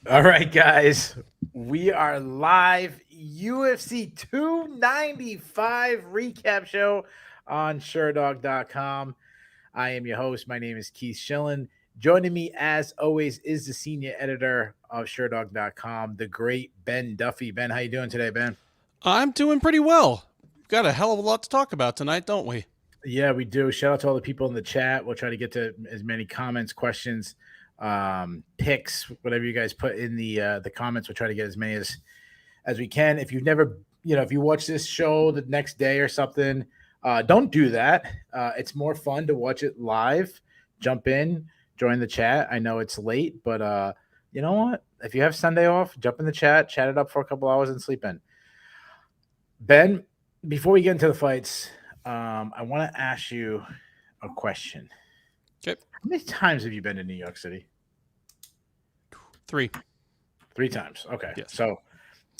All right, guys, we are live UFC 295 recap show on Sherdog.com. I am your host. My name is Keith Shillan. Joining me, as always, is the senior editor of Sherdog.com, the great Ben Duffy. Ben, how you doing today, Ben? I'm doing pretty well. We've got a hell of a lot to talk about tonight, don't we? Yeah, we do. Shout out to all the people in the chat. We'll try to get to as many comments, questions, picks, whatever you guys put in the comments. We'll try to get as many as we can. If you've never, if you watch this show the next day or something, don't do that. It's more fun to watch it live. Jump in, join the chat. I know it's late, but you know what? If you have Sunday off, jump in the chat it up for a couple hours, and sleep in. Ben, before we get into the fights, I want to ask you a question. Okay. How many times have you been to New York City? 3. 3 times. Okay. Yes. So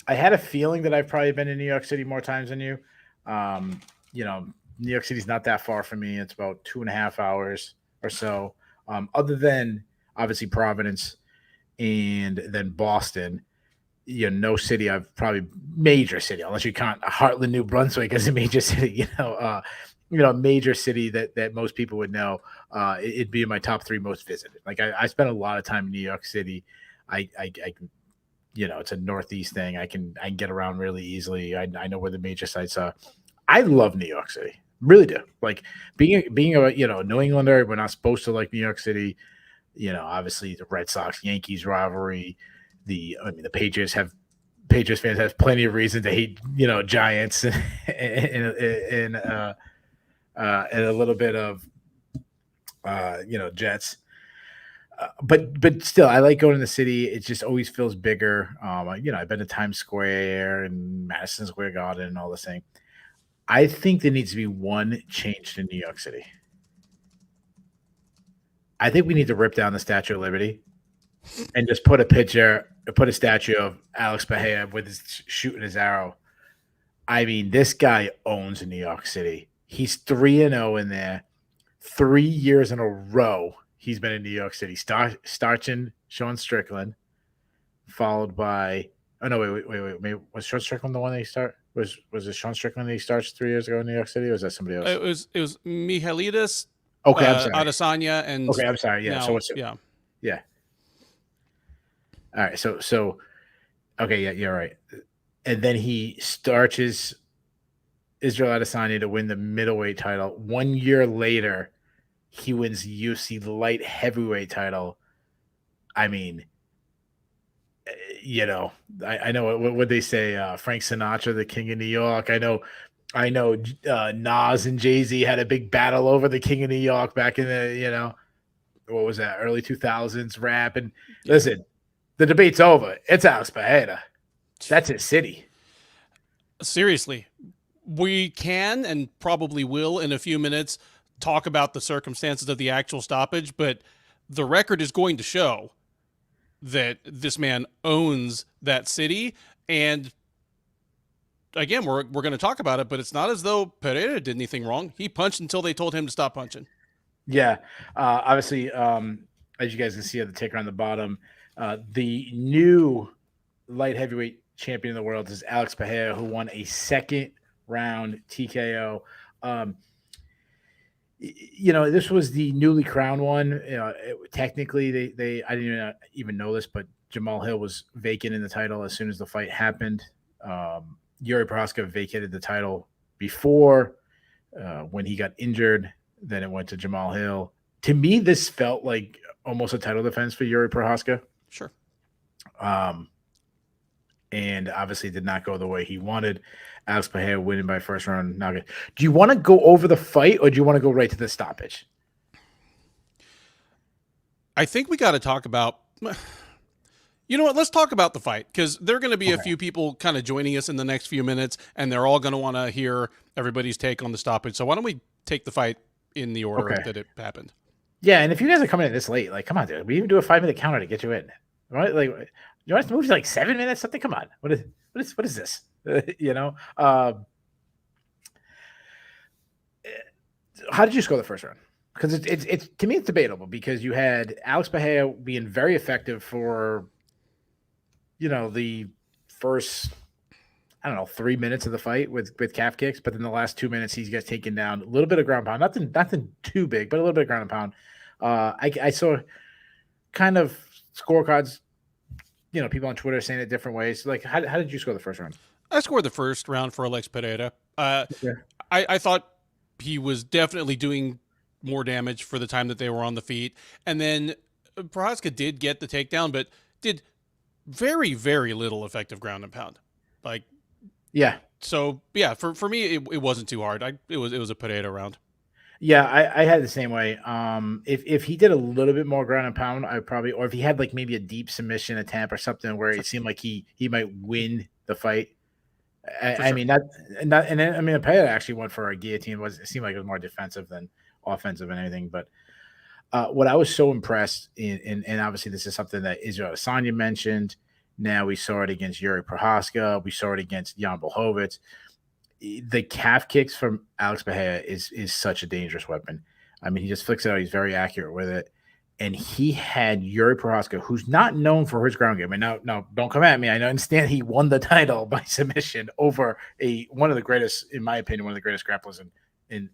I had a feeling that I've probably been to New York City more times than you. Um, New York City's not that far from me. It's about 2.5 hours or so. Other than obviously Providence and then Boston, no city I've probably major city, unless you count Heartland, New Brunswick as a major city, a major city that most people would know. It'd be in my top three most visited. Like I spent a lot of time in New York City. I it's a Northeast thing. I can get around really easily. I know where the major sites are. I love New York City, really do. Like being a New Englander, we're not supposed to like New York City. Obviously the Red Sox Yankees rivalry. The Patriots fans have plenty of reason to hate Giants and a little bit of Jets. But still, I like going to the city. It just always feels bigger. I've been to Times Square and Madison Square Garden and all this thing. I think there needs to be one change in New York City. I think we need to rip down the Statue of Liberty and just put a statue of Alex Pereira with his shooting his arrow. I mean, this guy owns New York City. He's 3-0 in there. 3 years in a row, he's been in New York City. Starching Sean Strickland, followed by wait. Was Sean Strickland the one that he start? Was it Sean Strickland that he starts 3 years ago in New York City, or was that somebody else? It was Mihailidis, Okay, I'm sorry. Adesanya, and Okay, I'm sorry. Yeah. So now, what's yeah. yeah. All right. So okay, yeah, you're right. And then he starches Israel Adesanya to win the middleweight title. 1 year later, he wins the UFC light heavyweight title. I mean, I know what they say. Frank Sinatra, the King of New York. I know. Nas and Jay-Z had a big battle over the King of New York back in the what was that, early 2000s rap. And Yeah. listen, the debate's over. It's Alex Pereira. That's his city. Seriously, we can and probably will in a few minutes talk about the circumstances of the actual stoppage, but the record is going to show that this man owns that city. And again, we're going to talk about it, but it's not as though Pereira did anything wrong. He punched until they told him to stop punching. Yeah. Obviously, as you guys can see at the ticker on the bottom, the new light heavyweight champion of the world is Alex Pereira, who won a second round TKO. This was the newly crowned one. Technically, they I didn't even know this, but Jamal Hill was vacant in the title as soon as the fight happened. Jiri Prochazka vacated the title before when he got injured. Then it went to Jamal Hill. To me, this felt like almost a title defense for Jiri Prochazka. Sure. And obviously did not go the way he wanted. Alex Pereira winning by first round knockout. Do you want to go over the fight, or do you want to go right to the stoppage? I think we got to talk about. You know what? Let's talk about the fight, because there are going to be a few people kind of joining us in the next few minutes, and they're all going to want to hear everybody's take on the stoppage. So why don't we take the fight in the order that it happened? Yeah, and if you guys are coming in this late, like, come on, dude. We even do a 5-minute counter to get you in. Right? Like, you want us to move to like 7 minutes? Something? Come on. What is this? How did you score the first round? Because it's to me it's debatable, because you had Alex Pereira being very effective for the first, I don't know, 3 minutes of the fight with calf kicks, but then the last 2 minutes he gets taken down. A little bit of ground pound, nothing too big, but a little bit of ground and pound. I saw kind of scorecards, people on Twitter saying it different ways. Like, how did you score the first round? I scored the first round for Alex Pereira. Yeah. I thought he was definitely doing more damage for the time that they were on the feet. And then Prochazka did get the takedown, but did very, very little effective ground and pound. Like, Yeah. so yeah, for me, it wasn't too hard. It was a Pereira round. Yeah, I had the same way. If he did a little bit more ground and pound, I probably, or if he had like maybe a deep submission attempt or something where it seemed like he might win the fight. For I sure. mean, not, and then, I mean, Payet actually went for a guillotine. It seemed like it was more defensive than offensive and anything. But what I was so impressed in, and obviously this is something that Israel Adesanya mentioned. Now we saw it against Jiri Prochazka. We saw it against Jan Blachowicz. The calf kicks from Alex Pereira is such a dangerous weapon. I mean, he just flicks it out. He's very accurate with it. And he had Jiri Prochazka, who's not known for his ground game. And no, don't come at me. I understand he won the title by submission over one of the greatest, in my opinion, one of the greatest grapplers in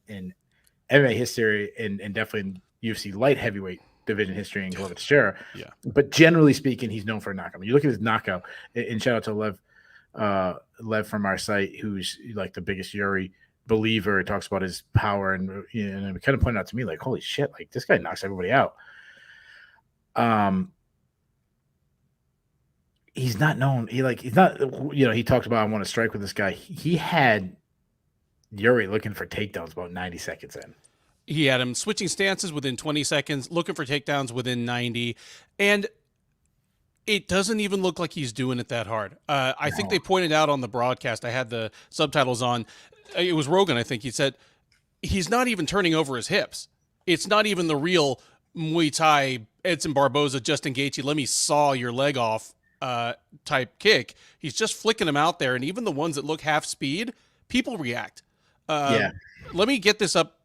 MMA history and definitely in UFC light heavyweight division history in Glover Teixeira. Yeah. But generally speaking, he's known for a knockout. When you look at his knockout, and shout out to Lev from our site, who's like the biggest Yuri believer, talks about his power and it kind of pointed out to me like, holy shit, like this guy knocks everybody out. He's not known. He's not, he talks about, I want to strike with this guy. He had Yuri looking for takedowns about 90 seconds in. He had him switching stances within 20 seconds, looking for takedowns within 90. And it doesn't even look like he's doing it that hard. I think they pointed out on the broadcast, I had the subtitles on, it was Rogan, I think, he said, he's not even turning over his hips. It's not even the real Muay Thai, Edson Barboza, Justin Gaethje, let me saw your leg off type kick. He's just flicking him out there, and even the ones that look half speed, people react. Yeah. Let me get this up.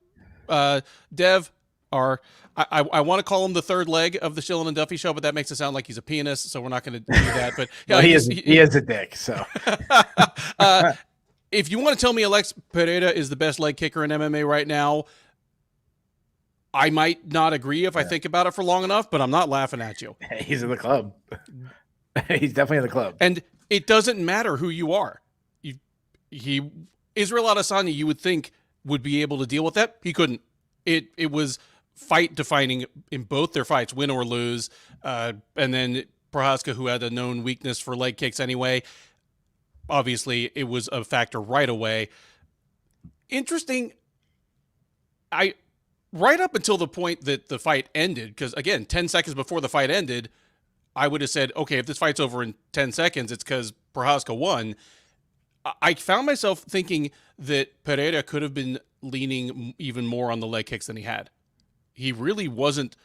Dev, I want to call him the third leg of the Shillan and Duffy show, but that makes it sound like he's a pianist, so we're not going to do that. But no, he is a dick. So if you want to tell me Alex Pereira is the best leg kicker in MMA right now, I might not agree if I think about it for long enough, but I'm not laughing at you. He's in the club. He's definitely in the club. And it doesn't matter who you are. Israel Adesanya, you would think, would be able to deal with that. He couldn't. It was fight defining in both their fights, win or lose. And then Prochazka, who had a known weakness for leg kicks anyway, obviously it was a factor right away. Interesting. Right up until the point that the fight ended, because again, 10 seconds before the fight ended, I would have said, okay, if this fight's over in 10 seconds, it's because Prochazka won. I found myself thinking that Pereira could have been leaning even more on the leg kicks than he had. He really wasn't.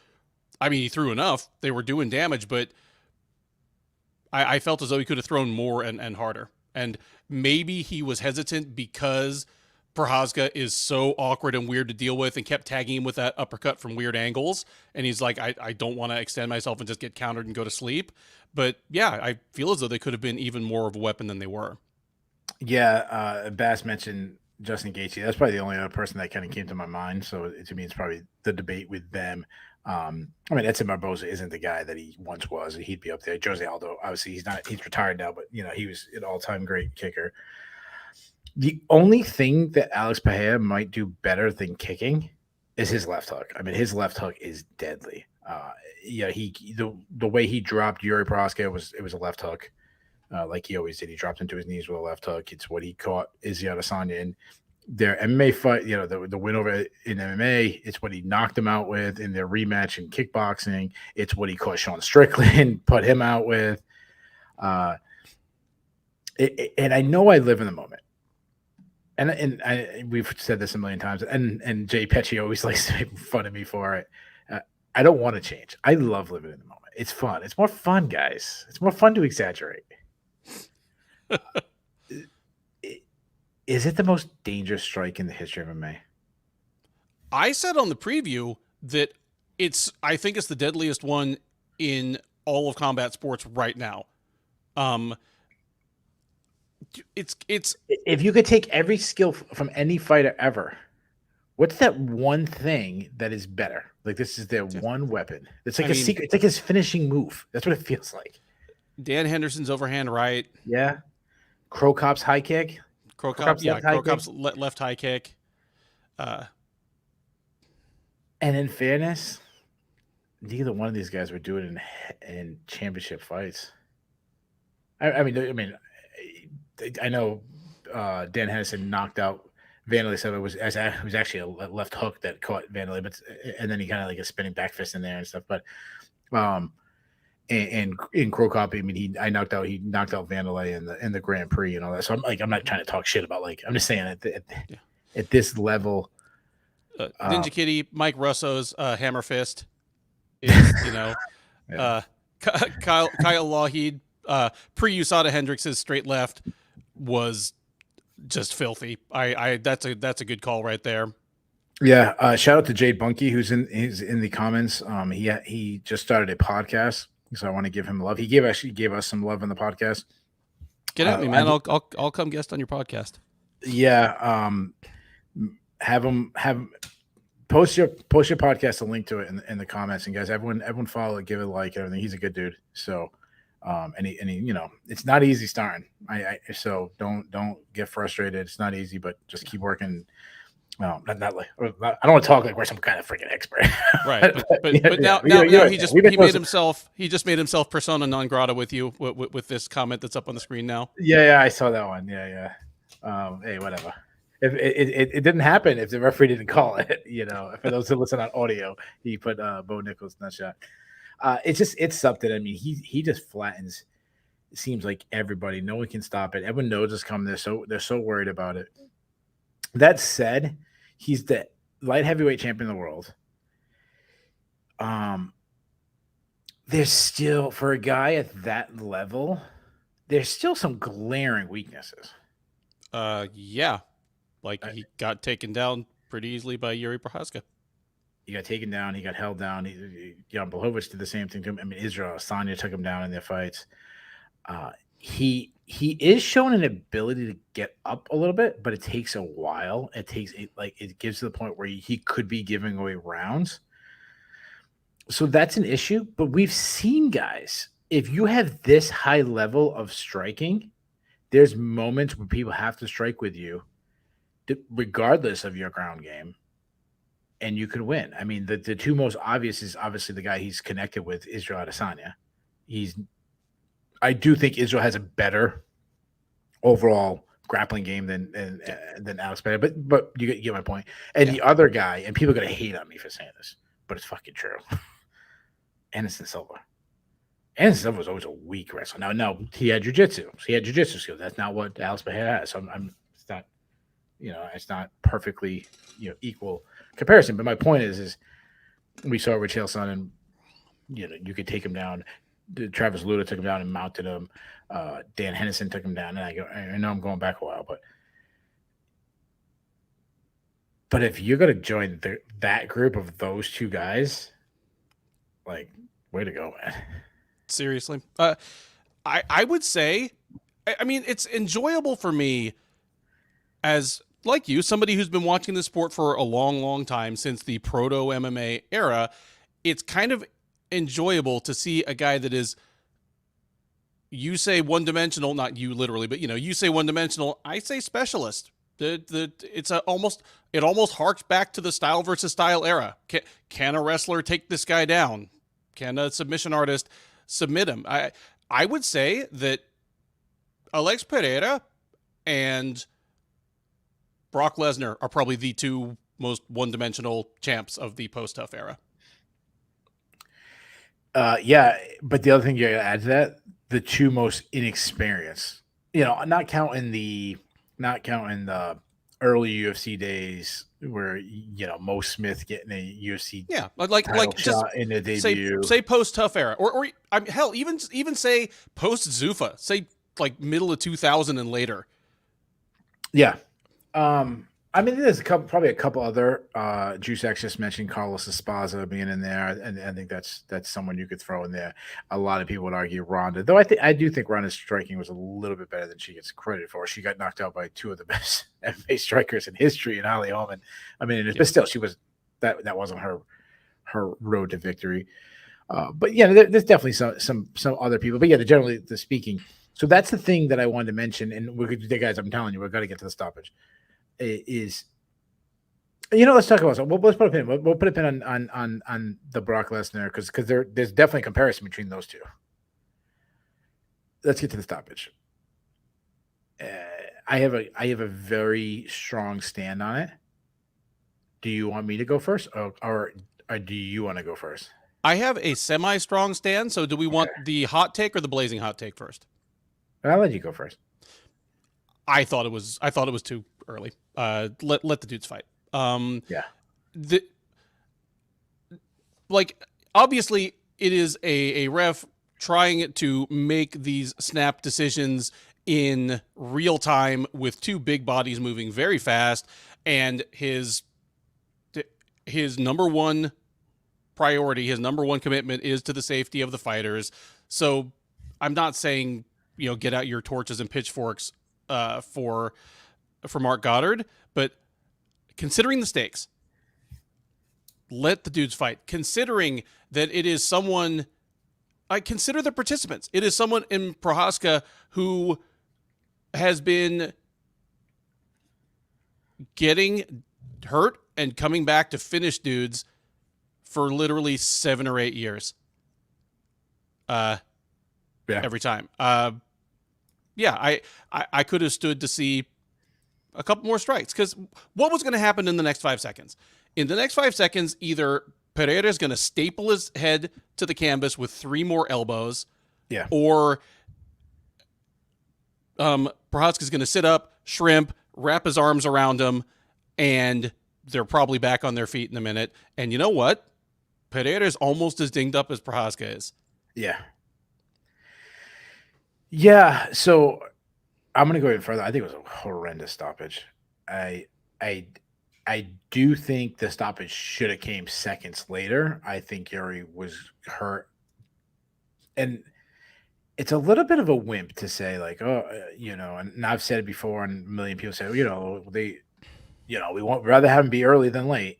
I mean, he threw enough. They were doing damage, but I felt as though he could have thrown more and harder. And maybe he was hesitant because Prochazka is so awkward and weird to deal with and kept tagging him with that uppercut from weird angles. And he's like, I don't want to extend myself and just get countered and go to sleep. But yeah, I feel as though they could have been even more of a weapon than they were. Yeah, Bass mentioned Justin Gaethje. That's probably the only other person that kind of came to my mind. So to me, it's probably the debate with them. I mean, Edson Barboza isn't the guy that he once was. He'd be up there. Jose Aldo, obviously, he's retired now, but he was an all-time great kicker. The only thing that Alex Pereira might do better than kicking is his left hook. I mean, his left hook is deadly. The way he dropped Jiri Prochazka it was a left hook. Like he always did. He dropped into his knees with a left hook. It's what he caught Izzy Adesanya in their MMA fight, the win over in MMA. It's what he knocked him out with in their rematch in kickboxing. It's what he caught Sean Strickland, put him out with. And I know I live in the moment. And we've said this a million times, and Jay Pesci always likes to make fun of me for it. I don't want to change. I love living in the moment. It's fun. It's more fun, guys. It's more fun to exaggerate. Is it the most dangerous strike in the history of MMA? I said on the preview that I think it's the deadliest one in all of combat sports right now. Um, it's If you could take every skill from any fighter ever, what's that one thing that is better? Like this is their one weapon. It's like I a mean, secret. It's like his finishing move. That's what it feels like. Dan Henderson's overhand right, Yeah. Crow Cop's high kick. Crow Cop's left high Crow kick. Cop's left high kick. And in fairness, neither one of these guys would do it in championship fights. I mean, I know Dan Henderson knocked out Vanderlei, so it was actually a left hook that caught Vanderlei, but and then he kind of like a spinning back fist in there and stuff. But and in Crow Cop, I mean, he knocked out Vanderlei in the Grand Prix and all that. So I'm not trying to talk shit about I'm just saying at this level. Ninja Kitty, Mike Russo's hammer fist is, yeah. Kyle Lougheed, pre-USADA Hendricks' straight left was just filthy. That's a good call right there. Yeah. Shout out to Jade Bunky, who's in the comments. He just started a podcast, so I want to give him love. He actually gave us some love in the podcast. Get at me, man. I'll come guest on your podcast. Yeah. Have post your podcast, a link to it in the comments, and guys, everyone follow it, give it a like, everything. He's a good dude. So and he it's not easy starting. So don't get frustrated. It's not easy, but just keep working. No, not like I don't want to talk like we're some kind of freaking expert. Right. But now he just made himself persona non grata with you with this comment that's up on the screen now. Yeah, I saw that one. Yeah. Hey, whatever. If it didn't happen if the referee didn't call it, for those who listen on audio, he put Bo Nichols nut shot. It's something. I mean, he just flattens. It seems like everybody. No one can stop it. Everyone knows it's coming. They're so worried about it. That said, he's the light heavyweight champion of the world. There's still, for a guy at that level, there's still some glaring weaknesses. Yeah. Like he got taken down pretty easily by Jiri Prochazka. He got taken down. He got held down. Jan Blachowicz did the same thing to him. I mean, Israel Adesanya took him down in their fights. He is showing an ability to get up a little bit, but it takes a while. It gives to the point where he could be giving away rounds. So that's an issue. But we've seen guys, if you have this high level of striking, there's moments where people have to strike with you, regardless of your ground game, and you can win. I mean, the two most obvious is obviously the guy he's connected with, Israel Adesanya. I do think Israel has a better overall grappling game than Alex Pereira, but you get my point. And the other guy, and people are gonna hate on me for saying this, but it's fucking true. Anderson Silva. Anderson Silva was always a weak wrestler. No, he had jiu-jitsu. He had jiu-jitsu skills. That's not what Alex Pereira has. So it's not, it's not perfectly, equal comparison. But my point is we saw Rich Hillson, and you could take him down. Travis Luda took him down and mounted him. Dan Henderson took him down. And I know I'm going back a while, but if you're gonna join that group of those two guys, like, way to go, man. Seriously. I would say, I mean, it's enjoyable for me as, like you, somebody who's been watching the sport for a long, long time, since the proto MMA era. It's kind of enjoyable to see a guy that is, you say one-dimensional, not you literally, but you say one-dimensional, I say specialist. It almost harks back to the style versus style era. Can a wrestler take this guy down? Can a submission artist submit him? I would say that Alex Pereira and Brock Lesnar are probably the two most one-dimensional champs of the post-tough era. Yeah, but the other thing you gotta add to that, the two most inexperienced. Not counting the early UFC days where Mo Smith getting a UFC like just in the debut. Say post tough era, or hell, even say post Zuffa, say like middle of 2000 and later. Yeah, I mean, there's probably a couple other. Juice X just mentioned Carlos Esparza being in there, and I think that's someone you could throw in there. A lot of people would argue Ronda, though. I do think Ronda's striking was a little bit better than she gets credit for. She got knocked out by two of the best MMA strikers in history, in Holly Holm. I mean, but still, she was that wasn't her road to victory. But yeah, there's definitely some other people. But yeah, generally the speaking. So that's the thing that I wanted to mention, and we're guys. I'm telling you, we're going to get to the stoppage. Is let's talk about something. Let's put a pin. We'll put a pin on the Brock Lesnar because there's definitely a comparison between those two. Let's get to the stoppage. I have a very strong stand on it. Do you want me to go first, or do you want to go first? I have a semi-strong stand. So, do we want the hot take or the blazing hot take first? I'll let you go first. I thought it was too early. Let the dudes fight. Yeah. Obviously it is a ref trying to make these snap decisions in real time with two big bodies moving very fast, and his number one priority, his number one commitment is to the safety of the fighters. So I'm not saying, get out your torches and pitchforks for Mark Goddard, but considering the stakes, let the dudes fight. Considering that it is someone, I consider the participants. It is someone in Prochazka who has been getting hurt and coming back to finish dudes for literally 7 or 8 years. Every time. I could have stood to see a couple more strikes, because what was going to happen in the next 5 seconds? In the next 5 seconds, either Pereira is going to staple his head to the canvas with 3 more elbows, or Prochazka is going to sit up, shrimp, wrap his arms around him, and they're probably back on their feet in a minute. And you know what? Pereira is almost as dinged up as Prochazka is. Yeah. So I'm going to go even further. I think it was a horrendous stoppage. I do think the stoppage should have came seconds later. I think Jiri was hurt, and it's a little bit of a wimp to say like, and I've said it before, and a million people say, we won't rather have him be early than late,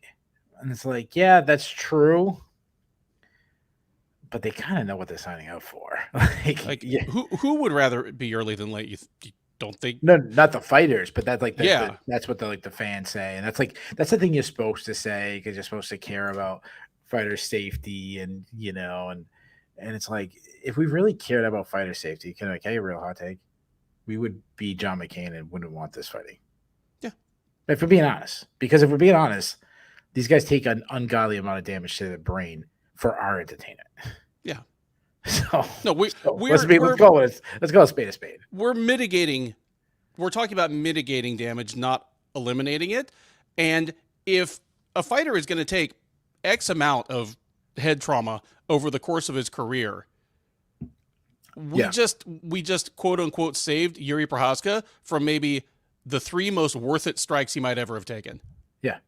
and it's like, yeah, that's true, but they kind of know what they're signing up for. Who would rather be early than late? You don't think? No, not the fighters, but that's that's what the fans say, and that's the thing you're supposed to say, because you're supposed to care about fighter safety, and and it's like, if we really cared about fighter safety, can I tell you a real hot take? We would be John McCain and wouldn't want this fighting. Yeah, if we're being honest, because if we're being honest, these guys take an ungodly amount of damage to their brain for our entertainment. Yeah. So no, let's go a spade a spade. We're mitigating. We're talking about mitigating damage, not eliminating it. And if a fighter is going to take X amount of head trauma over the course of his career, we just quote unquote saved Jiri Prochazka from maybe the 3 most worth it strikes he might ever have taken. Yeah.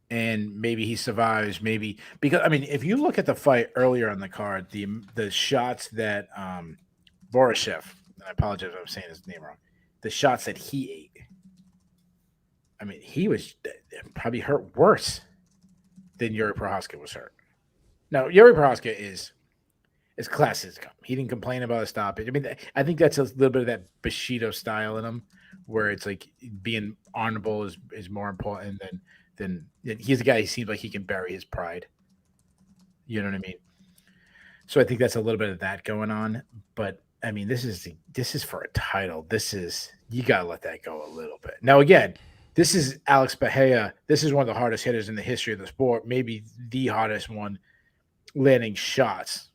And maybe he survives, because if you look at the fight earlier on the card, the shots that Voroshev, I apologize if I'm saying his name wrong, the shots that he ate, he was probably hurt worse than Jiri Prochazka was hurt. Now, Jiri Prochazka is as classy as come. He didn't complain about a stoppage. I think that's a little bit of that Bushido style in him, where it's like being honorable is more important than he's a guy who seems like he can bury his pride. You know what I mean? So I think that's a little bit of that going on. But this is for a title. You gotta let that go a little bit. Now again, this is Alex Pereira. This is one of the hardest hitters in the history of the sport, maybe the hardest one landing shots.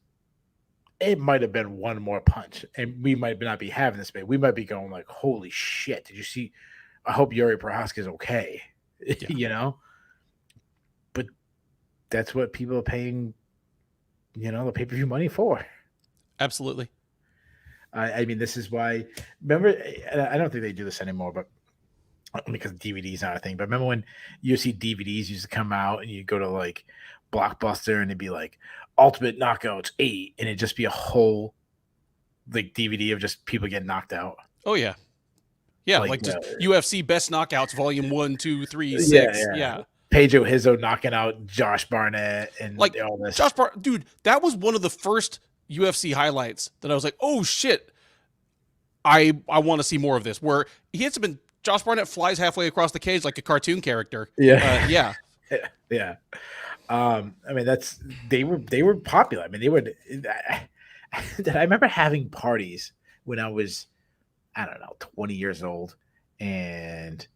It might have been one more punch, and we might not be having this debate. We might be going like, holy shit, did you see? I hope Jiri Prochazka is okay. Yeah. But that's what people are paying, the pay-per-view money for. Absolutely. This is why, remember, I don't think they do this anymore, but because DVDs not a thing. But remember when UFC DVDs used to come out and you go to like Blockbuster and it'd be like Ultimate Knockouts 8 and it'd just be a whole like DVD of just people getting knocked out. Oh yeah. Yeah, Like like just UFC Best Knockouts Volume 1, 2, 3, yeah, 6. Yeah. Pedro Hizzo knocking out Josh Barnett and Like all this. dude, that was one of the first UFC highlights that I was like, "Oh shit. I want to see more of this." Where he hits him and Josh Barnett flies halfway across the cage like a cartoon character. Yeah. Yeah. Yeah. I mean they were popular. I mean they would I remember having parties when I was, I don't know, 20 years old, and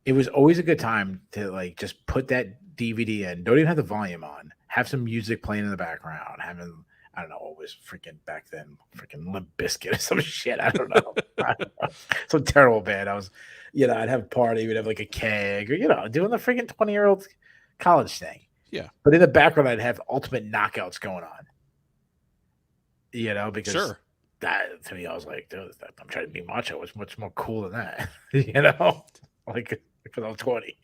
it was always a good time to like just put that DVD in, don't even have the volume on, have some music playing in the background, having, I don't know what was freaking back then, freaking Limp Bizkit or some shit. I don't know. Some terrible band. I was, I'd have a party, we'd have like a keg or, doing the freaking 20-year-old college thing. Yeah. But in the background, I'd have ultimate knockouts going on. Because Sure. that to me, I was like, dude, I'm trying to be macho. It's much more cool than that. Like because I'm 20,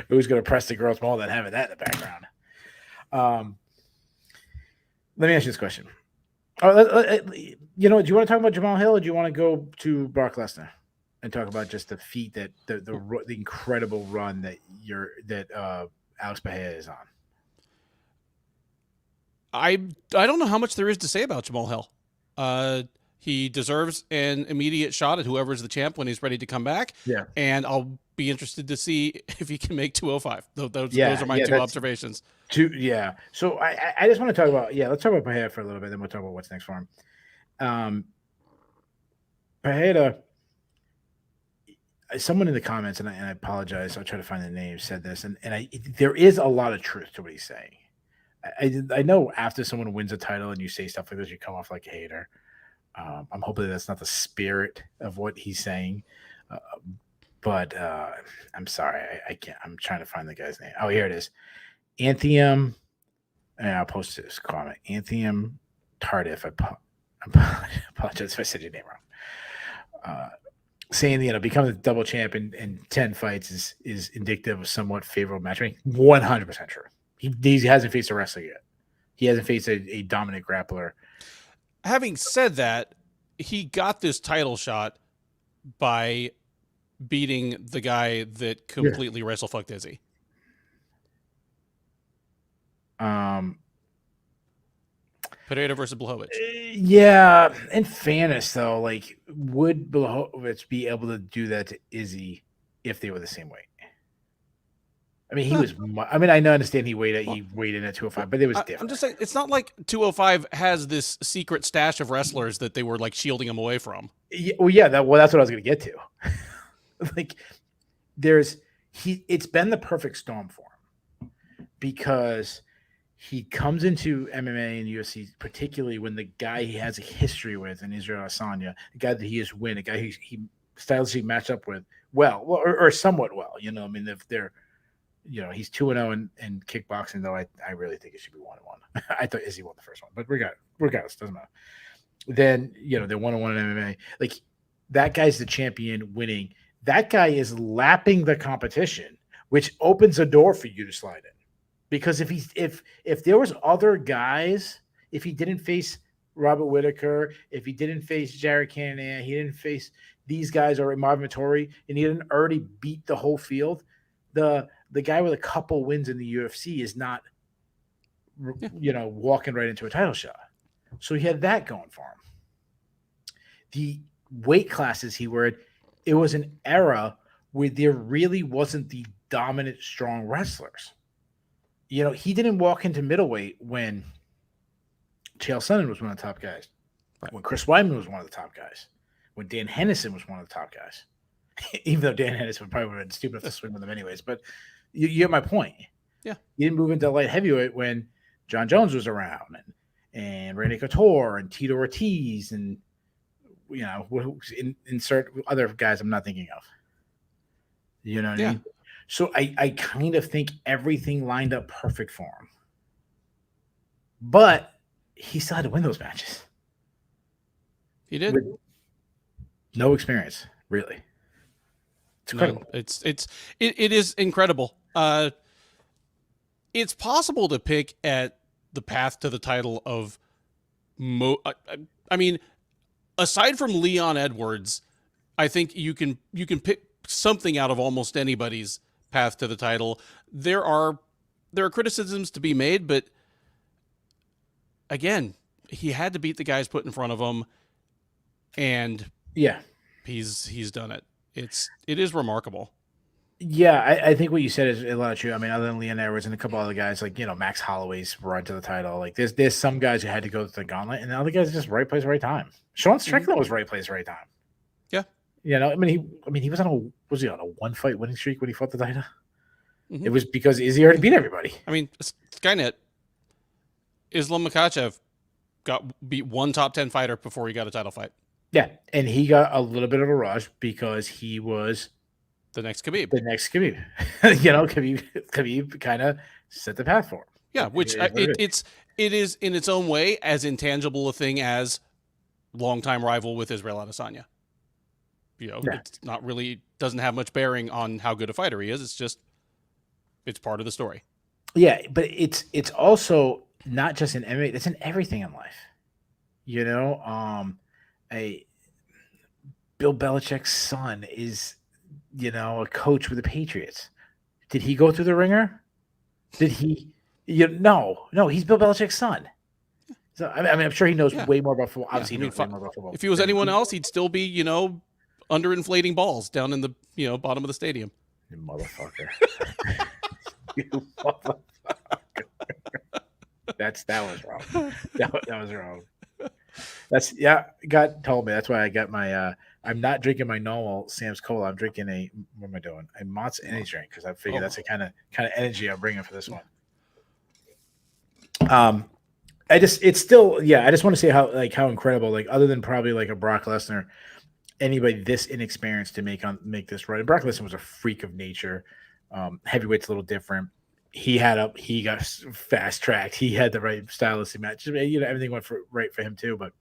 who's gonna press the girls more than having that in the background? Let me ask you this question. Do you want to talk about Jamal Hill, or do you want to go to Brock Lesnar and talk about just the feat that the incredible run that Alex Pereira is on? I don't know how much there is to say about Jamal Hill. He deserves an immediate shot at whoever's the champ when he's ready to come back. Yeah. And I'll be interested to see if he can make 205. Those are my two observations. So I just want to talk about, let's talk about Pereira for a little bit, then we'll talk about what's next for him. Pereira, someone in the comments, and I apologize, I'll try to find the name, said this, and there is a lot of truth to what he's saying. I know after someone wins a title and you say stuff like this, you come off like a hater. I'm hoping that's not the spirit of what he's saying. But I'm sorry, I can't. I'm trying to find the guy's name. Oh, here it is. Anthium. And I'll post this comment. Anthium Tardif. I apologize if I said your name wrong. Saying, becoming the double champ in 10 fights is indicative of somewhat favorable matchmaking. 100% true. He hasn't faced a wrestler yet. He hasn't faced a dominant grappler. Having said that, he got this title shot by beating the guy that completely wrestle-fucked Izzy. Pereira versus Blachowicz. Yeah, in fairness, though, like, would Blachowicz be able to do that to Izzy if they were the same weight? I mean, he was. I mean, I understand he weighed in at 205, but it was different. I'm just saying, it's not like 205 has this secret stash of wrestlers that they were like shielding him away from. Yeah, that's what I was going to get to. Like, it's been the perfect storm for him because he comes into MMA and UFC, particularly when the guy he has a history with in Israel Adesanya, the guy that he has win, a guy he stylishly matched up with or somewhat well. I mean, if they're. He's 2-0 in kickboxing, though I really think it should be 1-1. I thought Izzy won the first one, but regardless, doesn't matter. Then, they're 1-1 in MMA. Like, that guy's the champion winning. That guy is lapping the competition, which opens a door for you to slide in. Because if there was other guys, if he didn't face Robert Whitaker, if he didn't face Jared Cannonier, he didn't face these guys or Marvin Vittori, and he didn't already beat the whole field, the guy with a couple wins in the UFC is not, walking right into a title shot. So he had that going for him. The weight classes he were in, it was an era where there really wasn't the dominant, strong wrestlers. He didn't walk into middleweight when Chael Sonnen was one of the top guys, when Chris Weidman was one of the top guys, when Dan Henderson was one of the top guys. Even though Dan Henderson would probably have been stupid enough to swing with him anyways, but you get my point. Yeah, he didn't move into light heavyweight when John Jones was around, and Randy Couture and Tito Ortiz, and insert other guys I'm not thinking of. You know what I mean? So I kind of think everything lined up perfect for him, but he still had to win those matches. He did. With no experience, really. It's incredible. It is incredible. It's possible to pick at the path to the title of I mean, aside from Leon Edwards, I think you can pick something out of almost anybody's path to the title. There are criticisms to be made, but again, he had to beat the guys put in front of him, and Yeah. he's done it. It is remarkable. Yeah, I think what you said is a lot true. I mean, other than Leon Edwards and a couple other guys, like, Max Holloway's run to the title. Like, there's some guys who had to go to the gauntlet, and the other guys are just right place, right time. Sean Strickland was right place, right time. Yeah. I mean, he was on a one fight winning streak when he fought the title? Mm-hmm. It was because Izzy already beat everybody. I mean, Skynet, Islam Makhachev beat one top 10 fighter before he got a title fight. Yeah, and he got a little bit of a rush because he was the next Khabib. Khabib kind of set the path for him. Yeah, which it is in its own way as intangible a thing as longtime rival with Israel Adesanya. It's not really, doesn't have much bearing on how good a fighter he is. It's just, it's part of the story. Yeah, but it's also not just in MMA, it's in everything in life. Bill Belichick's son is, a coach with the Patriots. Did he go through the ringer? Did he? No, he's Bill Belichick's son. So I mean, I'm sure he knows way more about football. Obviously, he knows way more about football. If he was anyone else, he'd still be, underinflating balls down in the, bottom of the stadium. You motherfucker. You motherfucker. That was wrong. That was wrong. God told me. That's why I got my I'm not drinking my normal Sam's Cola. I'm drinking what am I doing? A Mott's energy drink, because I figure that's the kind of energy I'm bringing for this one. I just want to say how incredible, like, other than probably like a Brock Lesnar, anybody this inexperienced to make this run. And Brock Lesnar was a freak of nature. Heavyweight's a little different. He got fast tracked. He had the right stylistic match. Everything went right for him too. But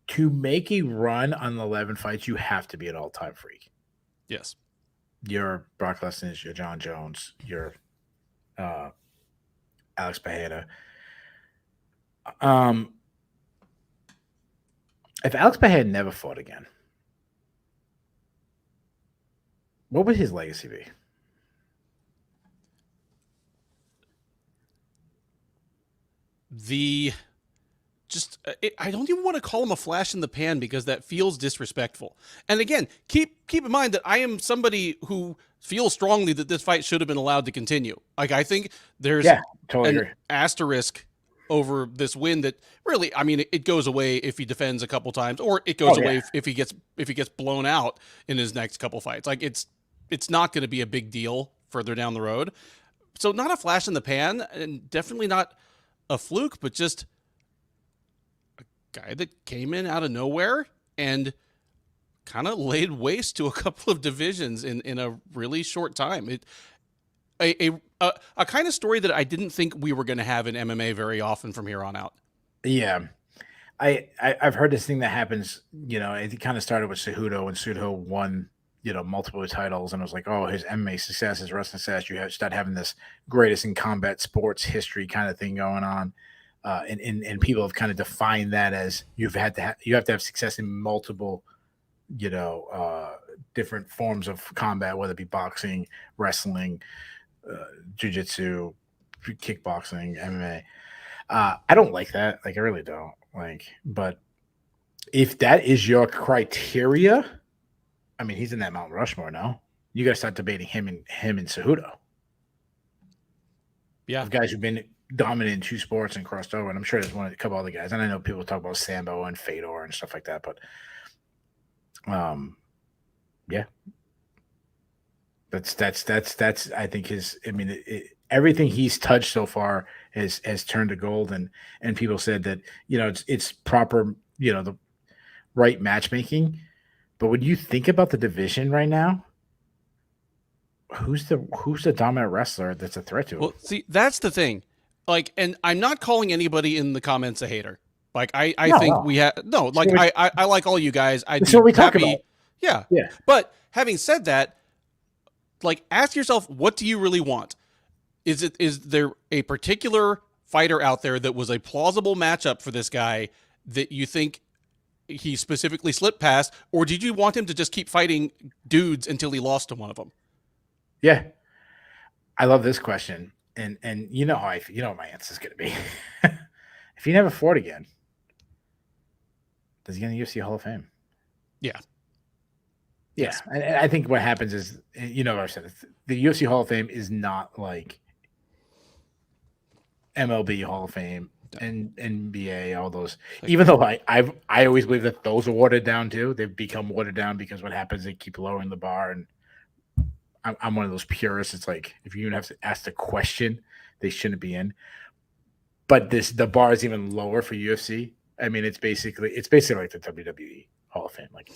to make a run on 11 fights, you have to be an all-time freak. Yes. You're Brock Lesnar, you're John Jones, you're Alex Pereira. If Alex Pereira never fought again, what would his legacy be? I don't even want to call him a flash in the pan, because that feels disrespectful. And again, keep in mind that I am somebody who feels strongly that this fight should have been allowed to continue. Like, I think there's an asterisk over this win that really, I mean, it goes away if he defends a couple times, or it goes away if he gets blown out in his next couple fights. Like, it's not going to be a big deal further down the road. So not a flash in the pan, and definitely not a fluke, but just a guy that came in out of nowhere and kind of laid waste to a couple of divisions in a really short time. A kind of story that I didn't think we were going to have in MMA very often from here on out. Yeah. I've heard this thing that happens, it kind of started with Cejudo, when Cejudo won, multiple titles, and it was like, oh, his MMA success, his wrestling success, you start having this greatest in combat sports history kind of thing going on. And people have kind of defined that as you have to have success in multiple, different forms of combat, whether it be boxing, wrestling, jiu-jitsu, kickboxing, MMA. I don't like that. Like, I really don't. Like, but if that is your criteria, I mean, he's in that Mount Rushmore now. You got to start debating him and Cejudo. Yeah, of guys who've been dominant in two sports and crossed over. And I'm sure there's a couple other guys. And I know people talk about Sambo and Fedor and stuff like that, but yeah, that's I think everything he's touched so far has turned to gold, and people said that it's proper, the right matchmaking. But when you think about the division right now, who's the dominant wrestler that's a threat to him? Well, see, that's the thing. Like, and I'm not calling anybody in the comments a hater, Like I No, think no. we have no. Like I like all you guys. I'd That's be what we talk about. happy. Yeah, Yeah. but having said that, like ask yourself, what do you really want? Is there a particular fighter out there that was a plausible matchup for this guy that you think he specifically slipped past, or did you want him to just keep fighting dudes until he lost to one of them? Yeah. I love this question. And you know how you know what my answer is going to be. If he never fought again, does he get in the UFC Hall of Fame? Yeah. Yeah. Yes. And I think what happens is, you know, I've said it, the UFC Hall of Fame is not like MLB Hall of Fame and NBA, all those. Even though I always believe that those are watered down too. They've become watered down because what happens, they keep lowering the bar. And I'm one of those purists. It's like if you even have to ask the question, they shouldn't be in. But the bar is even lower for UFC. I mean, it's basically like the WWE Hall of Fame. Like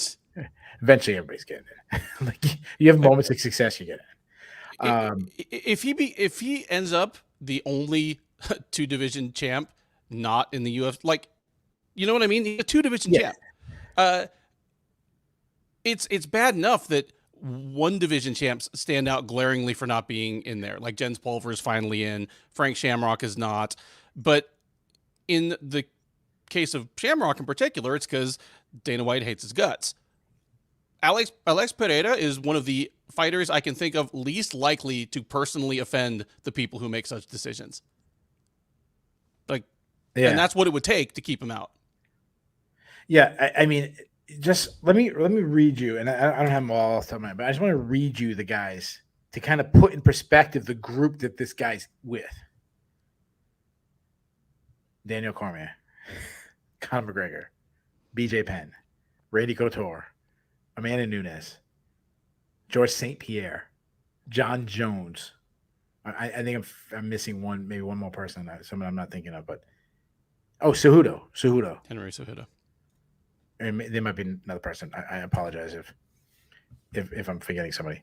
eventually everybody's getting it. Like you have moments of success, you get it. If he ends up the only 2-division champ not in the UFC, like you know what I mean? He's a 2-division champ. It's bad enough that 1-division champs stand out glaringly for not being in there. Like Jens Pulver is finally in, Frank Shamrock is not. But in the case of Shamrock in particular, it's because Dana White hates his guts. Alex Pereira is one of the fighters I can think of least likely to personally offend the people who make such decisions. Like, and that's what it would take to keep him out. Yeah, I mean, just let me read you, and I don't have them all off the top of my head, but I just want to read you the guys to kind of put in perspective the group that this guy's with. Daniel Cormier, Conor McGregor, BJ Penn, Randy Couture, Amanda Nunes, George St. Pierre, John Jones. I think I'm missing maybe one more person, someone I'm not thinking of, but Cejudo, Henry Cejudo. And there might be another person. I apologize if I'm forgetting somebody,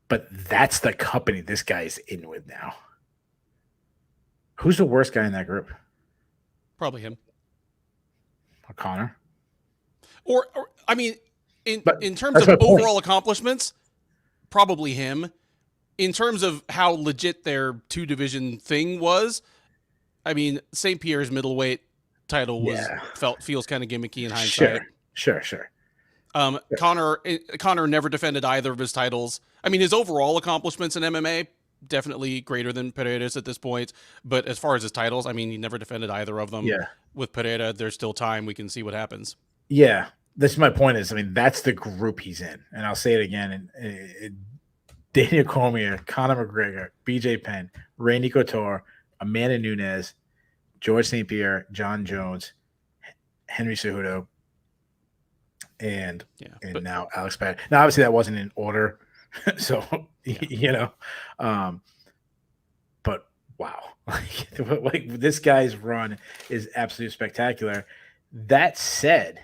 but that's the company this guy's in with now. Who's the worst guy in that group? Probably him. Or Connor. Or I mean, in terms of overall accomplishments, probably him. In terms of how legit their 2-division thing was, I mean, St. Pierre's middleweight title feels kind of gimmicky in hindsight. Sure. Connor never defended either of his titles. I mean, his overall accomplishments in MMA definitely greater than Pereira's at this point. But as far as his titles, I mean, he never defended either of them. Yeah. With Pereira, there's still time. We can see what happens. Yeah. This is my point is, I mean, that's the group he's in. And I'll say it again. Daniel Cormier, Conor McGregor, BJ Penn, Randy Couture, Amanda Nunes, George St. Pierre, John Jones, Henry Cejudo, and now Alex Pereira. Now, obviously, that wasn't in order. So, you know, but wow, like this guy's run is absolutely spectacular. That said,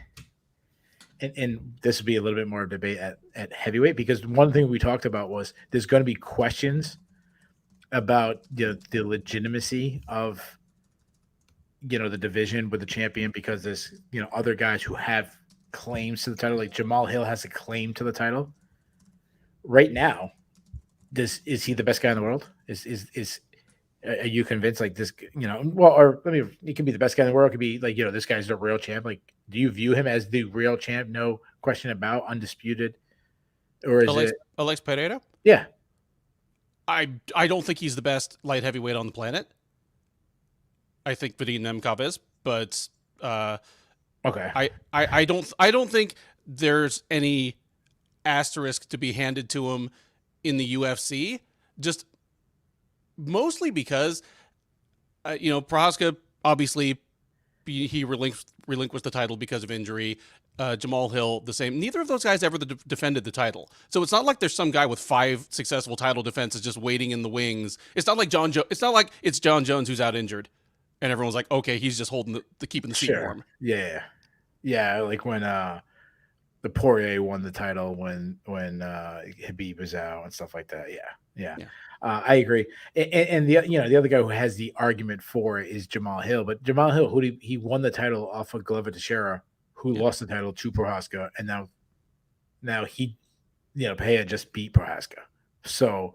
and this would be a little bit more debate at heavyweight, because one thing we talked about was there's going to be questions about the legitimacy of, you know, the division with the champion, because there's, you know, other guys who have claims to the title. Like Jamal Hill has a claim to the title right now. Is he the best guy in the world? Are you convinced, like, this, you know, well, or I mean, he can be the best guy in the world. It could be like, you know, this guy's the real champ. Like, do you view him as the real champ? No question about, undisputed, or is Alex Pereira? Yeah, I don't think he's the best light heavyweight on the planet. I think Vadim Nemkov is, but okay. I don't think there's any asterisk to be handed to him in the UFC. Just mostly because, you know, Prochazka, obviously, he relinquished the title because of injury. Jamal Hill, the same. Neither of those guys ever defended the title. So it's not like there's some guy with 5 successful title defenses just waiting in the wings. It's not like it's not like it's John Jones who's out injured, and everyone's like, okay, he's just holding keeping the seat warm. Yeah. Like when Poirier won the title when Habib was out and stuff like that. Yeah. I agree. And the other guy who has the argument for it is Jamal Hill, but Jamal Hill, he won the title off of Glover Teixeira, who lost the title to Prochazka, and now he, Pereira just beat Prochazka. So,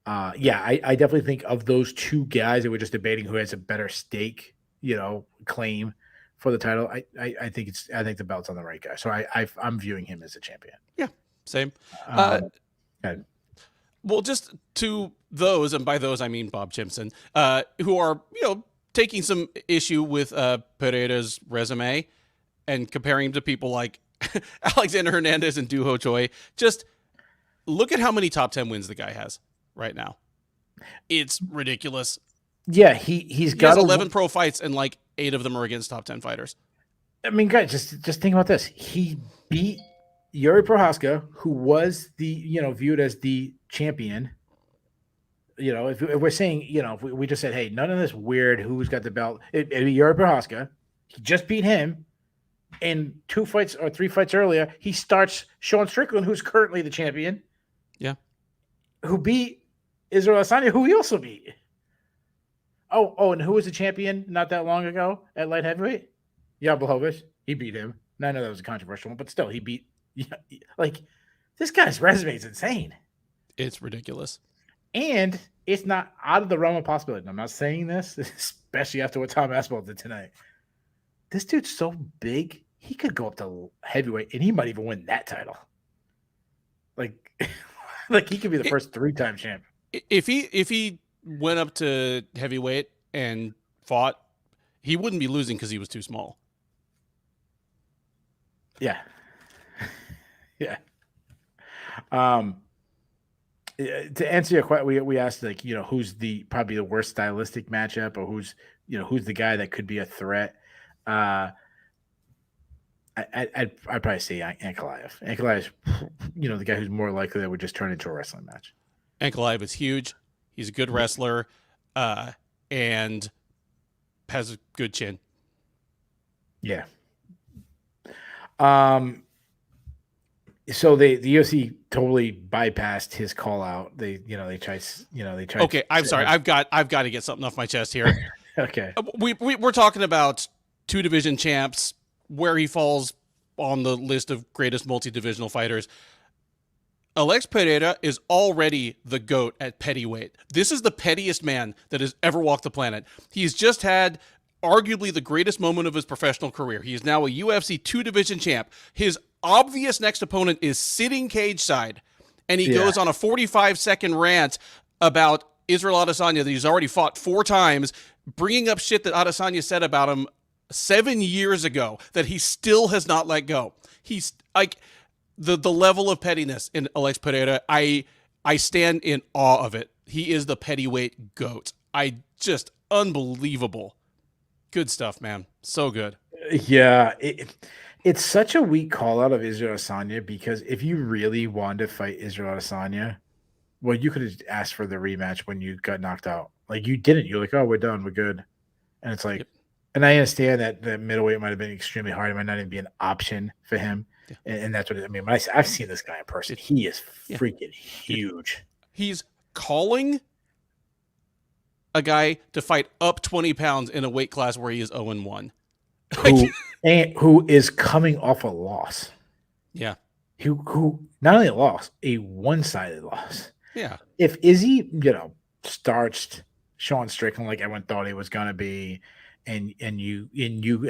I definitely think of those two guys that we're just debating who has a better stake, claim for the title. I think the belt's on the right guy. So I'm viewing him as a champion. Yeah, same. And Well, just to those, and by those I mean Bob Chimpson, who are taking some issue with Pereira's resume and comparing him to people like Alexander Hernandez and Duho Choi. Just look at how many top 10 wins the guy has right now. It's ridiculous. Yeah, he got 11 pro fights, and like 8 of them are against top 10 fighters. I mean, guys, just think about this. He beat Jiri Prochazka, who was the viewed as the champion. If we're saying, if we just said, hey, none of this weird who's got the belt, it'd be Jiri Prochazka. He just beat him. And 2 fights or 3 fights earlier, he starts Sean Strickland, who's currently the champion. Yeah. Who beat Israel Adesanya, who he also beat. Oh, and who was the champion not that long ago at light heavyweight? Jan Blachowicz. He beat him. I know that was a controversial one, but still, he beat. Like, this guy's resume is insane. It's ridiculous. And it's not out of the realm of possibility. And I'm not saying this, especially after what Tom Aspinall did tonight. This dude's so big, he could go up to heavyweight, and he might even win that title. Like he could be the first 3-time champ. If he went up to heavyweight and fought, he wouldn't be losing because he was too small. Yeah. Yeah. To answer your question, we asked, like, who's probably the worst stylistic matchup, or who's the guy that could be a threat. I'd probably say Ankalaev. Ankalaev, the guy who's more likely that would just turn into a wrestling match. Ankalaev is huge. He's a good wrestler, and has a good chin. Yeah. So the UFC totally bypassed his call out. They tried. Okay, I'm sorry. I've got to get something off my chest here. Okay. We're talking about 2 division champs, where he falls on the list of greatest multi-divisional fighters. Alex Pereira is already the GOAT at pettyweight. This is the pettiest man that has ever walked the planet. He's just had arguably the greatest moment of his professional career. He is now a UFC 2-division champ. His obvious next opponent is sitting cage side, and he goes on a 45-second rant about Israel Adesanya that he's already fought 4 times, bringing up shit that Adesanya said about him 7 years ago that he still has not let go. He's like, the level of pettiness in Alex Pereira, I stand in awe of it. He is the pettyweight GOAT. Just unbelievable. Good stuff, man. So good. Yeah, it's such a weak call out of Israel Adesanya, because if you really wanted to fight Israel Adesanya, well, you could have asked for the rematch when you got knocked out. Like, you didn't. You're like, oh, we're done. We're good. And it's like, and I understand that the middleweight might have been extremely hard. It might not even be an option for him. Yeah. And that's what I mean. When I've seen this guy in person, he is freaking huge. He's calling a guy to fight up 20 pounds in a weight class where he is 0-1. Who is coming off a loss. Yeah. Who not only a loss, a one-sided loss. Yeah. If Izzy, starched Sean Strickland like everyone thought he was gonna be, and you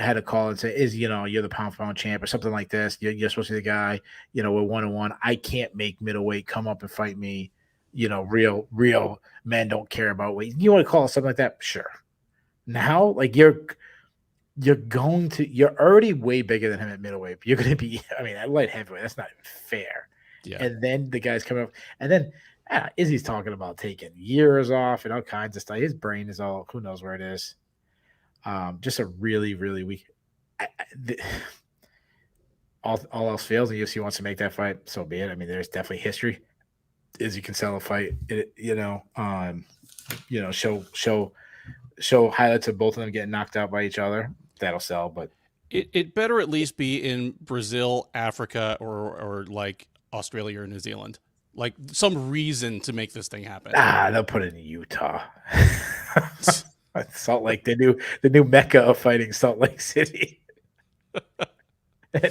had a call and say, Izzy, you're the pound for pound champ or something like this. You're supposed to be the guy, we're 1-1. I can't make middleweight come up and fight me. Real men don't care about weight. You want to call it something like that? Sure. Now, like, you're already way bigger than him at middleweight. You're going to be, at light heavyweight, that's not even fair. Yeah. And then the guy's coming up, and then Izzy's talking about taking years off and all kinds of stuff. His brain is all, who knows where it is. Just a really, really weak. All else fails, and UFC wants to make that fight, so be it. There's definitely history. Izzy can sell a fight, show highlights of both of them getting knocked out by each other. That'll sell, but It better at least be in Brazil, Africa, or like Australia or New Zealand. Like some reason to make this thing happen. They'll put it in Utah. Salt Lake, the new mecca of fighting, Salt Lake City.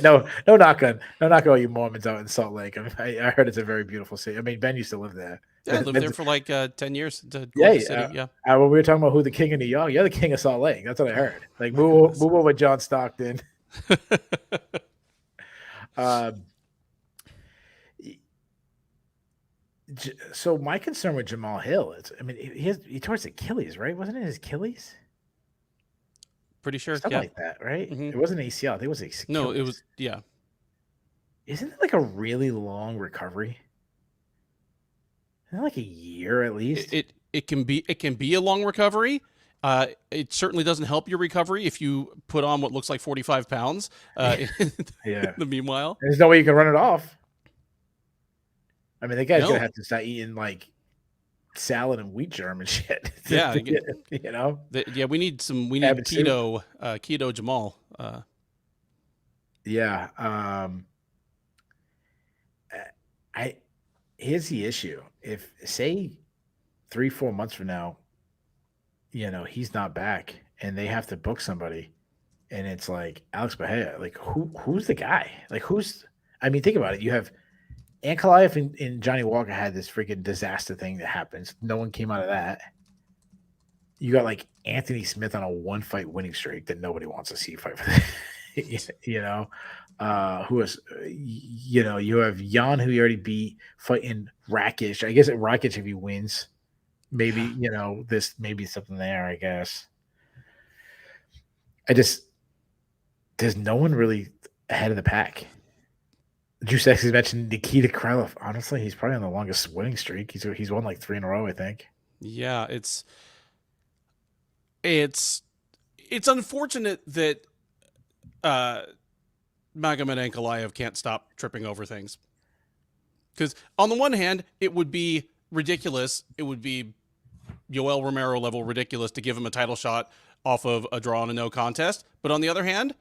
No knock on all you Mormons out in Salt Lake. I heard it's a very beautiful city. I mean, Ben used to live there. Yeah, I lived there for like 10 years. Yeah, Gorgeous city. Yeah. when we were talking about who the king of New York, you're the king of Salt Lake. That's what I heard. Like move over John Stockton. Um, so my concern with Jamal Hill is, I mean, he tore his Achilles, right? Wasn't it his Achilles? Pretty sure. Something like that, right? It wasn't ACL. I think it was Achilles. No, it was, yeah. Isn't it like a really long recovery? Isn't it like a year at least? It can be a long recovery. It certainly doesn't help your recovery if you put on what looks like 45 pounds. Yeah. In the meanwhile, there's no way you can run it off. I mean, the guy's No. gonna have to start eating like salad and wheat germ and shit. Yeah, you know. We need keto Jamal. Yeah. Here's the issue. If say 3-4 months from now, you know, he's not back and they have to book somebody, and it's like Alex Pereira, like who's the guy? Like I mean, think about it. You have Ankalaev and Johnny Walker had this freaking disaster thing that happens. No one came out of that. You got like Anthony Smith on a 1-fight winning streak that nobody wants to see fight for. You know, who is, you know, you have Jan who you already beat fighting Rakic. I guess Rakic, if he wins, maybe, you know, this maybe something there, I guess. There's no one really ahead of the pack. Juice X has mentioned Nikita Krylov. Honestly, he's probably on the longest winning streak. He's won like 3 in a row, I think. Yeah, it's unfortunate that Magomed Ankalaev can't stop tripping over things. Because on the one hand, it would be ridiculous. It would be Yoel Romero level ridiculous to give him a title shot off of a draw and a no contest. But on the other hand,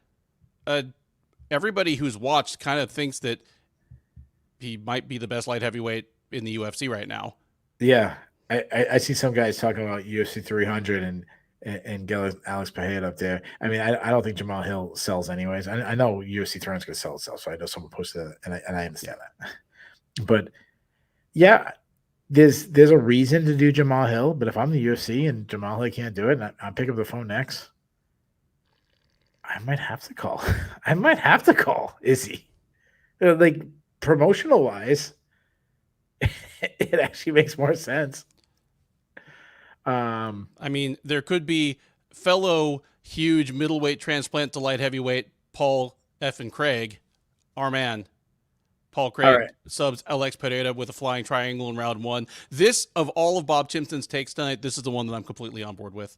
everybody who's watched kind of thinks that he might be the best light heavyweight in the UFC right now. Yeah, I see some guys talking about UFC 300 and get Alex Pereira up there. I mean, I don't think Jamal Hill sells anyways. I know UFC 300 is going to sell itself, so I know someone posted that, and I understand that. But yeah, there's a reason to do Jamal Hill. But if I'm the UFC and Jamal Hill can't do it, and I pick up the phone next, I might have to call. Izzy. Like promotional wise, it actually makes more sense. I mean, there could be fellow huge middleweight transplant to light heavyweight Paul effing Craig, our man. Paul Craig subs Alex Pereira with a flying triangle in round 1. This, of all of Bob Chimpson's takes tonight, this is the one that I'm completely on board with.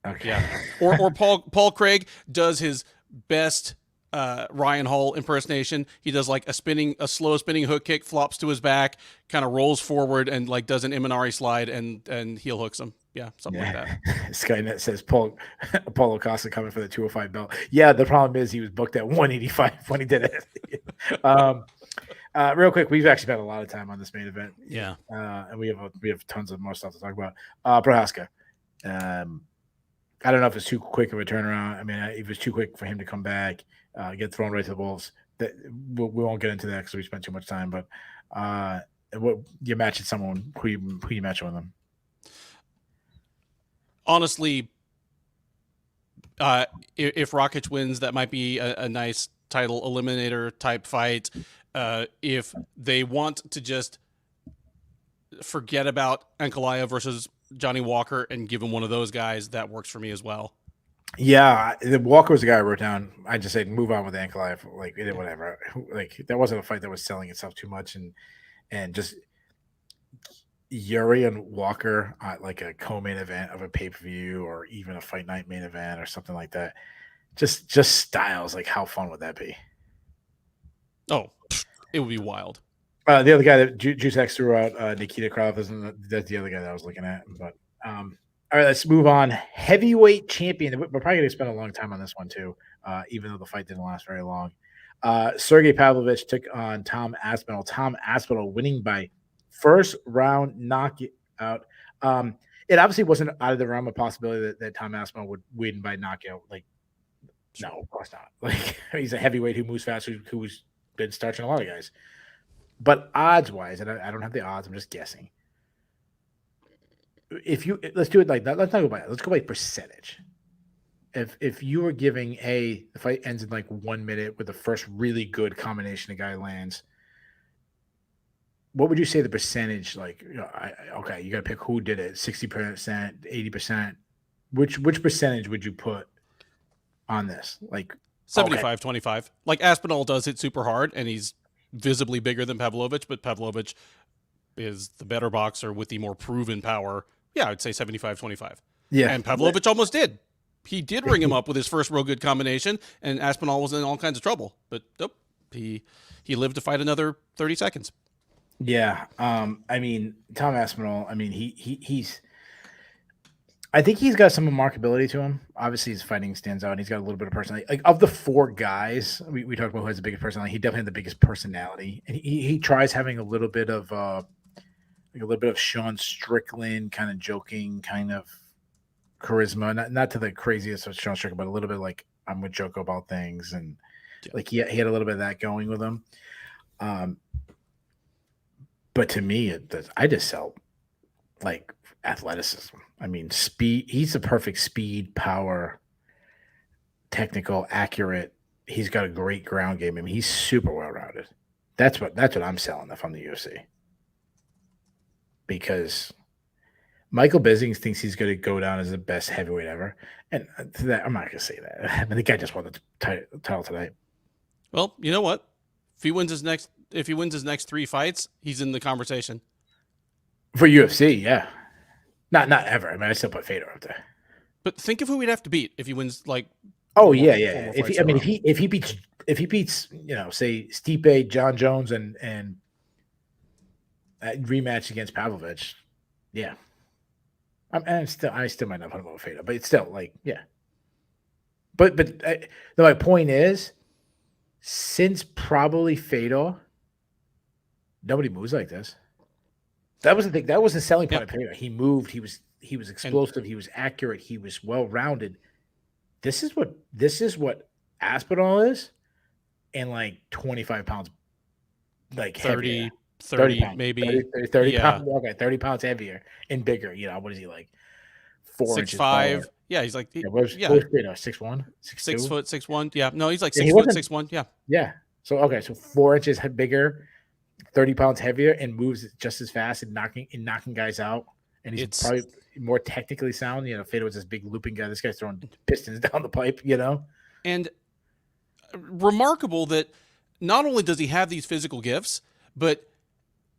Okay. Yeah. Or Paul Craig does his best Ryan Hall impersonation. He does like a slow spinning hook kick, flops to his back, kind of rolls forward and like does an Imanari slide and heel hooks him. Yeah, something like that. Skynet says Apollo Costa coming for the 205 belt. Yeah, the problem is he was booked at 185 when he did it. Real quick, we've actually spent a lot of time on this main event. Yeah. And we have tons of more stuff to talk about. Prochazka. I don't know if it's too quick of a turnaround. I mean, if it was too quick for him to come back, get thrown right to the Wolves, that we won't get into that because we spent too much time. But you matching someone, who you matching with them? Honestly, if Rakic wins, that might be a nice title eliminator type fight. If they want to just forget about Ankalaev versus Johnny Walker and give him one of those guys, that works for me as well. Yeah, Walker was the guy I wrote down. I just said move on with Ankalaev, like whatever. Like that wasn't a fight that was selling itself too much, and just Yuri and Walker like a co-main event of a pay-per-view or even a fight night main event or something like that. Just styles, like how fun would that be? Oh, it would be wild. The other guy that Juice X threw out, Nikita Krylov, that's the other guy that I was looking at. But All right, let's move on. Heavyweight champion. We're probably going to spend a long time on this one too, even though the fight didn't last very long. Sergei Pavlovich took on Tom Aspinall. Tom Aspinall winning by first round knockout. It obviously wasn't out of the realm of possibility that Tom Aspinall would win by knockout. Like, no, of course not. Like, he's a heavyweight who moves fast, who's been starching a lot of guys. But odds wise, and I don't have the odds, I'm just guessing. Let's do it like that. Let's not go by that. Let's go by percentage. If you were giving the fight ends in like 1 minute with the first really good combination a guy lands, what would you say the percentage? Like, okay, you got to pick who did it. 60%, 80%. Which percentage would you put on this? Like 75-25. Like Aspinall does hit super hard, and he's visibly bigger than Pavlovich, but Pavlovich is the better boxer with the more proven power. Yeah, I'd say 75-25. Yeah. And Pavlovich almost did. He did ring him up with his first real good combination, and Aspinall was in all kinds of trouble. But nope, he lived to fight another 30 seconds. Yeah. I mean, Tom Aspinall, I mean, he's I think he's got some remarkability to him. Obviously, his fighting stands out. He's got a little bit of personality. Like, of the four guys, we talked about who has the biggest personality. He definitely had the biggest personality, and he tries having a little bit of Sean Strickland kind of joking, kind of charisma. Not to the craziest of Sean Strickland, but a little bit like I'm with Joko about things, and like he had a little bit of that going with him. But to me, I just sell like athleticism. I mean, speed. He's the perfect speed, power, technical, accurate. He's got a great ground game. I mean, he's super well rounded. That's what I'm selling if I'm the UFC. Because Michael Bisping thinks he's going to go down as the best heavyweight ever, and to that, I'm not going to say that. I mean, the guy just won the title tonight. Well, you know what? If he wins his next 3 fights, he's in the conversation For UFC, yeah. Not ever. I mean, I still put Fedor up there. But think of who he'd have to beat if he wins. Like, yeah. If he beats, say Stipe, John Jones, and rematch against Pavlovich, yeah. I still might not put him over Fedor, but it's still like, yeah. But my point is, since probably Fedor, nobody moves like this. That was the thing. That was the selling point of Pereira. He moved. He was explosive. He was accurate. He was well rounded. This is what Aspinall is, and like 25 pounds, like 30 pounds, maybe 30 pounds. Okay, 30 pounds heavier and bigger. You know, what is he like? 4 inches 6'5". taller. Yeah, he's like 6'1", 6 foot 6'1". Yeah, no, he's like 6 foot 6'1". Yeah. Yeah. So 4 inches bigger, 30 pounds heavier, and moves just as fast and knocking guys out. And he's probably more technically sound. You know, Fedor was this big looping guy. This guy's throwing pistons down the pipe. You know, and remarkable that not only does he have these physical gifts, but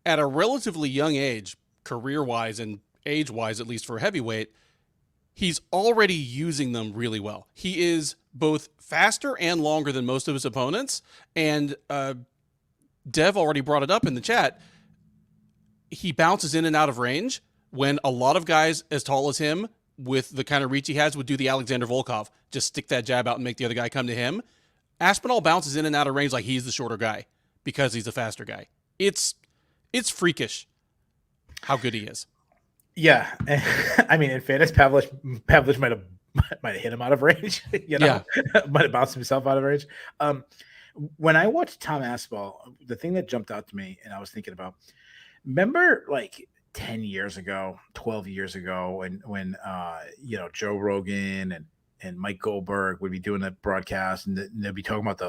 at a relatively young age, career-wise and age-wise, at least for heavyweight, he's already using them really well. He is both faster and longer than most of his opponents. And Dev already brought it up in the chat. He bounces in and out of range when a lot of guys as tall as him with the kind of reach he has would do the Alexander Volkov, just stick that jab out and make the other guy come to him. Aspinall bounces in and out of range like he's the shorter guy because he's the faster guy. It's freakish how good he is. Yeah, I mean, in fairness, Pavlovich might have hit him out of range. You know, might have bounced himself out of range. When I watched Tom Aspinall, the thing that jumped out to me, and I was thinking about, remember like 10 years ago, 12 years ago, when Joe Rogan and Mike Goldberg would be doing a broadcast, and they'd be talking about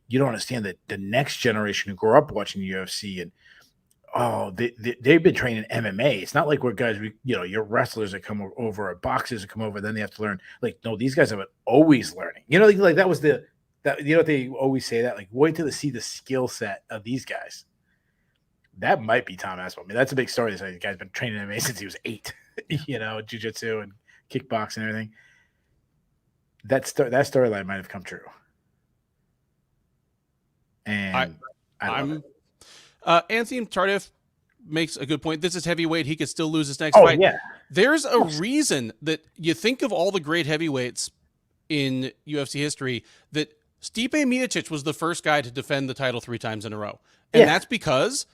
you don't understand that the next generation who grew up watching UFC and they've been training MMA. It's not like we're guys, your wrestlers that come over or boxers that come over, then they have to learn. Like, no, these guys have been always learning. You know, like that was they always say that, like, wait till they see the skill set of these guys. That might be Tom Aspinall. I mean, that's a big story. This guy's been training MMA since he was 8, jiu-jitsu and kickboxing and everything. That storyline might have come true. And Anthony Tardif makes a good point. This is heavyweight. He could still lose his next Oh fight. yeah, There's a reason that you think of all the great heavyweights in UFC history that Stipe Miocic was the first guy to defend the title 3 times in a row. And yeah, that's because,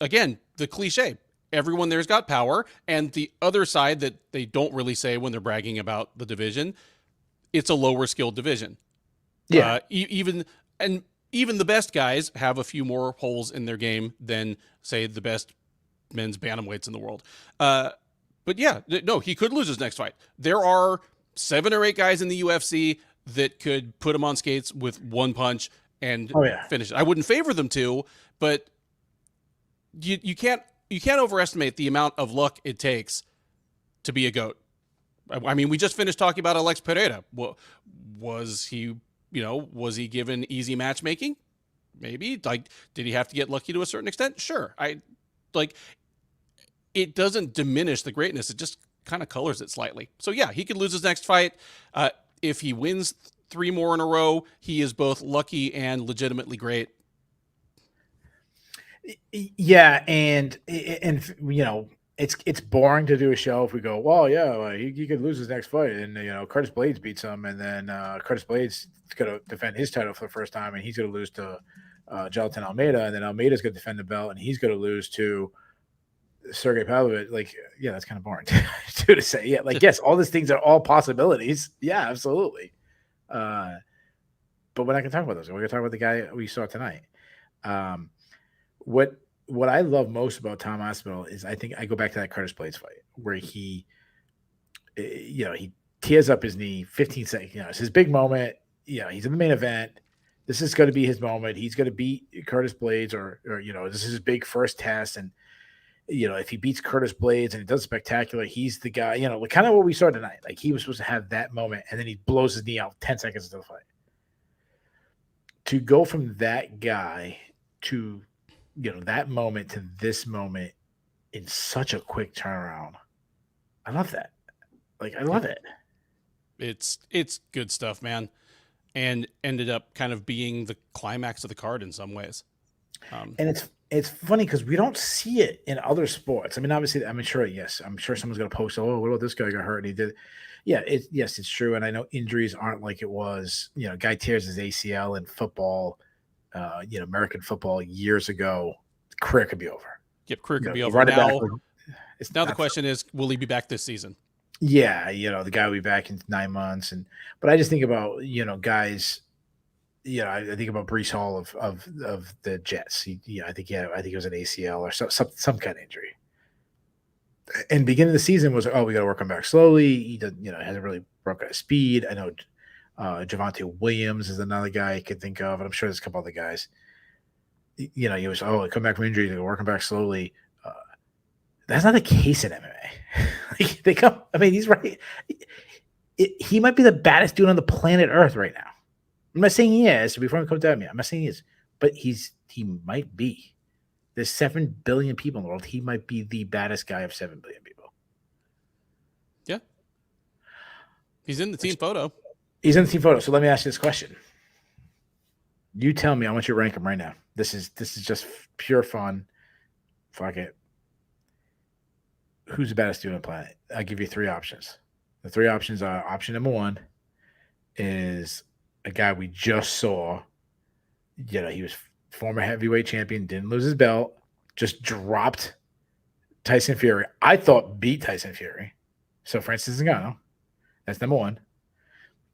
again, the cliche, everyone there's got power. And the other side that they don't really say when they're bragging about the division, it's a lower skilled division. yeah. Even the best guys have a few more holes in their game than, say, the best men's bantamweights in the world. But yeah, no, he could lose his next fight. There are 7 or 8 guys in the UFC that could put him on skates with one punch and Oh yeah. finish it. I wouldn't favor them to, but you can't overestimate the amount of luck it takes to be a GOAT. I mean, we just finished talking about Alex Pereira. Was he given easy matchmaking? Maybe. Like, did he have to get lucky to a certain extent? Sure. It doesn't diminish the greatness. It just kind of colors it slightly. So yeah, he could lose his next fight. If he wins 3 more in a row, he is both lucky and legitimately great. Yeah, and it's boring to do a show if we go, well, yeah, well, he could lose his next fight, and Curtis Blades beats him, and then Curtis Blades is going to defend his title for the first time, and he's going to lose to Jonathan Almeida, and then Almeida's going to defend the belt, and he's going to lose to Sergei Pavlovich. Like, yeah, that's kind of boring to say. Yeah, like, yes, all these things are all possibilities. Yeah, absolutely. But we're not going to talk about those. We're going to talk about the guy we saw tonight. What I love most about Tom Aspinall is, I think I go back to that Curtis Blades fight where he tears up his knee 15 seconds. It's his big moment. He's in the main event. This is going to be his moment. He's going to beat Curtis Blades, or this is his big first test. And if he beats Curtis Blades and he does spectacular, he's the guy. Kind of what we saw tonight. Like, he was supposed to have that moment, and then he blows his knee out 10 seconds into the fight. To go from that guy to that moment to this moment in such a quick turnaround, I love that. Like, I love it. It's good stuff, man, and ended up kind of being the climax of the card in some ways. And it's funny because we don't see it in other sports. I mean, obviously, I'm sure someone's going to post, oh, what about this guy got hurt and he did. Yeah, it's true. And I know injuries aren't like it was. Guy tears his ACL in football, American football years ago. Career could be over. Yep, career could be over. Now the question is, will he be back this season? Yeah, the guy will be back in 9 months. But I just think about, guys, I think about Breece Hall of the Jets. I think it was an ACL or some kind of injury. And beginning of the season was, we got to work him back slowly. He doesn't, hasn't really broken his speed. I know Javonte Williams is another guy I could think of, and I'm sure there's a couple other guys. He was, come back from injury, they work him back slowly. That's not the case in MMA. They come. I mean, he's right. He might be the baddest dude on the planet Earth right now. I'm not saying he is. Before he comes at me, I'm not saying he is, but he might be. There's 7 billion people in the world. He might be the baddest guy of 7 billion people. Yeah. He's in the team photo. He's in the team photo. So let me ask you this question. You tell me. I want you to rank him right now. This is just pure fun. Fuck it. Who's the baddest dude on the planet? I'll give you 3 options. The 3 options are: option number 1 is a guy we just saw. He was former heavyweight champion, didn't lose his belt, just dropped Tyson Fury. I thought beat Tyson Fury. So Francis Ngannou. That's number 1.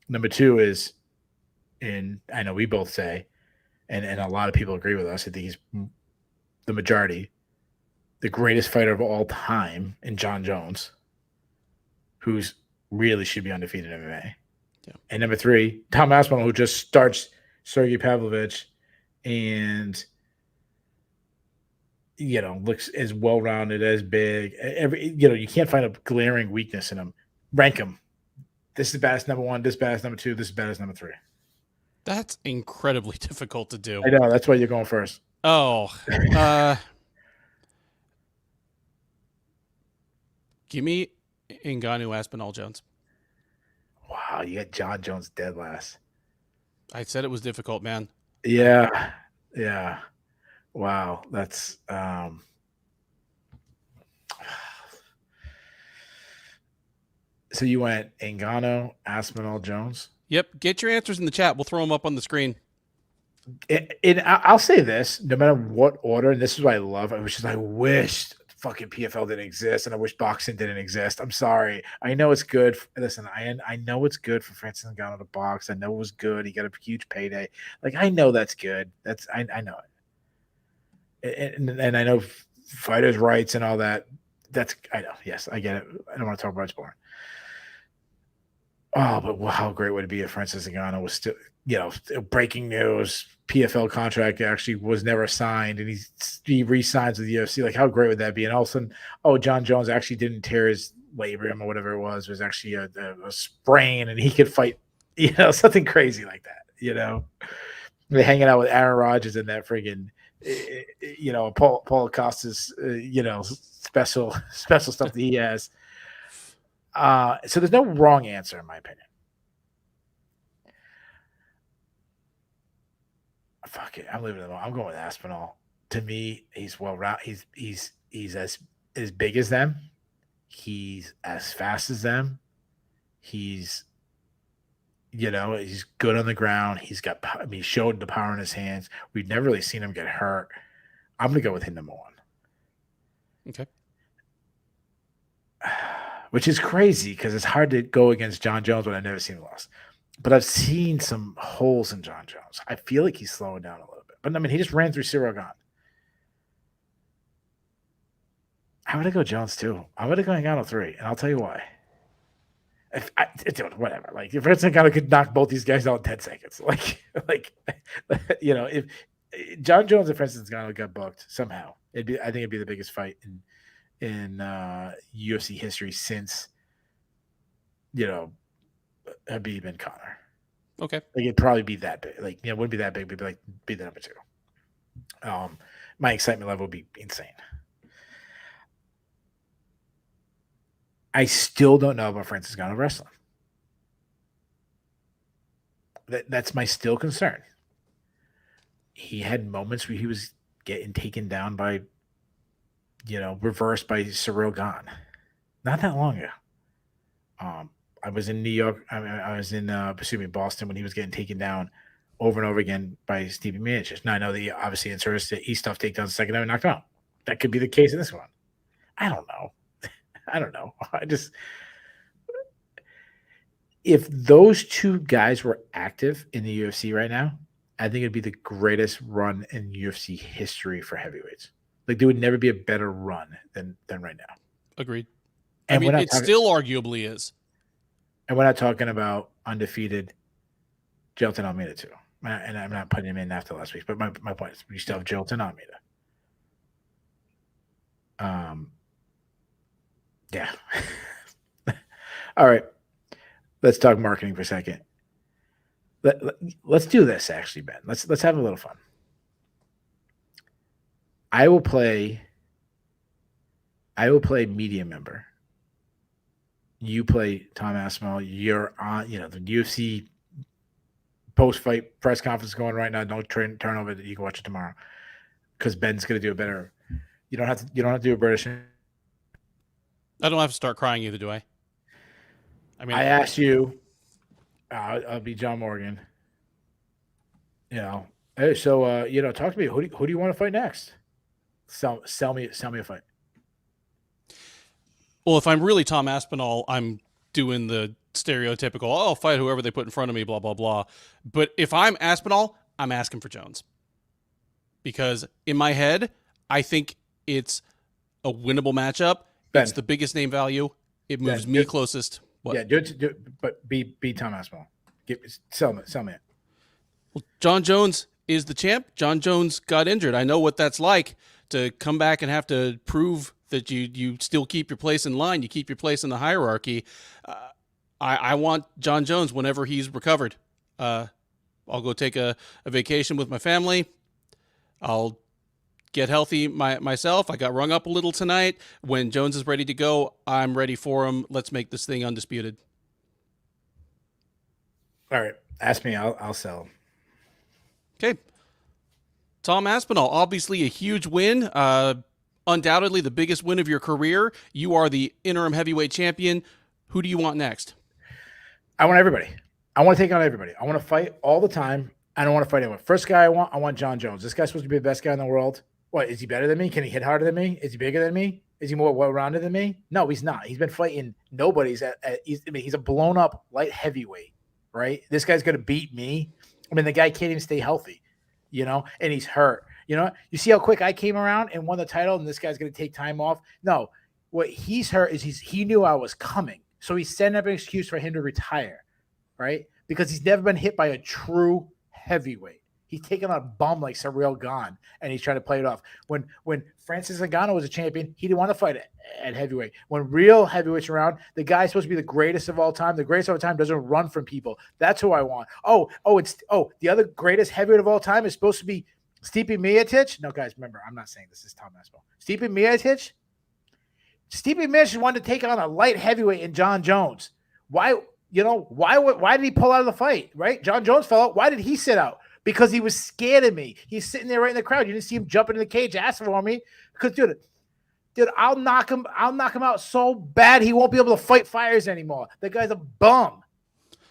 Number 2 is, and I know we both say, and a lot of people agree with us, I think he's the majority, the greatest fighter of all time in John Jones, who's really should be undefeated in MMA. Yeah. And number 3, Tom Aspinall, who just starts Sergei Pavlovich and looks as well-rounded, as big. You can't find a glaring weakness in him. Rank him. This is the baddest number 1, this is baddest number 2, this is baddest number 3. That's incredibly difficult to do. I know, that's why you're going first. Oh. Give me Ngannou, Aspinall, Jones. Wow, you got John Jones dead last. I said it was difficult, man. Yeah. Wow, that's so you went Ngannou, Aspinall, Jones. Yep. Get your answers in the chat. We'll throw them up on the screen. I'll say this: no matter what order, and this is what I love. I wish fucking PFL didn't exist, and I wish boxing didn't exist. I'm sorry. I know it's good. Listen, I know it's good for Francis Ngannou to box. I know it was good. He got a huge payday. Like I know that's good. I know it, and I know fighters' rights and all that. That's I know. Yes, I get it. I don't want to talk about it's boring. Oh, but how great would it be if Francis Ngannou was still, breaking news, PFL contract actually was never signed, and he re-signs with the UFC. Like, how great would that be? And all of a sudden, oh, John Jones actually didn't tear his labrum or whatever it was actually a sprain, and he could fight, something crazy like that. They're hanging out with Aaron Rodgers and that friggin', Paul Acosta's, special stuff that he has. So there's no wrong answer in my opinion. Fuck it, I'm leaving it alone. I'm going with Aspinall. To me, he's well-rounded. He's as big as them. He's as fast as them. He's good on the ground. He showed the power in his hands. We've never really seen him get hurt. I'm gonna go with him number one. Okay. Which is crazy because it's hard to go against John Jones when I've never seen him lost. But I've seen some holes in John Jones. I feel like he's slowing down a little bit. But I mean, he just ran through Cyril Gane. I'm gonna go Jones too. I'm gonna go Ngannou 3, and I'll tell you why. Whatever. Like if Francis Ngannou could knock both these guys out in 10 seconds, if John Jones and Francis Ngannou got booked somehow, I think it'd be the biggest fight in UFC history since Habib and Conor. Okay. Like it'd probably be that big. Like, it wouldn't be that big, but be the number 2. My excitement level would be insane. I still don't know about Francis Ngannou wrestling. That's my still concern. He had moments where he was getting taken down by, reversed by Cyril Gane. Not that long ago. I was in New York. I was in Boston when he was getting taken down over and over again by Stevie Miocic. Now I know that he obviously inserts the stuff takedowns second time and knocked him out. That could be the case in this one. I don't know. If those two guys were active in the UFC right now, I think it'd be the greatest run in UFC history for heavyweights. Like there would never be a better run than right now. Agreed. And it still arguably is. And we're not talking about undefeated Jilton Almeida too. And I'm not putting him in after last week, but my point is we still have Jilton Almeida. Yeah. All right. Let's talk marketing for a second. Let's do this actually, Ben. Let's have a little fun. I will play media member. You play Tom Aspinall. You're on, the UFC post-fight press conference going right now. Don't turn over that. You can watch it tomorrow because Ben's going to do a better. You don't have to do a British. I don't have to start crying either, do I? I asked you. I'll be John Morgan. Hey, so talk to me. Who do you want to fight next? Sell me a fight. Well, if I'm really Tom Aspinall, I'm doing the stereotypical, I'll fight whoever they put in front of me, blah, blah, blah. But if I'm Aspinall, I'm asking for Jones. Because in my head, I think it's a winnable matchup. Ben, it's the biggest name value. It moves me closest. What? Yeah, but be Tom Aspinall. Sell me it. Well, John Jones is the champ. John Jones got injured. I know what that's like to come back and have to prove that you still keep your place in line. You keep your place in the hierarchy. I want John Jones whenever he's recovered. I'll go take a vacation with my family. I'll get healthy myself. I got rung up a little tonight. When Jones is ready to go, I'm ready for him. Let's make this thing undisputed. All right. Ask me. I'll sell him. Okay. Tom Aspinall, obviously a huge win. Undoubtedly the biggest win of your career. You are the interim heavyweight champion. Who do you want next? I want everybody. I want to take on everybody. I want to fight all the time. I don't want to fight anyone. First guy I want John Jones. This guy's supposed to be the best guy in the world. What, is he better than me? Can he hit harder than me? Is he bigger than me? Is he more well-rounded than me? No, he's not. He's been fighting nobody's. He's a blown-up light heavyweight, right? This guy's going to beat me. I mean, the guy can't even stay healthy, and he's hurt. You see how quick I came around and won the title, and this guy's going to take time off? No, what he's hurt is he knew I was coming. So he's setting up an excuse for him to retire, right? Because he's never been hit by a true heavyweight. He's taking on a bum like Cyril Gane, and he's trying to play it off. When Francis Ngannou was a champion, he didn't want to fight at heavyweight. When real heavyweights around, the guy's supposed to be the greatest of all time. The greatest of all time doesn't run from people. That's who I want. The other greatest heavyweight of all time is supposed to be Stipe Miocic. No, guys, remember, I'm not saying this is Tom Aspinall. Stipe Miocic. Stipe Miocic wanted to take on a light heavyweight in John Jones. Why did he pull out of the fight, right? John Jones fell out. Why did he sit out? Because he was scared of me. He's sitting there right in the crowd. You didn't see him jumping in the cage asking for me. Because, dude, I'll knock him out so bad he won't be able to fight fires anymore. The guy's a bum.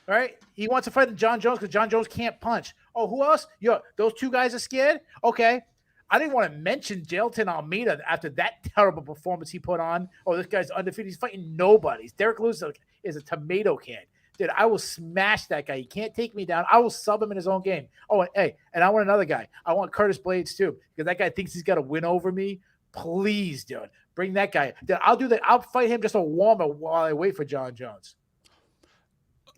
Right? He wants to fight John Jones because John Jones can't punch. Oh, who else? Those two guys are scared? Okay. I didn't want to mention Jailton Almeida after that terrible performance he put on. Oh, this guy's undefeated. He's fighting nobody. Derek Lewis is a tomato can. Dude, I will smash that guy. He can't take me down. I will sub him in his own game. Oh, and I want another guy. I want Curtis Blades too, because that guy thinks he's got to win over me. Please, dude, bring that guy. Dude, I'll do that. I'll fight him just a warmer while I wait for John Jones.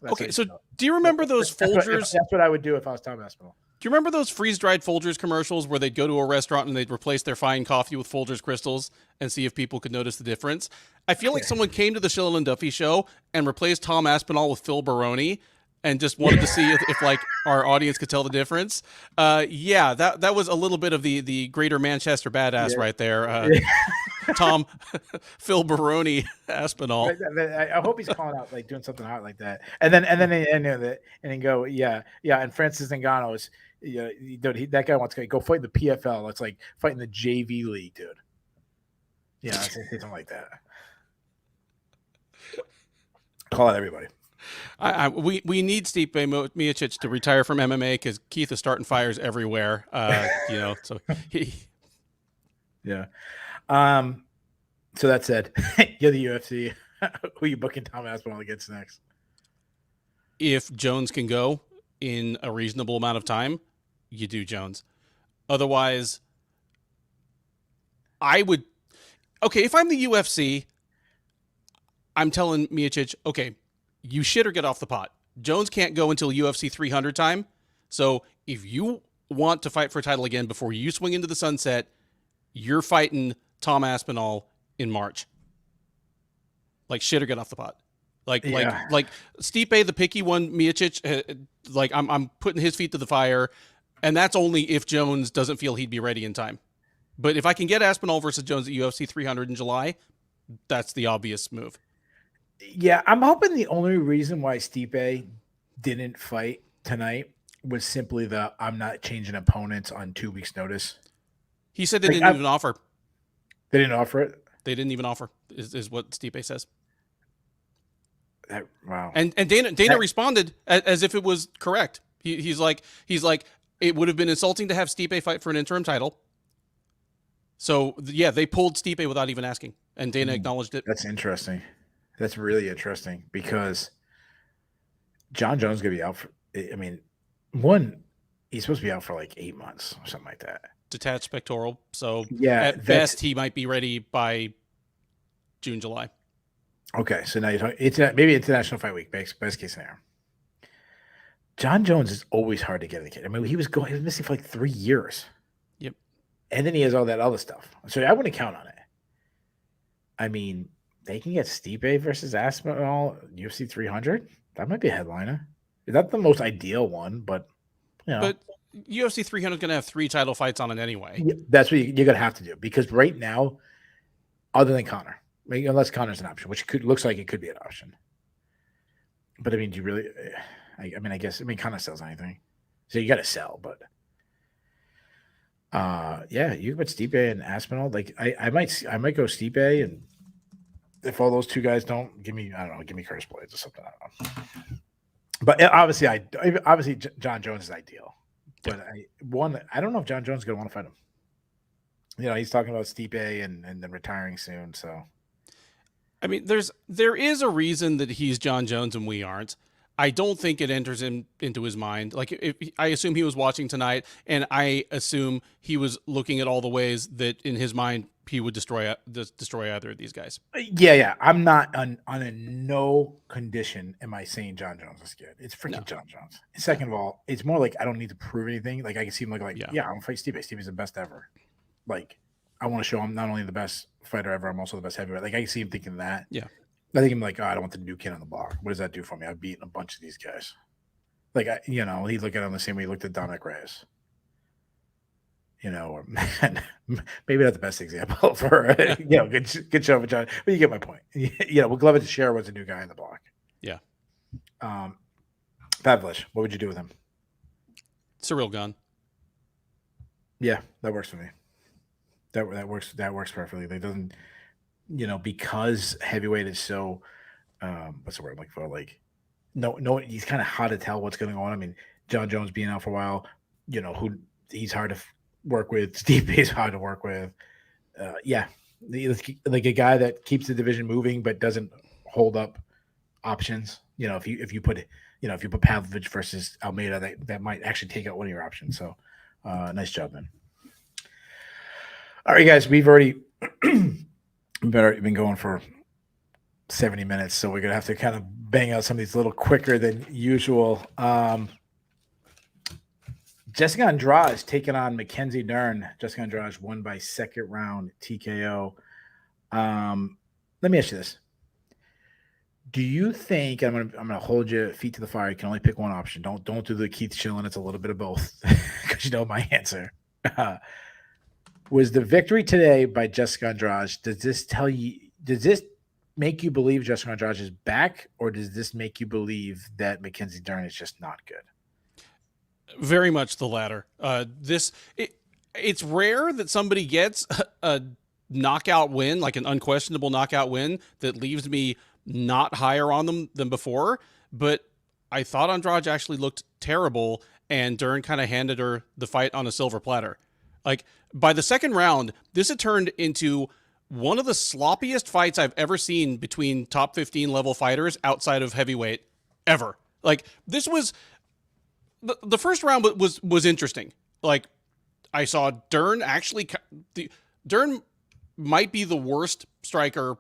Okay, so do you remember those Folgers? That's what I would do if I was Tom Aspinall. Do you remember those freeze-dried Folgers commercials where they'd go to a restaurant and they'd replace their fine coffee with Folgers crystals and see if people could notice the difference? I feel like someone came to the Shillan and Duffy show and replaced Tom Aspinall with Phil Baroni and just wanted to see if like our audience could tell the difference. Yeah, that was a little bit of the greater Manchester badass right there. Tom, Phil Baroni, Aspinall. I hope he's calling out, like doing something hot like that, and then go, yeah, and Francis Ngannou is, dude, that guy wants to go fight in the PFL. It's like fighting the JV league, dude. Yeah, something like that. Call out everybody. We need Stipe Miocic to retire from MMA because Keith is starting fires everywhere. So yeah. So that said, you're the UFC. Who are you booking Tom Aspinall against next? If Jones can go in a reasonable amount of time, you do Jones. Otherwise, I would. Okay, if I'm the UFC, I'm telling Miocic, okay, you shit or get off the pot. Jones can't go until UFC 300 time. So if you want to fight for a title again before you swing into the sunset, you're fighting Tom Aspinall in March. Like shit or get off the pot. Like Stipe, the picky one, Miocic, like I'm putting his feet to the fire, and that's only if Jones doesn't feel he'd be ready in time. But if I can get Aspinall versus Jones at UFC 300 in July, that's the obvious move. Yeah, I'm hoping the only reason why Stipe didn't fight tonight was simply I'm not changing opponents on 2 weeks' notice. He said they didn't even offer. They didn't offer it? They didn't even offer, is what Stipe says. Wow. And Dana responded as if it was correct. He's like, it would have been insulting to have Stipe fight for an interim title. So, yeah, they pulled Stipe without even asking, and Dana acknowledged it. That's interesting. That's really interesting because John Jones is going to be out for, he's supposed to be out for like 8 months or something like that. Detached pectoral. So yeah, at best, he might be ready by June, July. Okay. So now you're talking, maybe International Fight Week, best case scenario. John Jones is always hard to get in the kid. I mean, he was missing for like 3 years. Yep. And then he has all that other stuff. So I wouldn't count on it. I mean, they can get Stipe versus Aspinall UFC 300. That might be a headliner. Is that the most ideal one? But But UFC 300 is going to have 3 title fights on it anyway. Yeah, that's what you're going to have to do because right now, other than Conor, unless Conor's an option, which looks like it could be an option. But I mean, do you really? I guess Conor sells anything, so you got to sell. But Yeah, you can put Stipe and Aspinall. Like I might go Stipe, and if all those two guys don't give me, I don't know, give me Curtis Blades or something. I don't know. But obviously John Jones is ideal. But I don't know if John Jones is gonna want to fight him. He's talking about Stipe and then retiring soon. So I mean, there is a reason that he's John Jones and we aren't. I don't think it enters into his mind. Like, if I assume he was watching tonight, and I assume he was looking at all the ways that in his mind he would destroy either of these guys. yeah. I'm not on a no condition. Am I saying John Jones is good? It's freaking John Jones. Second of all, it's more like I don't need to prove anything. Like I can see him like yeah, I'm gonna fight Stipe. Stipe's the best ever. Like I want to show him not only the best fighter ever, I'm also the best heavyweight. Like I can see him thinking that. Yeah. I think I'm like, oh, I don't want the new kid on the block. What does that do for me? I've beaten a bunch of these guys. Like he look at him the same way he looked at Dominic Reyes. Or maybe not the best example for good show for John, but you get my point. We'll glove it to share was a new guy in the block. Yeah. Pavlovich, what would you do with him? Surreal gun. Yeah, that works for me. That works perfectly. It doesn't, because heavyweight is so what's the word I'm looking for? Like no, he's kind of hard to tell what's going on. I mean, John Jones being out for a while, who he's hard to work with. Steve is hard to work with. Like a guy that keeps the division moving but doesn't hold up options. If you put Pavlovich versus Almeida, that might actually take out one of your options. So, nice job, man. All right, guys, we've already been going for 70 minutes, so we're gonna have to kind of bang out some of these a little quicker than usual. Jessica Andrade taking on Mackenzie Dern. Jessica Andrade won by second round TKO. Let me ask you this: do you think I'm gonna hold your feet to the fire? You can only pick one option. Don't do the Keith Shillan. It's a little bit of both because you know my answer. Was the victory today by Jessica Andrade? Does this make you believe Jessica Andrade is back, or does this make you believe that Mackenzie Dern is just not good? Very much the latter. It's rare that somebody gets a knockout win, like an unquestionable knockout win, that leaves me not higher on them than before. But I thought Andrade actually looked terrible, and Dern kind of handed her the fight on a silver platter. Like, by the second round, this had turned into one of the sloppiest fights I've ever seen between top 15 level fighters outside of heavyweight ever. Like, this was the first round was interesting. Like, I saw Dern Dern might be the worst striker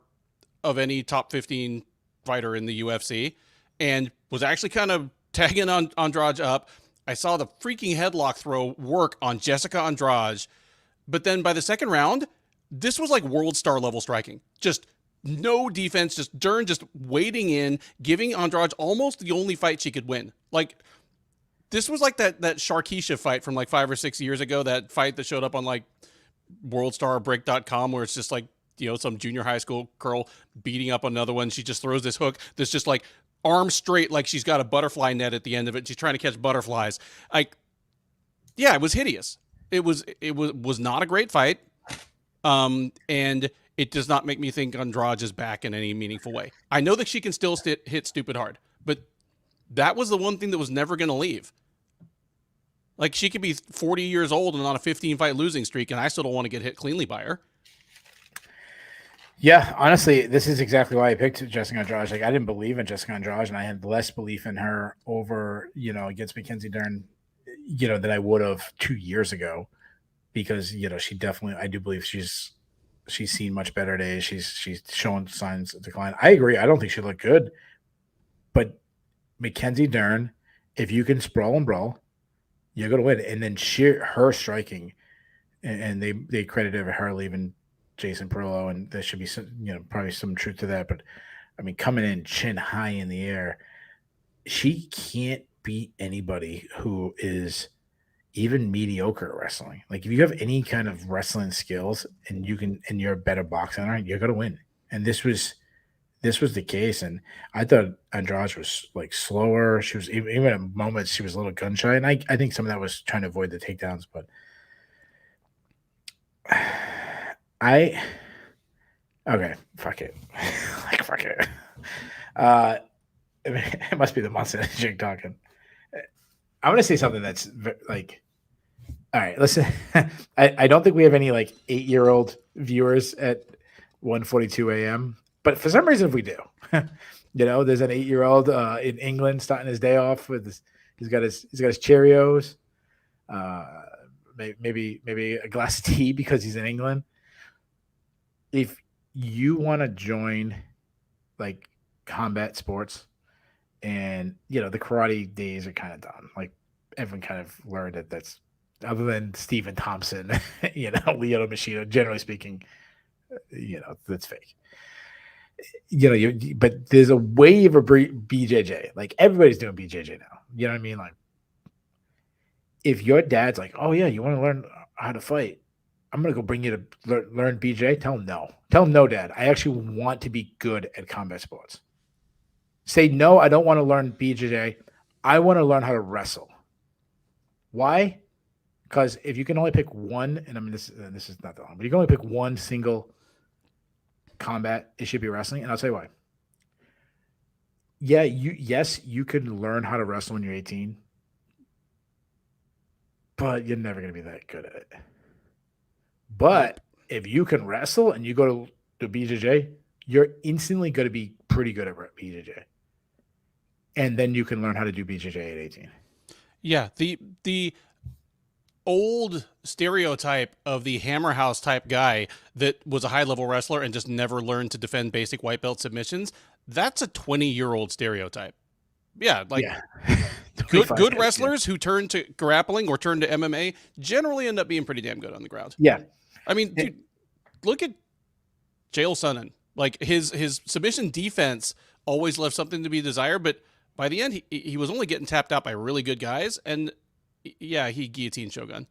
of any top 15 fighter in the UFC, and was actually kind of tagging on Andrade up. I saw the freaking headlock throw work on Jessica Andrade. But then by the second round, this was like world star level striking. Just no defense, just Dern just wading in, giving Andrade almost the only fight she could win. Like, this was like that Sharkeisha fight from like 5 or 6 years ago, that fight that showed up on like worldstar.break.com, where it's just like, some junior high school girl beating up another one. She just throws this hook that's just like arm straight, like she's got a butterfly net at the end of it. She's trying to catch butterflies. Yeah, it was hideous. It was not a great fight. And it does not make me think Andrade is back in any meaningful way. I know that she can still hit stupid hard, but that was the one thing that was never going to leave. Like, she could be 40 years old and on a 15-fight losing streak, and I still don't want to get hit cleanly by her. Yeah, honestly, this is exactly why I picked Jessica Andrade. Like, I didn't believe in Jessica Andrade, and I had less belief in her over, against Mackenzie Dern, than I would have 2 years ago, because she definitely, I do believe she's seen much better days. She's shown signs of decline. I agree. I don't think she looked good, but Mackenzie Dern, if you can sprawl and brawl, you're gonna win. And then her striking, and they credited her leaving Jason Perillo, and there should be some, probably some truth to that. But I mean, coming in chin high in the air, she can't beat anybody who is even mediocre at wrestling. Like, if you have any kind of wrestling skills and you're a better boxer, you're gonna win. And this was the case. And I thought Andrade was like slower. She was even at moments she was a little gun shy, and I think some of that was trying to avoid the takedowns. But I okay, fuck it. Like fuck it. Uh it must be the monster energy talking. I'm gonna say something that's like all right, listen. I don't think we have any like 8-year-old viewers at 1:42 a.m. But for some reason we do. There's an 8-year-old in England starting his day off with his he's got his Cheerios, uh maybe a glass of tea because he's in England. If you want to join like combat sports, and the karate days are kind of done. Like everyone kind of learned that that's other than Stephen Thompson, Leo Machino. Generally speaking, that's fake. But there's a wave of BJJ. Like everybody's doing BJJ now. You know what I mean? Like if your dad's like, oh yeah, you want to learn how to fight, I'm gonna go bring you to learn BJ. Tell him no. Tell him no, Dad. I actually want to be good at combat sports. Say no. I don't want to learn BJJ. I want to learn how to wrestle. Why? Because if you can only pick one, and I mean this is not that long, but you can only pick one single combat, it should be wrestling, and I'll tell you why. Yeah, you could learn how to wrestle when you're 18, but you're never gonna be that good at it. But if you can wrestle and you go to BJJ, you're instantly going to be pretty good at BJJ, and then you can learn how to do BJJ at 18. Yeah, the old stereotype of the hammer house type guy that was a high level wrestler and just never learned to defend basic white belt submissions, that's a 20-year-old stereotype. Yeah, like good wrestlers who turn to grappling or turn to MMA generally end up being pretty damn good on the ground. Yeah. I mean, dude, look at Chael Sonnen. Like his submission defense always left something to be desired, but by the end he was only getting tapped out by really good guys, and yeah, he guillotined Shogun.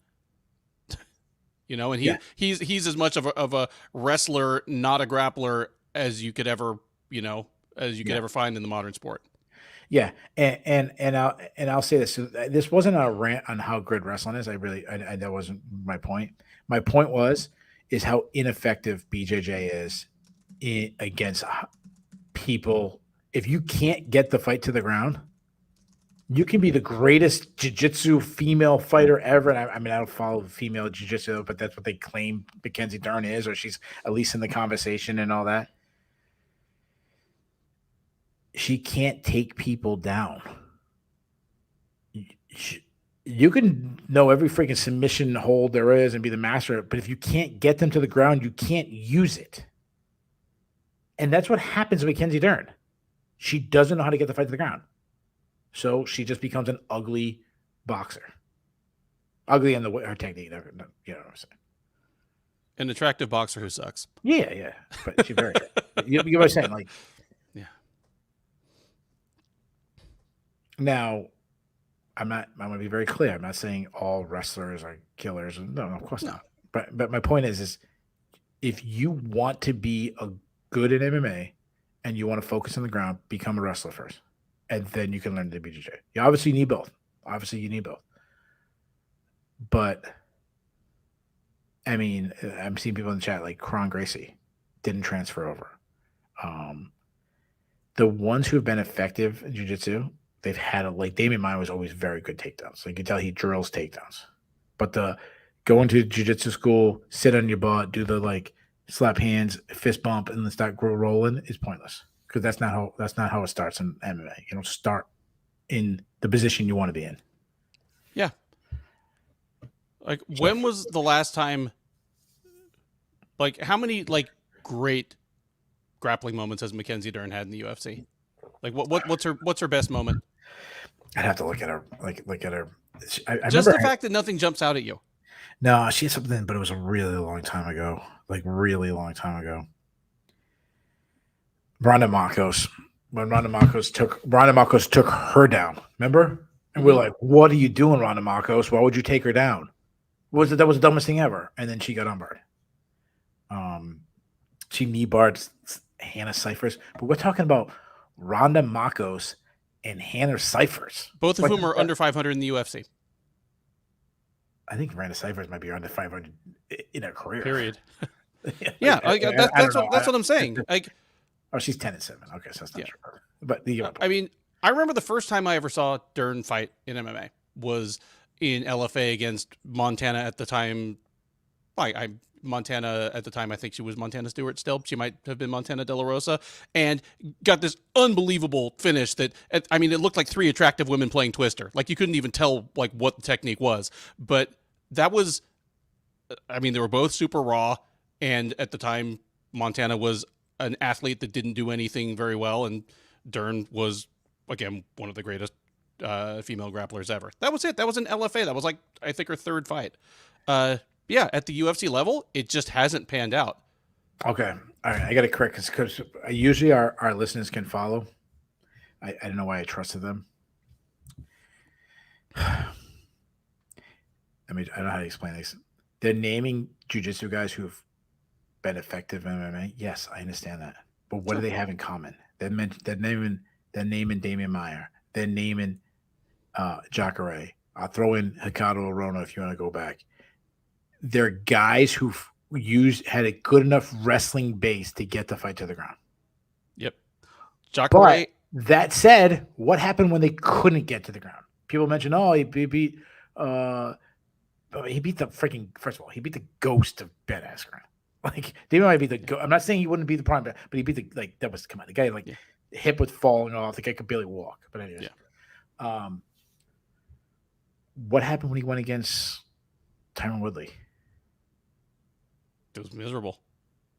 And he's as much of a wrestler, not a grappler, as you could ever ever find in the modern sport. Yeah, and I'll say this. So this wasn't a rant on how good wrestling is. I that wasn't my point. My point is how ineffective BJJ is against people. If you can't get the fight to the ground, you can be the greatest jiu-jitsu female fighter ever. And I mean, I don't follow female jiu-jitsu, but that's what they claim Mackenzie Dern is, or she's at least in the conversation and all that. She can't take people down. You can know every freaking submission hold there is and be the master, but if you can't get them to the ground, you can't use it. And that's what happens with Mackenzie Dern. She doesn't know how to get the fight to the ground. So she just becomes an ugly boxer. Ugly in her technique, you know what I'm saying? An attractive boxer who sucks. Yeah. But she's very good. You know what I'm saying? Like, yeah. Now, I'm going to be very clear. I'm not saying all wrestlers are killers. No, of course not. But my point is if you want to be good at MMA and you want to focus on the ground, become a wrestler first. And then you can learn to do BJJ. You obviously need both. But, I mean, I'm seeing people in the chat like Kron Gracie didn't transfer over. The ones who have been effective in jiu-jitsu, they've had like Damian Maia was always very good takedowns. So you can tell he drills takedowns. But the go into jiu-jitsu school, sit on your butt, do the like slap hands, fist bump, and then start rolling is pointless. Because that's not how it starts in MMA. You don't start in the position you want to be in. Yeah. Like when was the last time? Like how many like great grappling moments has Mackenzie Dern had in the UFC? Like what's her best moment? I'd have to look at her. Look at her. I just the fact that nothing jumps out at you. No, she had something, but it was a really long time ago. Ronda Marcos. When Ronda Marcos took her down, remember? And we're like, "What are you doing, Ronda Marcos? Why would you take her down?" That was the dumbest thing ever. And then she got unbarred. She knee barred Hannah Cifers, but we're talking about Ronda Marcos and Hannah Cifers, both of whom are under 500 in the UFC. I think Miranda Cyphers might be around the 500 in her career. Period. Yeah, That's what I'm saying. Like, oh, she's 10-7. Okay, so that's not yeah. true. But I mean, I remember the first time I ever saw Dern fight in MMA was in LFA against Montana at the time. Montana at the time, I think she was Montana Stewart still. She might have been Montana De La Rosa, and got this unbelievable finish that, I mean, it looked like three attractive women playing Twister. Like, you couldn't even tell like what the technique was. But that was, I mean, they were both super raw, and at the time, Montana was an athlete that didn't do anything very well, and Dern was, again, one of the greatest female grapplers ever. That was it. That was an LFA. That was like, I think, her third fight. Yeah, at the UFC level, it just hasn't panned out. Okay. All right. I got to correct because usually our listeners can follow. I don't know why I trusted them. I mean, I don't know how to explain this. They're naming jiu-jitsu guys who've been effective in MMA. Yes, I understand that. But what do they have in common? They're naming Damian Maia. They're naming Jacare. I'll throw in Hikaru Arona if you want to go back. They're guys who had a good enough wrestling base to get the fight to the ground. Yep. Jacare. But that said, what happened when they couldn't get to the ground? People mention, oh, he beat the freaking, first of all, he beat the ghost of Ben Askren. Like, David might be the ghost. I'm not saying he wouldn't be the prime, but he beat that was, come on, the guy, like, hip was falling off. The guy could barely walk. But anyways, what happened when he went against Tyron Woodley? It was miserable.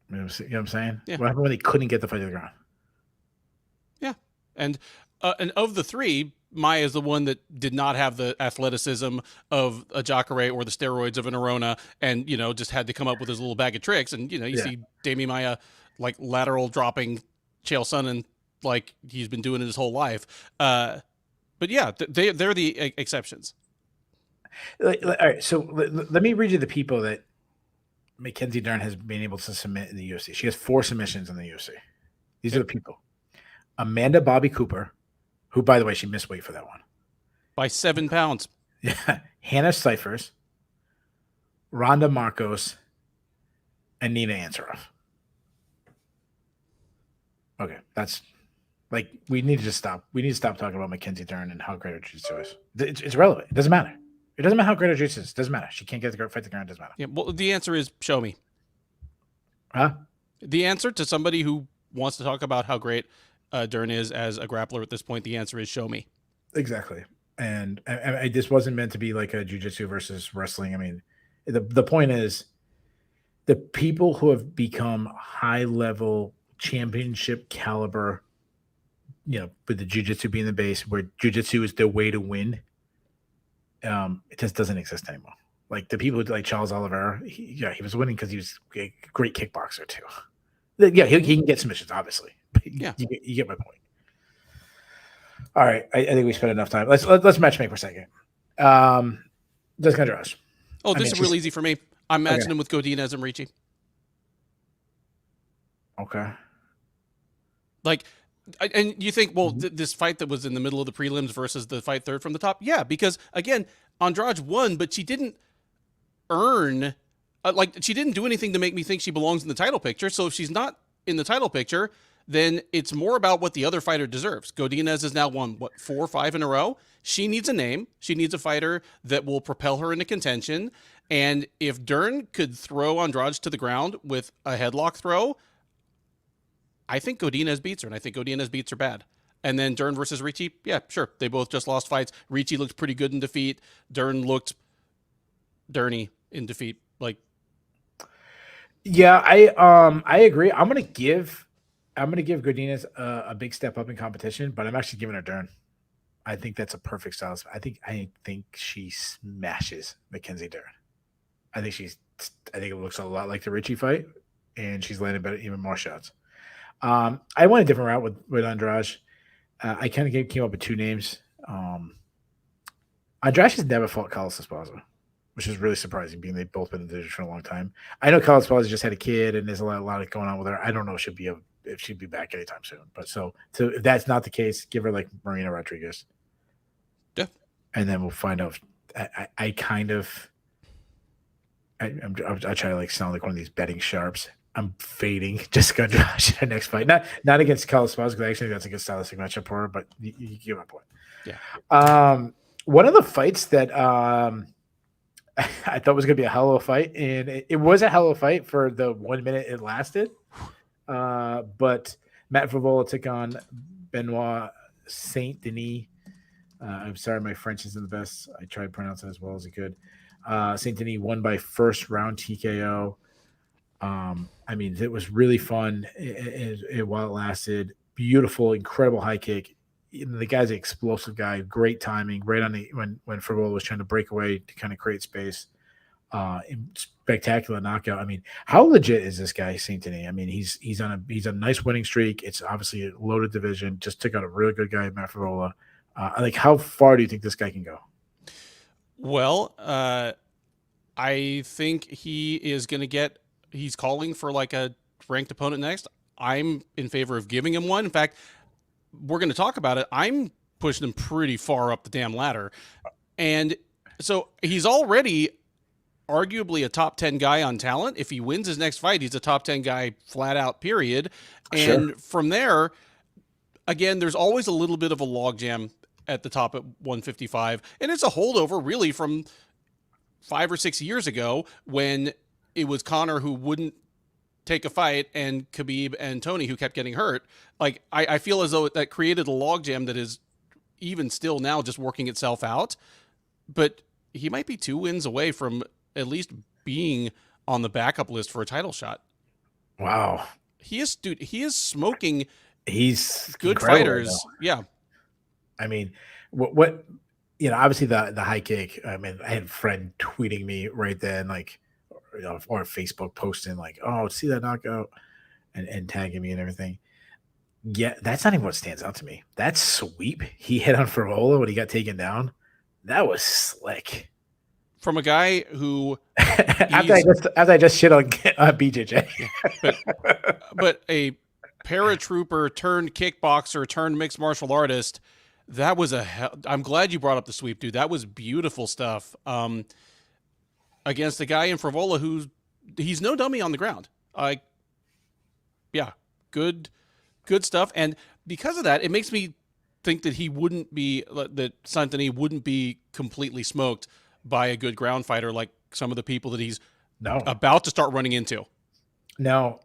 You know what I'm saying? Yeah. What happened when they couldn't get the fight to the ground? Yeah. And of the three, Maia is the one that did not have the athleticism of a Jacare or the steroids of an Arona, and, just had to come up with his little bag of tricks. And, see Damian Maia, like, lateral dropping Chael Sonnen like he's been doing it his whole life. But yeah, they're the exceptions. All right, so let me read you the people that Mackenzie Dern has been able to submit in the UFC. She has 4 submissions in the UFC. These are the people. Amanda Bobby Cooper, who, by the way, she missed weight for that one. By 7 pounds. Yeah. Hannah Cyphers, Rhonda Marcos, and Nina Ansaroff. Okay, that's like, we need to just stop. We need to stop talking about Mackenzie Dern and how great her jiu-jitsu is. It's relevant. It doesn't matter. It doesn't matter how great her jiu-jitsu is. It doesn't matter. She can't get the fight the ground. It doesn't matter. Yeah, well, the answer is show me. Huh? The answer to somebody who wants to talk about how great Dern is as a grappler at this point, the answer is show me. Exactly. And this wasn't meant to be like a jiu-jitsu versus wrestling. I mean, the point is, the people who have become high-level championship caliber, with the jiu-jitsu being the base, where jiu-jitsu is their way to win, it just doesn't exist anymore. Like, the people like Charles Oliveira, he was winning because he was a great kickboxer too. Yeah, he can get submissions, obviously. Yeah, you get my point. All right, I think we spent enough time. Let's matchmake for a second. Jessica Andrade. Oh, this is real easy for me. I'm matching him with Godinez and Ricci. Okay. Like, and you think, well, this fight that was in the middle of the prelims versus the fight third from the top? Yeah, because, again, Andrade won, but she didn't earn, she didn't do anything to make me think she belongs in the title picture. So if she's not in the title picture, then it's more about what the other fighter deserves. Godinez has now won, 4 or 5 in a row? She needs a name. She needs a fighter that will propel her into contention. And if Dern could throw Andrade to the ground with a headlock throw, I think Godinez beats her, and I think Godinez beats her bad. And then Dern versus Ricci, yeah, sure. They both just lost fights. Ricci looked pretty good in defeat. Dern looked Derny in defeat. Yeah, I agree. I'm gonna give Godinez a big step up in competition, but I'm actually giving her Dern. I think that's a perfect style. I think she smashes Mackenzie Dern. I think it looks a lot like the Ricci fight, and she's landing even more shots. I went a different route with Andrade. I kind of came up with 2 names. Andrade has never fought Carlos Esparza, which is really surprising, being they've both been in the division for a long time. I know Carlos Esparza just had a kid, and there's a lot going on with her. I don't know if she'd be back anytime soon. But so if that's not the case, give her like Marina Rodriguez. Yeah. And then we'll find out. I kind of I try to like sound like one of these betting sharps. I'm fading Jessica Andrade in the next fight. Not against Carlos Spaz, because actually that's a good stylistic matchup for her, but you get my point. Yeah. One of the fights that I thought was going to be a hell of a fight, and it was a hell of a fight for the 1 minute it lasted. But Matt Favola took on Benoit Saint Denis. I'm sorry, my French isn't the best. I tried to pronounce it as well as I could. Saint Denis won by first round TKO. I mean, it was really fun while it lasted. Beautiful, incredible high kick. The guy's an explosive guy. Great timing. Right on the when Favola was trying to break away to kind of create space. Spectacular knockout. I mean, how legit is this guy, Saint Denis? I mean, he's on a nice winning streak. It's obviously a loaded division. Just took out a really good guy, Matt Favola. Like, how far do you think this guy can go? Well, I think he is going to get. He's calling for like a ranked opponent next. I'm in favor of giving him one. In fact, we're going to talk about it. I'm pushing him pretty far up the damn ladder. And so he's already arguably a top 10 guy on talent. If he wins his next fight, he's a top 10 guy flat out, period. And from there, again, there's always a little bit of a logjam at the top at 155. And it's a holdover really from 5 or 6 years ago when it was Conor who wouldn't take a fight and Khabib and Tony who kept getting hurt. Like, I feel as though that created a logjam that is even still now just working itself out. But he might be 2 wins away from at least being on the backup list for a title shot. Wow. He is smoking. He's good fighters. Right. Yeah. I mean, what obviously the high kick. I mean, I had a friend tweeting me right then, like, or Facebook posting like, "Oh, see that knockout," and tagging me and everything. Yeah, that's not even what stands out to me. That sweep he hit on Favola when he got taken down, that was slick. From a guy who after I just shit on BJJ, but a paratrooper turned kickboxer turned mixed martial artist. That was I'm glad you brought up the sweep, dude. That was beautiful stuff. Against a guy in Favola he's no dummy on the ground. Yeah, good stuff. And because of that, it makes me think that Saint Denis wouldn't be completely smoked by a good ground fighter like some of the people that he's about to start running into. No,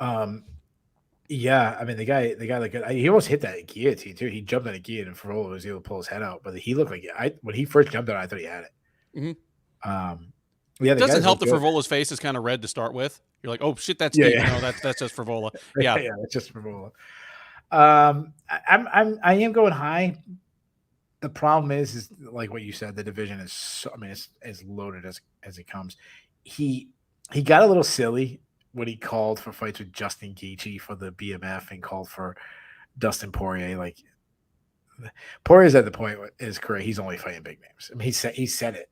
yeah, I mean the guy like he almost hit that guillotine too. He jumped on a guillotine and Favola was able to pull his head out, but he looked like when he first jumped on, I thought he had it. Mm-hmm. Yeah, it doesn't help that Favola's face is kind of red to start with. You're like, oh shit, that's deep. No, that's just Favola. Yeah, yeah, that's just Favola. I am going high. The problem is like what you said. The division is so, I mean, it's as loaded as it comes. He got a little silly when he called for fights with Justin Gaethje for the BMF and called for Dustin Poirier. Like, Poirier's at the point in his career he's only fighting big names. I mean, he said it.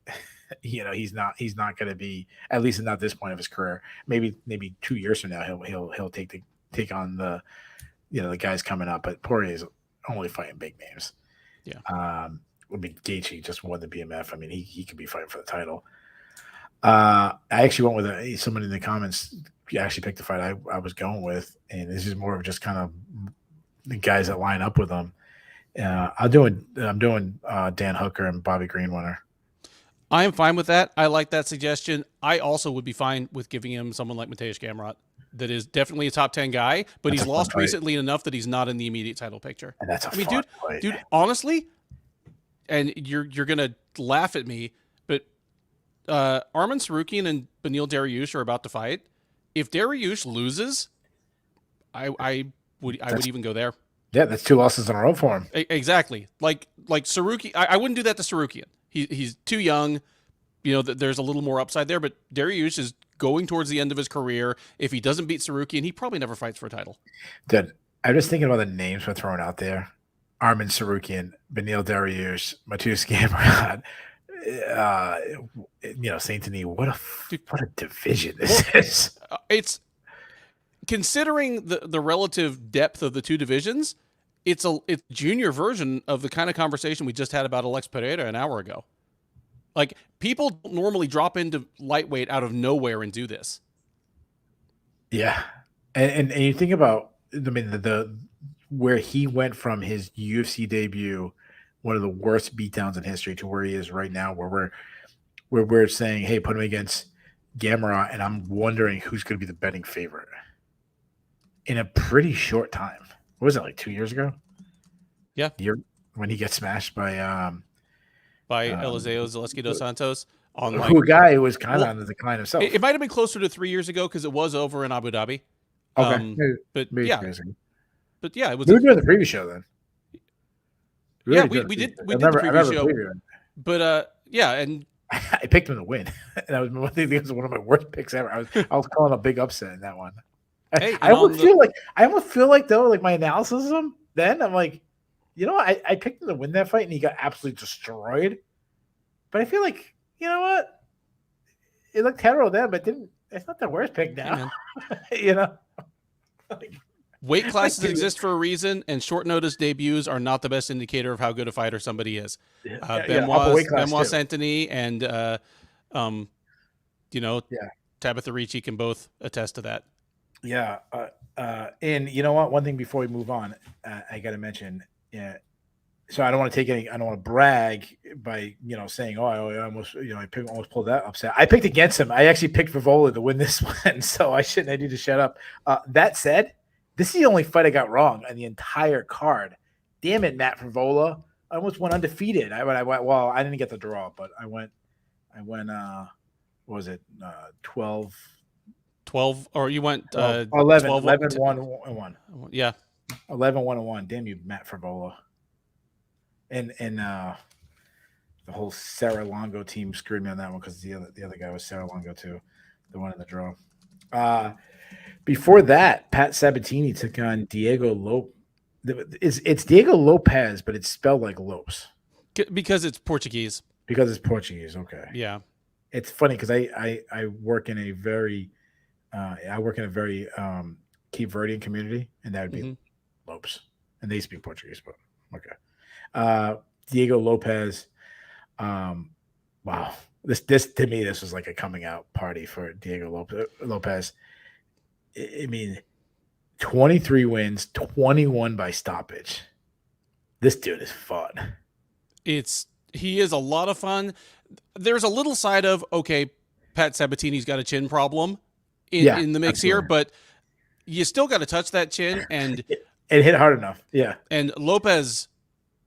He's not going to be, at least not this point of his career. Maybe 2 years from now he'll take on the the guys coming up. But Poirier's only fighting big names. Yeah. I mean, Gaethje just won the BMF. I mean, he could be fighting for the title. I actually went with someone in the comments. Actually picked the fight I was going with, and this is more of just kind of the guys that line up with them. I'm doing Dan Hooker and Bobby Green winner. I am fine with that. I like that suggestion. I also would be fine with giving him someone like Mateusz Gamrot. That is definitely a top 10 guy, but he's lost recently enough that he's not in the immediate title picture. And that's dude, honestly, and you're gonna laugh at me, but Arman Sarukian and Beneil Dariush are about to fight. If Dariush loses, I would even go there. Yeah, that's 2 losses in a row for him. Exactly. Like Sarukian, I wouldn't do that to Sarukian. He's too young. There's a little more upside there, but Dariush is going towards the end of his career. If he doesn't beat Sarukian, he probably never fights for a title. Dude, I'm just thinking about the names we're throwing out there. Arman Sarukian, Beneil Dariush, Mateusz Gamrot, Saint Denis. What a division this is. It's considering the relative depth of the two divisions, it's a junior version of the kind of conversation we just had about Alex Pereira an hour ago. Like, people don't normally drop into lightweight out of nowhere and do this. Yeah, and you think about, I mean, the where he went from his UFC debut, one of the worst beatdowns in history, to where he is right now, where we're saying, hey, put him against Gamera, and I'm wondering who's going to be the betting favorite in a pretty short time. What was it, like 2 years ago? Yeah. Year when he gets smashed by Eliseo Zaleski dos Santos on who a guy who was kind of well, on the decline himself. it might have been closer to 3 years ago because it was over in Abu Dhabi. Okay, But maybe yeah, crazy. but yeah, it was. We were doing the preview show then. Yeah, we did the preview show. But yeah, and I picked him to win. And that was one thing. It was one of my worst picks ever. I was calling a big upset in that one. hey, I almost feel like though, like my analysis of him, then I'm like, you know, I picked him to win that fight and he got absolutely destroyed. But I feel like, you know what? It looked terrible then, but it's not the worst pick now. You know? Weight classes exist for a reason, and short notice debuts are not the best indicator of how good a fighter somebody is. Benoit Santini and Tabitha Ricci can both attest to that. Yeah. And you know what? One thing before we move on, I got to mention, yeah. So I don't want to brag by, saying, I almost pulled that upset. I picked against him. I actually picked Favola to win this one, so I need to shut up. That said, this is the only fight I got wrong on the entire card. Damn it, Matt Favola. I almost went undefeated. I didn't get the draw, but I went, what was it? 12, or you went 11, 12, 11, 1. Yeah. 11, 1. Damn you, Matt Favola. And the whole Sarah Longo team screwed me on that one because the other guy was Sarah Longo too, the one in the draw. Before that, Pat Sabatini took on Diego Lopes. It's Diego Lopez, but it's spelled like Lopes because it's Portuguese. Because it's Portuguese. Okay. Yeah. It's funny because I work in a very Cape Verdean community, and that would be Lopes, and they speak Portuguese, but okay. Diego Lopez. Wow. This to me, this was like a coming out party for Diego Lopez. I mean, 23 wins, 21 by stoppage. This dude is fun. He is a lot of fun. There's a little side of, okay, Pat Sabatini's got a chin problem in the mix here, but you still got to touch that chin and it hit hard enough. Yeah. And Lopez,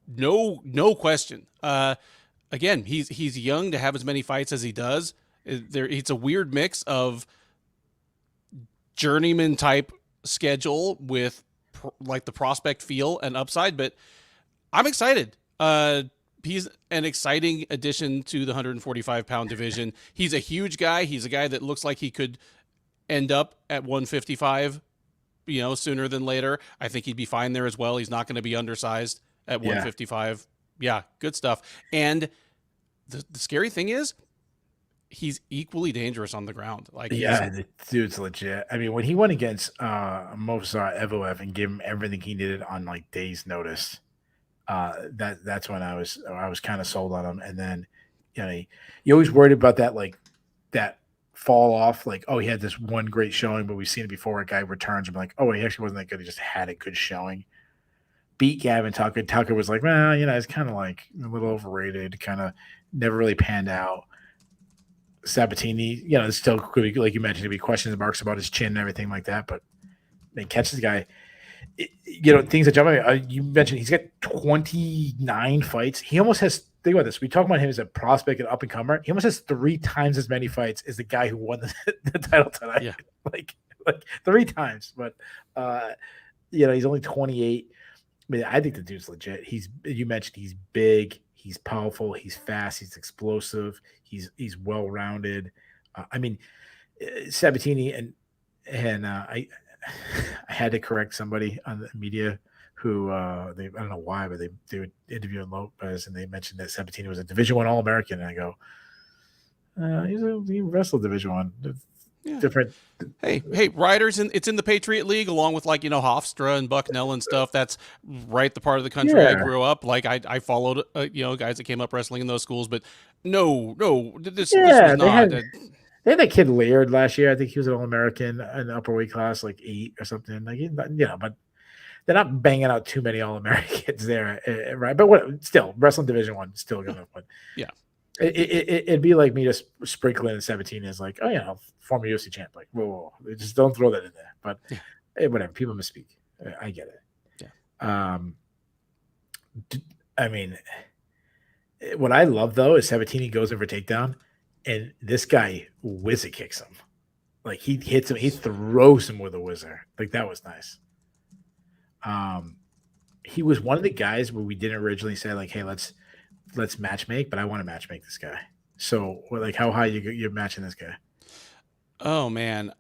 no question. Again, he's young to have as many fights as he does. It's a weird mix of journeyman type schedule with like the prospect feel and upside, but I'm excited. He's an exciting addition to the 145-pound division. He's a huge guy. He's a guy that looks like he could end up at 155, sooner than later. I think he'd be fine there as well. He's not going to be undersized at 155. Yeah, good stuff. And the scary thing is, he's equally dangerous on the ground. The dude's legit. I mean, when he went against Movsar Evloev and gave him everything he needed on like days' notice, that's when I was kind of sold on him. And then, you always worried about that fall off. Like, oh, he had this one great showing, but we've seen it before. A guy returns and like, oh, he actually wasn't that good. He just had a good showing. Beat Gavin Tucker. Tucker was like, well, it's kind of like a little overrated. Kind of never really panned out. Sabatini, still could be, like you mentioned, to be questions marks about his chin and everything like that, but they catch the guy. Things that jump at me. You mentioned he's got 29 fights. He almost has. Think about this. We talk about him as a prospect and up and comer. He almost has 3 times as many fights as the guy who won the title tonight. Yeah. like 3 times. But he's only 28. I mean, I think the dude's legit. You mentioned he's big. He's powerful. He's fast. He's explosive. He's well rounded. I mean, Sabatini and I had to correct somebody on the media who I don't know why, but they were interviewing Lopez and they mentioned that Sabatini was a Division I All-American, and I go, he wrestled Division I. Yeah. Different. Hey, riders, it's in the Patriot League along with Hofstra and Bucknell and stuff. That's right the part of the country I grew up. Like I followed guys that came up wrestling in those schools, but No, this was Yeah, they not. had they had that kid Laird last year. I think he was an All-American in the upper weight class, like 8 or something. Like, but they're not banging out too many All-Americans there, right? But what? Still, wrestling Division One still gonna win. Yeah. It'd be like me just sprinkling in 17 as like, oh yeah, former UFC champ. Like, whoa, just don't throw that in there. But whatever, people misspeak. I get it. Yeah. I mean, what I love though is 17. He goes in for takedown, and this guy whizzer kicks him. Like he hits him, he throws him with a whizzer. Like that was nice. He was one of the guys where we didn't originally say like, hey, let's match make, but I want to match make this guy. So, like, how high you're matching this guy? Oh man.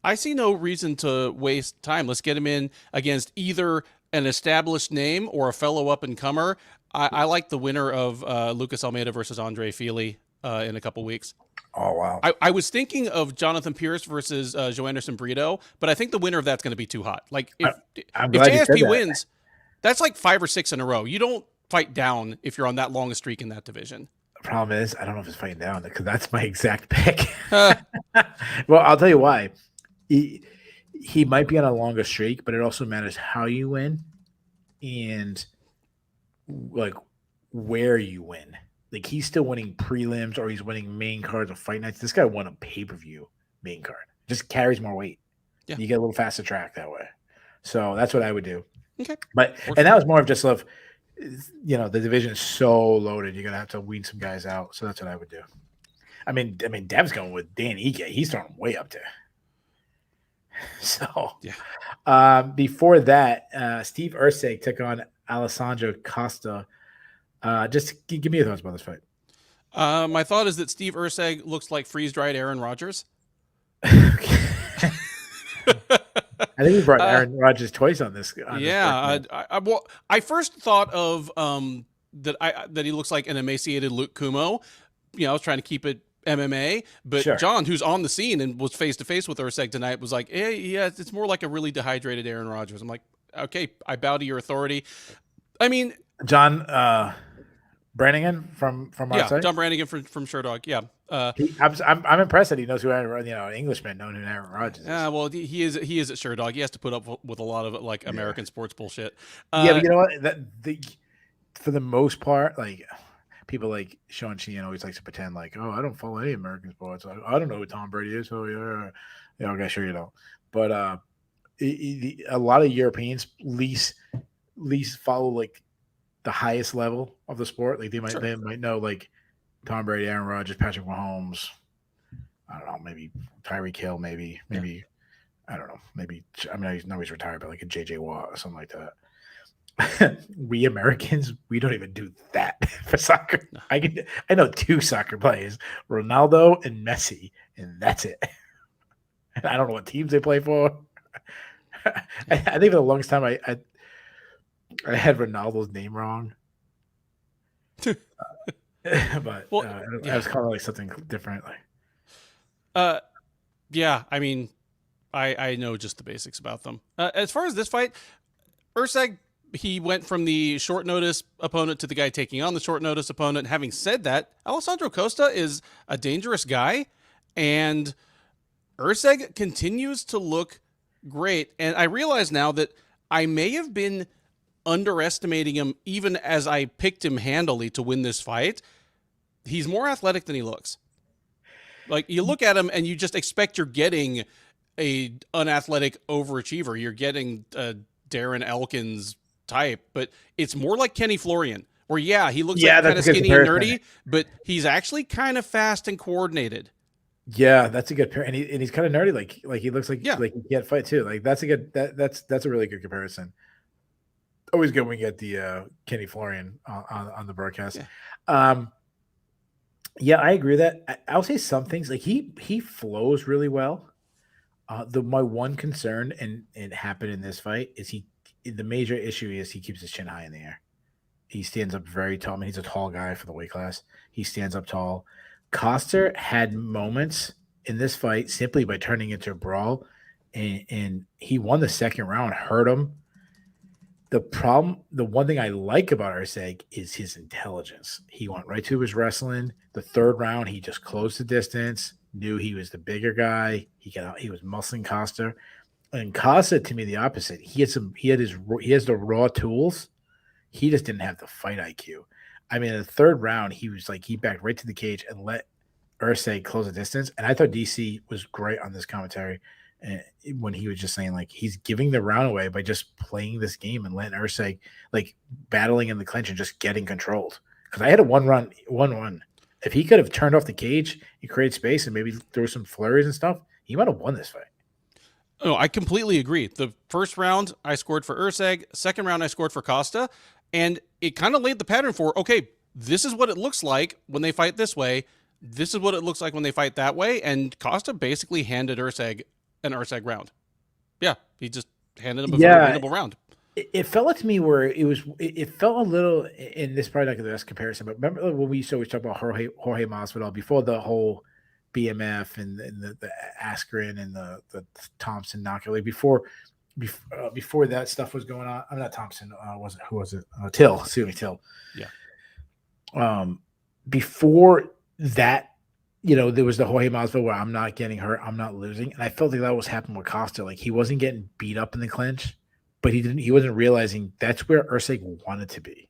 I see no reason to waste time. Let's get him in against either an established name or a fellow up and comer. I like the winner of Lucas Almeida versus Andre Fili in a couple weeks. Oh wow! I was thinking of Jonathan Pierce versus Joe Anderson Brito, but I think the winner of that's going to be too hot. Like if JSP wins, that's like 5 or 6 in a row. You don't fight down if you're on that long a streak in that division. The problem is I don't know if it's fighting down because that's my exact pick. Well, I'll tell you why. He might be on a longer streak, but it also matters how you win and like where you win. Like he's still winning prelims or he's winning main cards or fight nights. This guy won a pay-per-view main card. Just carries more weight. Yeah. You get a little faster track that way. So that's what I would do. Okay. And that was more of just love. The division is so loaded. You're gonna have to weed some guys out. So that's what I would do. I mean, Dev's going with Dan Ige. He's throwing way up there. So yeah. Before that, Steve Erceg took on Alessandro Costa. Just give me your thoughts about this fight. My thought is that Steve Erceg looks like freeze-dried Aaron Rodgers. I think we brought Aaron Rodgers twice on this. I first thought of that he looks like an emaciated Luke Kumo. I was trying to keep it MMA, but sure. John, who's on the scene and was face to face with Erceg tonight, was like, "Hey, yeah, it's more like a really dehydrated Aaron Rodgers." I'm like, "Okay, I bow to your authority." I mean, John Brannigan from outside? John Brannigan from Sherdog. Yeah, I'm impressed that he knows who an Englishman known who Aaron Rodgers is. Well, he is at Sherdog. He has to put up with a lot of like American sports bullshit. But you know what? For the most part, like people like Sean Sheehan always likes to pretend like, oh, I don't follow any American sports. I don't know who Tom Brady is. So okay, sure you don't. But a lot of Europeans least follow like the highest level of the sport. Like they might know like Tom Brady, Aaron Rodgers, Patrick Mahomes. I don't know, maybe Tyreek Hill, maybe I don't know, maybe I know he's retired, but like a JJ Watt or something like that. We Americans, we don't even do that for soccer. No. I know 2 soccer players, Ronaldo and Messi, and that's it. And I don't know what teams they play for. I think for the longest time I had Ronaldo's name wrong. But I was calling like something different. Yeah, I mean, I know just the basics about them. As far as this fight, Erceg, he went from the short notice opponent to the guy taking on the short notice opponent. Having said that, Alessandro Costa is a dangerous guy, and Erceg continues to look great. And I realize now that I may have been underestimating him even as I picked him handily to win this fight. He's more athletic than he looks. Like you look at him and you just expect you're getting a unathletic overachiever. You're getting Darren Elkins type, but it's more like Kenny Florian, where he looks like kind of skinny and nerdy, but he's actually kind of fast and coordinated. Yeah, that's a good pair, and he's kind of nerdy. Like he looks like he can't fight too. Like that's a good that's a really good comparison. Always good when we get the Kenny Florian on the broadcast. Yeah. I agree with that. I'll say some things like he flows really well. My one concern, and it happened in this fight, is the major issue is he keeps his chin high in the air. He stands up very tall. I mean, he's a tall guy for the weight class. He stands up tall. Costa had moments in this fight simply by turning into a brawl, and he won the second round, hurt him. the one thing I like about Urseg is his intelligence. He went right to his wrestling. The third round, he just closed the distance, knew he was the bigger guy. He was muscling Costa. And Costa, to me, the opposite. He has the raw tools. He just didn't have the fight IQ. I mean, in the third round, he backed right to the cage and let Ursay close the distance. And I thought DC was great on this commentary when he was just saying, like, he's giving the round away by just playing this game and letting Ursay, like, battling in the clinch and just getting controlled. Because I had a 1-1. If he could have turned off the cage and created space and maybe threw some flurries and stuff, he might have won this fight. Oh, I completely agree. The first round I scored for Urseg. Second round I scored for Costa. And it kind of laid the pattern for, okay, this is what it looks like when they fight this way. This is what it looks like when they fight that way. And Costa basically handed Urseg an Urseg round. Yeah, he just handed him a very winnable round. It felt like to me where it felt a little, and this is probably not the best comparison, but remember when we talked about Jorge Masvidal before the whole BMF and the Askren and the Thompson knockout, like before that stuff was going on. I'm not Thompson. Who was it? Till. Excuse me, Till. Yeah. Before that, there was the Jorge Masvidal where I'm not getting hurt, I'm not losing, and I felt like that was happening with Costa. Like he wasn't getting beat up in the clinch, but he wasn't realizing that's where Ursig wanted to be.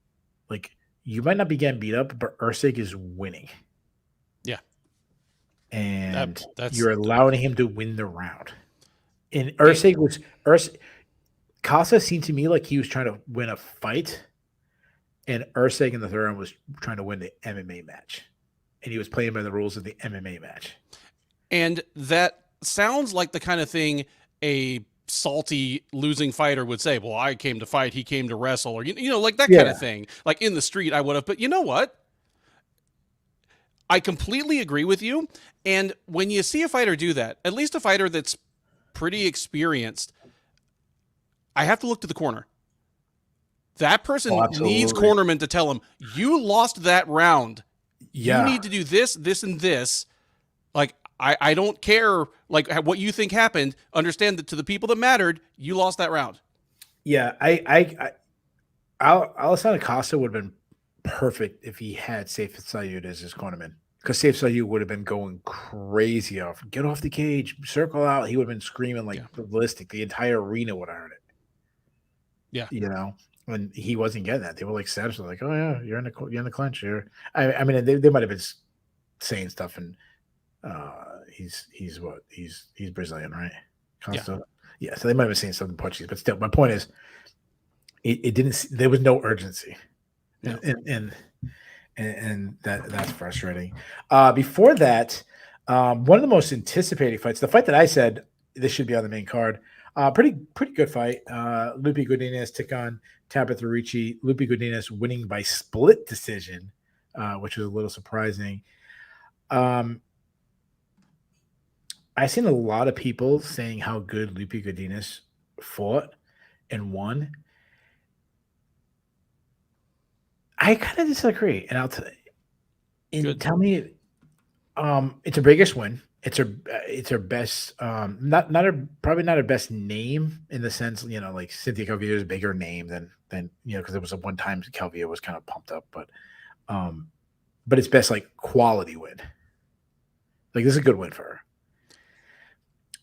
Like you might not be getting beat up, but Ursig is winning. Yeah. And you're allowing him to win the round. And Costa seemed to me like he was trying to win a fight, and Ursig in the third round was trying to win the MMA match. And he was playing by the rules of the MMA match. And that sounds like the kind of thing a salty losing fighter would say, well, I came to fight, he came to wrestle, or, like that kind of thing. Like in the street, I would have. But you know what? I completely agree with you. And when you see a fighter do that, at least a fighter that's pretty experienced, I have to look to the corner. That person needs cornermen to tell him, you lost that round. You need to do this, this, and this. Like, I don't care like what you think happened. Understand that to the people that mattered, you lost that round. Yeah, Alessandro Costa would have been perfect if he had Saif Saud as his cornerman. Because Saif Saud would have been going crazy off. Get off the cage, circle out. He would have been screaming like ballistic. The entire arena would have heard it. Yeah. And he wasn't getting that. They were like satisfied, like, "Oh yeah, you're in the clinch." I mean, they might have been saying stuff, and he's Brazilian, right? Costa? Yeah. So they might have been saying something Portuguese, but still, my point is, it didn't. There was no urgency, and that's frustrating. Before that, one of the most anticipated fights, the fight that I said this should be on the main card. Pretty good fight. Lupe Godinez took on Tabitha Ricci. Lupe Godinez winning by split decision, which was a little surprising. I've seen a lot of people saying how good Lupe Godinez fought and won. I kind of disagree, and tell me, it's her biggest win. It's her best, probably not her best name in the sense, like Cynthia Calvillo is a bigger name than because it was a one time Calvillo was kind of pumped up, but it's best like quality win. Like this is a good win for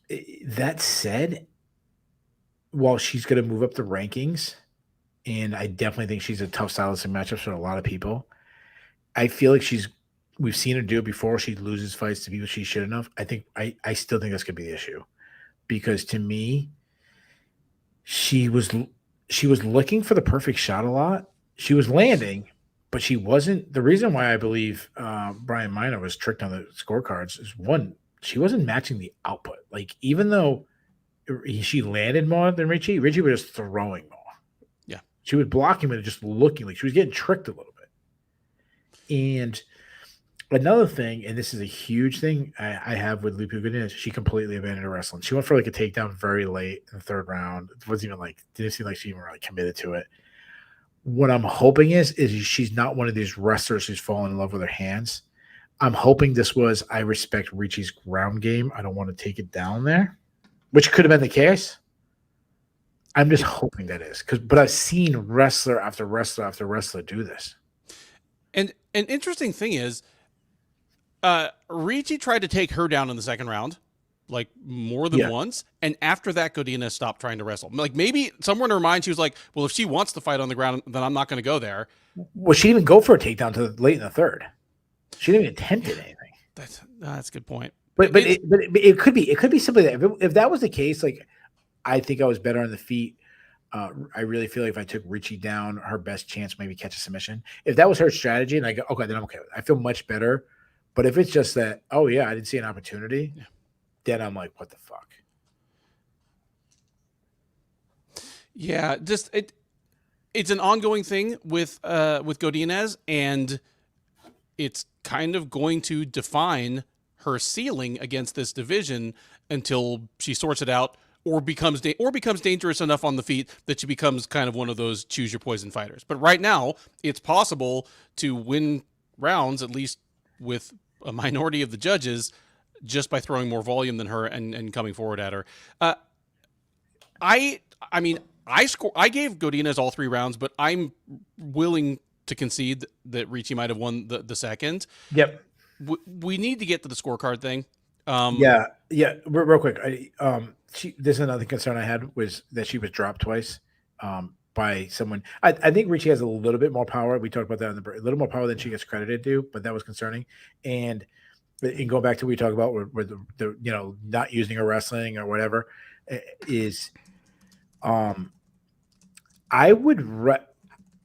her. That said, while she's going to move up the rankings, and I definitely think she's a tough stylistic matchup for a lot of people, I feel like we've seen her do it before. She loses fights to people she shouldn't have. I still think that's going to be the issue, because to me, she was looking for the perfect shot a lot. She was landing, but she wasn't. The reason why I believe Brian Minor was tricked on the scorecards is, one, she wasn't matching the output. Like even though she landed more than Ricci was just throwing more. Yeah, she was blocking and just looking like she was getting tricked a little bit. And another thing, and this is a huge thing I have with Lupe Godinez, she completely abandoned her wrestling. She went for like a takedown very late in the third round. It wasn't even didn't seem like she even really committed to it. What I'm hoping is she's not one of these wrestlers who's fallen in love with her hands. I'm hoping this was, I respect Ricci's ground game. I don't want to take it down there, which could have been the case. I'm just hoping that is but I've seen wrestler after wrestler after wrestler do this. And an interesting thing is, Ricci tried to take her down in the second round, like more than Yeah. once. And after that, Godinez stopped trying to wrestle. Like maybe somewhere in her mind, she was like, well, if she wants to fight on the ground, then I'm not going to go there. Well, she didn't even go for a takedown to late in the third. She didn't even attempt it anything. That's a good point. But it could be simply that if that was the case, like I think I was better on the feet. I really feel like if I took Ricci down, her best chance maybe catch a submission. If that was her strategy, and I go, okay, then I'm okay. I feel much better. But if it's just that, oh yeah, I didn't see an opportunity, then I'm like, what the fuck? Yeah, just it's an ongoing thing with Godinez, and it's kind of going to define her ceiling against this division until she sorts it out or becomes dangerous enough on the feet that she becomes kind of one of those choose your poison fighters. But right now, it's possible to win rounds, at least with a minority of the judges, just by throwing more volume than her and coming forward at her. I mean, I gave Godinez all 3 rounds, but I'm willing to concede that Ricci might have won the second. Yep. We need to get to the scorecard thing. Yeah. Real quick, this is another concern I had was that she was dropped twice by someone. I think Ricci has a little bit more power. We talked about that a little more power than she gets credited to, but that was concerning. And go back to what we talked about where the not using her wrestling or whatever is.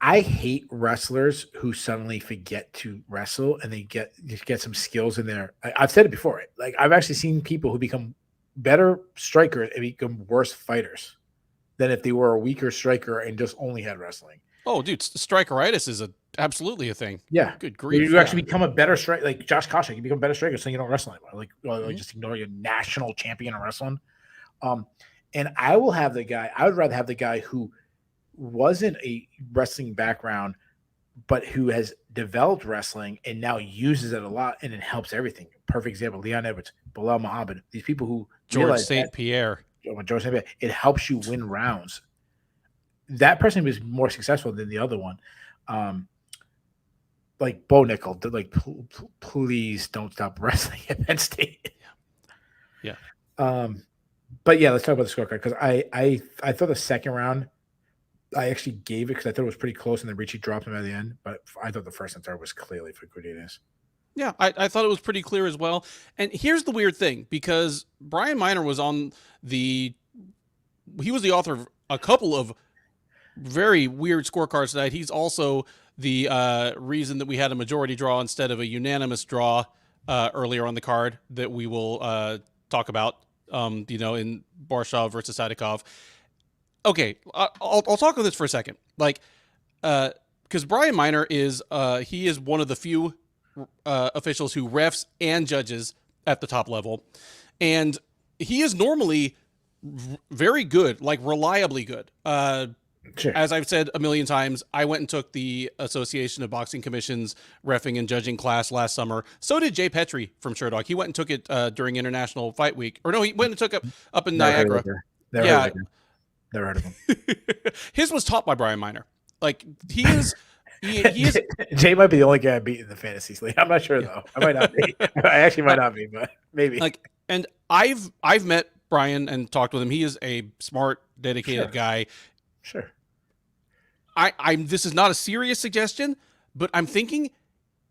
I hate wrestlers who suddenly forget to wrestle and they get some skills in there. I've said it before. Like I've actually seen people who become better strikers and become worse fighters than if they were a weaker striker and just only had wrestling. Oh, dude, strikeritis is absolutely a thing. Yeah, good grief. You actually become a better striker, like Josh Koscheck. You become a better striker, so you don't wrestle anymore. Like just ignore your national champion in wrestling. And I would rather have the guy who wasn't a wrestling background, but who has developed wrestling and now uses it a lot and it helps everything. Perfect example, Leon Edwards, Bilal Muhammad, these people who George St. Pierre. It helps you win rounds. That person was more successful than the other one. Like Bo Nickel, like please don't stop wrestling at Penn State. Yeah. But yeah, let's talk about the scorecard because I thought the second round I actually gave it because I thought it was pretty close and then Ricci dropped him at the end. But I thought the first and third was clearly for Godinez. Yeah, I thought it was pretty clear as well. And here's the weird thing, because Brian Miner was he was the author of a couple of very weird scorecards tonight. He's also the reason that we had a majority draw instead of a unanimous draw earlier on the card that we will talk about, in Barshaw versus Sadikov. Okay, I'll talk on this for a second. Like, because Brian Miner is he is one of the few officials who refs and judges at the top level, and he is normally very good, like reliably good. Sure. As I've said a million times, I went and took the Association of Boxing Commissions reffing and judging class last summer. So did Jay Petrie from Sherdog. He went and took it during International Fight Week. Or no, he went and took it up in Niagara. Never heard of him. His was taught by Brian Miner. Like he is. Jay might be the only guy I beat in the fantasy league. I'm not sure though. I might not be. I actually might not be, but maybe. Like, and I've met Brian and talked with him. He is a smart, dedicated guy. Sure. This is not a serious suggestion, but I'm thinking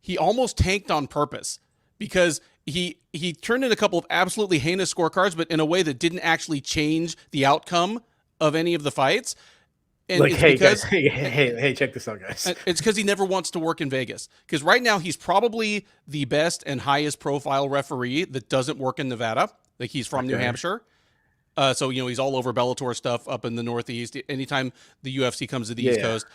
he almost tanked on purpose because he turned in a couple of absolutely heinous scorecards, but in a way that didn't actually change the outcome of any of the fights. And like, hey, guys, hey, check this out, guys. It's because he never wants to work in Vegas. Because right now he's probably the best and highest profile referee that doesn't work in Nevada. Like he's from New Hampshire. So, he's all over Bellator stuff up in the Northeast. Anytime the UFC comes to the East Coast.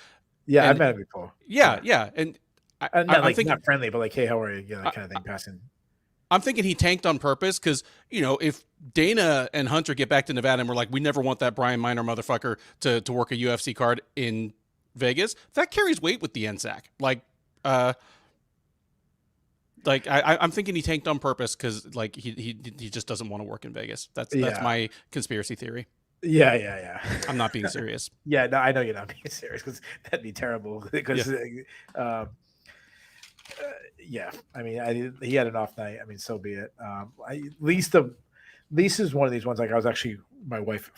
Yeah, I've met him before. Yeah. And I'm thinking, not friendly, but like, hey, how are you? Yeah, that kind of thing passing. I'm thinking he tanked on purpose because, if Dana and Hunter get back to Nevada and we're like, we never want that Brian Miner motherfucker to work a UFC card in Vegas, that carries weight with the NSAC. I'm thinking he tanked on purpose because, like, he just doesn't want to work in Vegas. That's my conspiracy theory. Yeah. I'm not being serious. Yeah, no, I know you're not being serious because that'd be terrible. Yeah. Because, yeah, I mean, he had an off night. I mean, so be it. Least is one of these ones. Like I was actually my wife.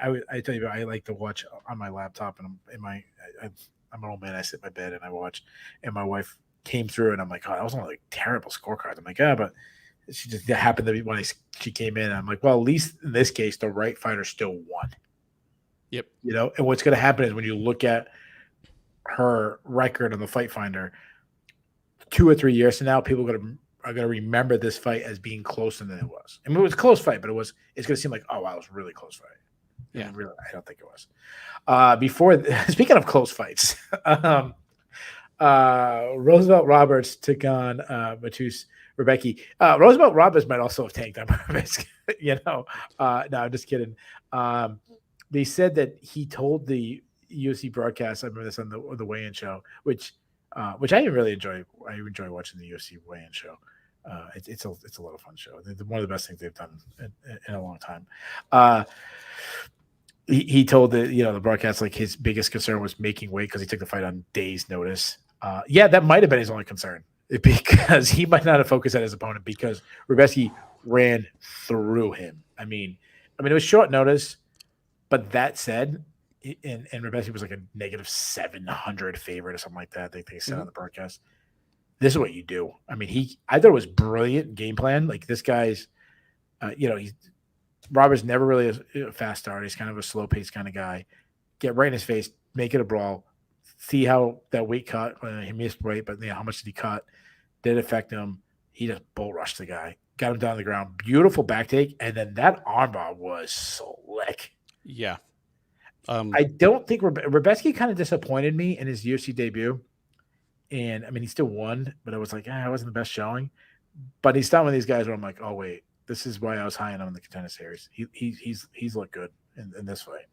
I tell you, I like to watch on my laptop, and I'm in my. I, I'm an old man. I sit in my bed and I watch, and my wife came through, and I'm like, oh, that was only like terrible scorecards. I'm like, yeah, but she just happened to be when she came in. I'm like, well, at least in this case, the right fighter still won. Yep. You know, and what's going to happen is when you look at her record on the Fight Finder, 2 or 3 years from now, people are gonna remember this fight as being closer than it was. I mean, it was a close fight, but it's gonna seem like, oh wow, it was a really close fight. Yeah. Really, I don't think it was. Before speaking of close fights, Roosevelt Roberts took on Matus Rebecki. Roosevelt Roberts might also have tanked on risk. No, I'm just kidding. They said that he told the UFC broadcast. I remember this on the weigh-in show, which I really enjoy. I enjoy watching the UFC weigh-in show. It's a lot of fun show. One of the best things they've done in a long time. He told the broadcast like his biggest concern was making weight because he took the fight on days' notice. Yeah, that might have been his only concern because he might not have focused on his opponent because Rubeski ran through him. I mean, it was short notice, but that said, and Rubeski was like a negative 700 favorite or something like that. They said on the broadcast. This is what you do. I mean, I thought it was brilliant game plan. Like this guy's, Robert's never really a fast starter. He's kind of a slow paced kind of guy. Get right in his face, make it a brawl. See how that weight cut. He missed weight, but how much did he cut? Did it affect him? He just bull rushed the guy, got him down on the ground. Beautiful back take, and then that armbar was slick. Yeah. I don't think Rubeski kind of disappointed me in his UFC debut. And I mean, he still won, but I was like, it wasn't the best showing. But he's not one of these guys where I'm like, oh wait, this is why I was high on him in the contender series. He's looked good in this fight.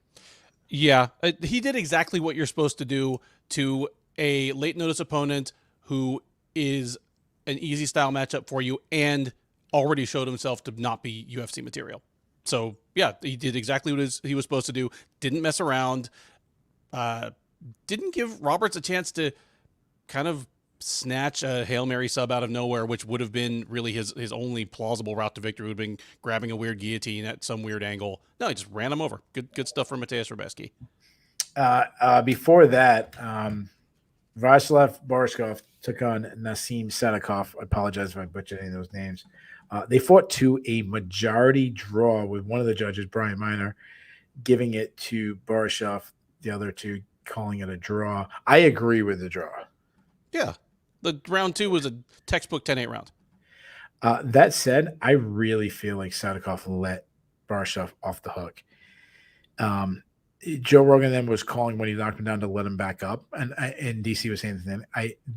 Yeah, he did exactly what you're supposed to do to a late notice opponent who is an easy style matchup for you and already showed himself to not be UFC material. So yeah, he did exactly what he was supposed to do. Didn't mess around. Didn't give Roberts a chance to kind of snatch a Hail Mary sub out of nowhere, which would have been really his only plausible route to victory. Would have been grabbing a weird guillotine at some weird angle. No, he just ran him over. Good stuff from Mateusz Rebecki. Before that, Vasylev Borshkov took on Nassim Sadikov. I apologize if I butchered any of those names. They fought to a majority draw with one of the judges, Brian Miner, giving it to Borshkov, the other two calling it a draw. I agree with the draw. Yeah. The round 2 was a textbook 10-8 round. That said, I really feel like Sadikov let Borshkov off the hook. Joe Rogan then was calling when he knocked him down to let him back up, and DC was saying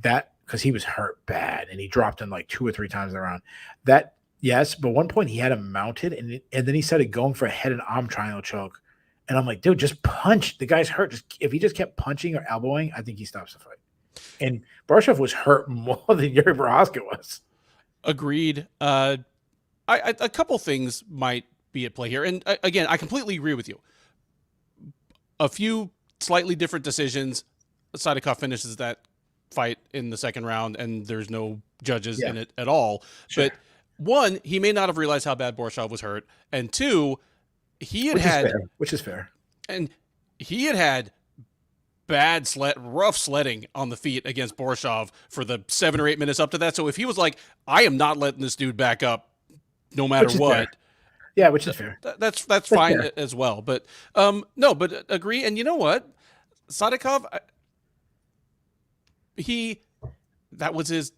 that because he was hurt bad and he dropped him like 2 or 3 times around. That yes, but one point he had him mounted and then he started going for a head and arm triangle choke, and I'm like, dude, just punch. The guy's hurt. If he just kept punching or elbowing, I think he stops the fight. And Borshkov was hurt more than Jiri Prochazka was. Agreed. A couple things might be at play here. And again, I completely agree with you. A few slightly different decisions. Sadikov finishes that fight in the second round, and there's no judges in it at all. Sure. But one, he may not have realized how bad Borshkov was hurt. And two, which is fair. And he had rough sledding on the feet against Borshkov for the 7 or 8 minutes up to that. So if he was like, I am not letting this dude back up no matter what. Fair. Yeah, which is fair. That's fine fair as well. But no, but agree. And you know what? Sadikov, that was his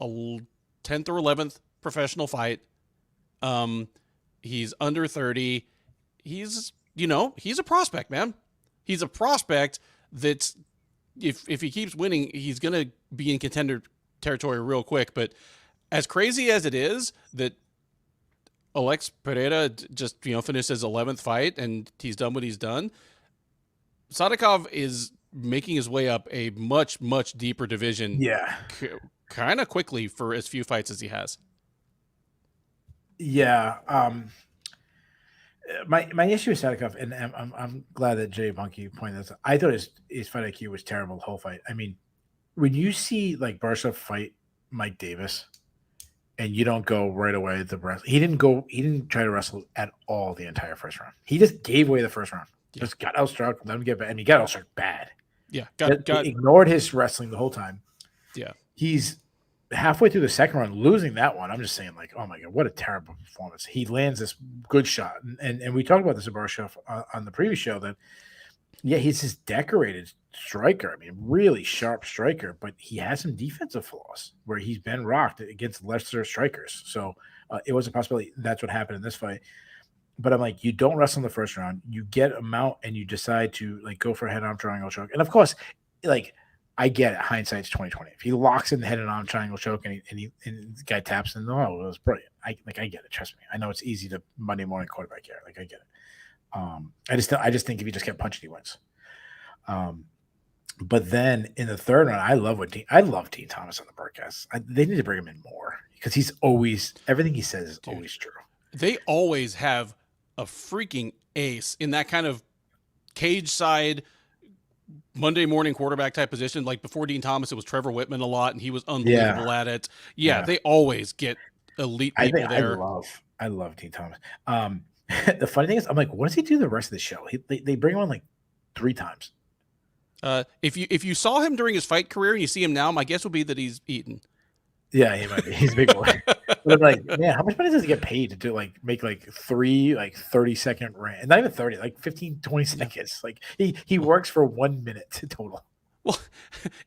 10th or 11th professional fight. He's under 30. He's a prospect, man. He's a prospect that's if he keeps winning, he's going to be in contender territory real quick. But as crazy as it is that Alex Pereira just finished his 11th fight and he's done what he's done, Sadikov is making his way up a much, much deeper division. Yeah, kind of quickly for as few fights as he has. Yeah. my issue with Sadikov, and I'm glad that Jay Bunky pointed this out. I thought his fight IQ was terrible the whole fight. I mean, when you see like Barsha fight Mike Davis, and you don't go right away the wrestle, he didn't try to wrestle at all the entire first round. He just gave away the first round. Yeah. Just got outstruck, let him get back, and he got outstruck bad. Yeah, ignored his wrestling the whole time. Yeah, he's halfway through the second round, losing that one. I'm just saying, like, oh my god, what a terrible performance. He lands this good shot, and we talked about this at Barsha on the previous show that he's this decorated striker. I mean, really sharp striker, but he has some defensive flaws where he's been rocked against lesser strikers. So it was a possibility. That's what happened in this fight. But I'm like, you don't wrestle in the first round. You get a mount and you decide to like go for a head-on triangle choke. And of course, like I get it. Hindsight's 2020. If he locks in the head-on triangle choke and the guy taps in, oh, it was brilliant. I get it. Trust me. I know it's easy to Monday morning quarterback here. Like I get it. I just think if he just kept punching, he wins. But then in the third round, I love Dean Thomas on the broadcast. They need to bring him in more because he's always everything he says is always true. They always have a freaking ace in that kind of cage side Monday morning quarterback type position. Like before Dean Thomas, it was Trevor Whitman a lot, and he was unbelievable at it. Yeah, they always get elite people there. I love Dean Thomas. The funny thing is, I'm like, what does he do the rest of the show? They bring him on like 3 times. If you saw him during his fight career and you see him now, my guess would be that he's eaten. Yeah, he might be. He's a big boy. But like, man, how much money does he get paid to do like make like 3 like 30-second rant? Not even 30, like 15, 20 seconds. Like he works for 1 minute total. Well,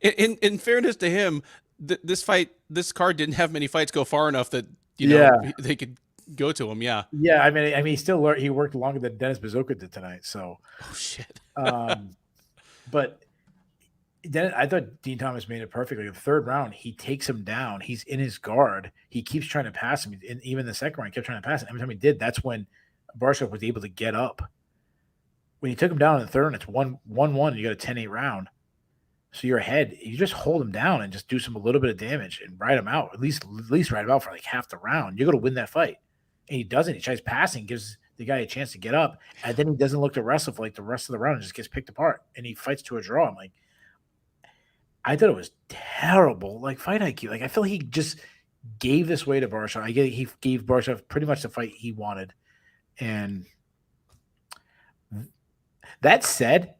in fairness to him, this card didn't have many fights go far enough that they could go to him. Yeah. Yeah, I mean, he still he worked longer than Dennis Bazooka did tonight. So. Oh shit. But then I thought Dean Thomas made it perfectly. The third round, he takes him down. He's in his guard. He keeps trying to pass him. And even the second round, he kept trying to pass him. Every time he did, that's when Barsha was able to get up. When you took him down in the third, and it's 1-1, you got a 10-8 round. So you're ahead. You just hold him down and just do a little bit of damage and ride him out. At least ride him out for like half the round. You're going to win that fight. And he doesn't. He tries passing, gives the guy a chance to get up, and then he doesn't look to wrestle for like the rest of the round and just gets picked apart. And he fights to a draw. I'm like, I thought it was terrible, like fight IQ. Like I feel he just gave this way to Barsha. I get he gave Barsha pretty much the fight he wanted. And that said,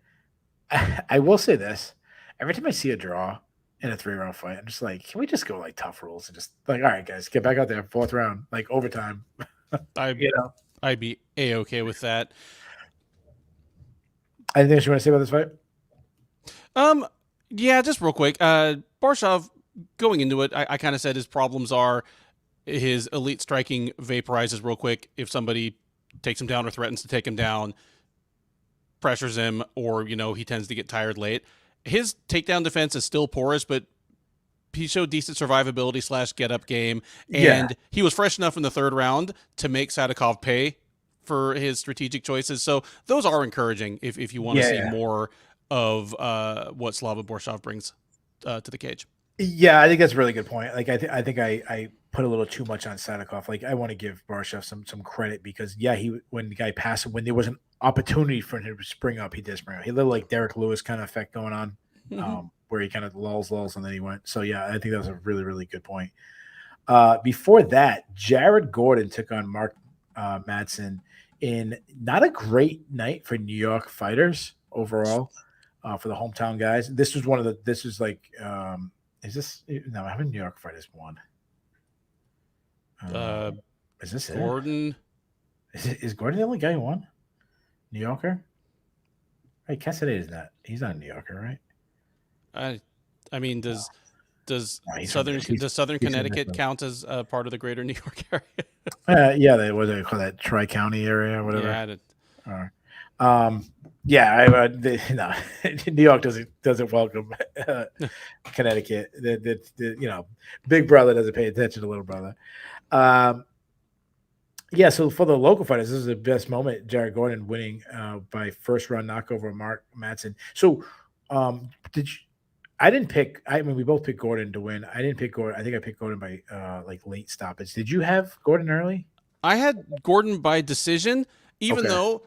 I will say this: every time I see a draw in a 3-round fight, I'm just like, can we just go like tough rules and just like, all right, guys, get back out there, 4th round, like overtime. I'd be A-okay with that. Anything else you want to say about this fight? Yeah, just real quick. Barsha, going into it, I kind of said his problems are his elite striking vaporizes real quick if somebody takes him down or threatens to take him down, pressures him, or, he tends to get tired late. His takedown defense is still porous, but he showed decent survivability / get up game. And he was fresh enough in the third round to make Sadikov pay for his strategic choices. So those are encouraging if you want to see more of what Slava Borshov brings to the cage. Yeah, I think that's a really good point. Like I think I put a little too much on Sadikov. Like I want to give Barsha some credit because when the guy passed him, when there was an opportunity for him to spring up, he did spring up. He looked like Derek Lewis kind of effect going on, where he kind of lulls, and then he went. So yeah, I think that was a really, really good point. Before that, Jared Gordon took on Mark Madsen in not a great night for New York fighters overall. For the hometown guys, this was how many New York fighters won? Is this Gordon? Is Gordon the only guy who won? New Yorker? Right, Cassidy is not. He's not a New Yorker, right? I mean, does Southern Connecticut count as part of the greater New York area? Yeah, they call that Tri-County area or whatever. Yeah, New York doesn't welcome Connecticut. Big brother doesn't pay attention to little brother. So for the local fighters, this is the best moment. Jared Gordon winning by first round knockover Mark Madsen. So I didn't pick. We both picked Gordon to win. I didn't pick Gordon. I think I picked Gordon by late stoppage. Did you have Gordon early? I had Gordon by decision. even Okay. though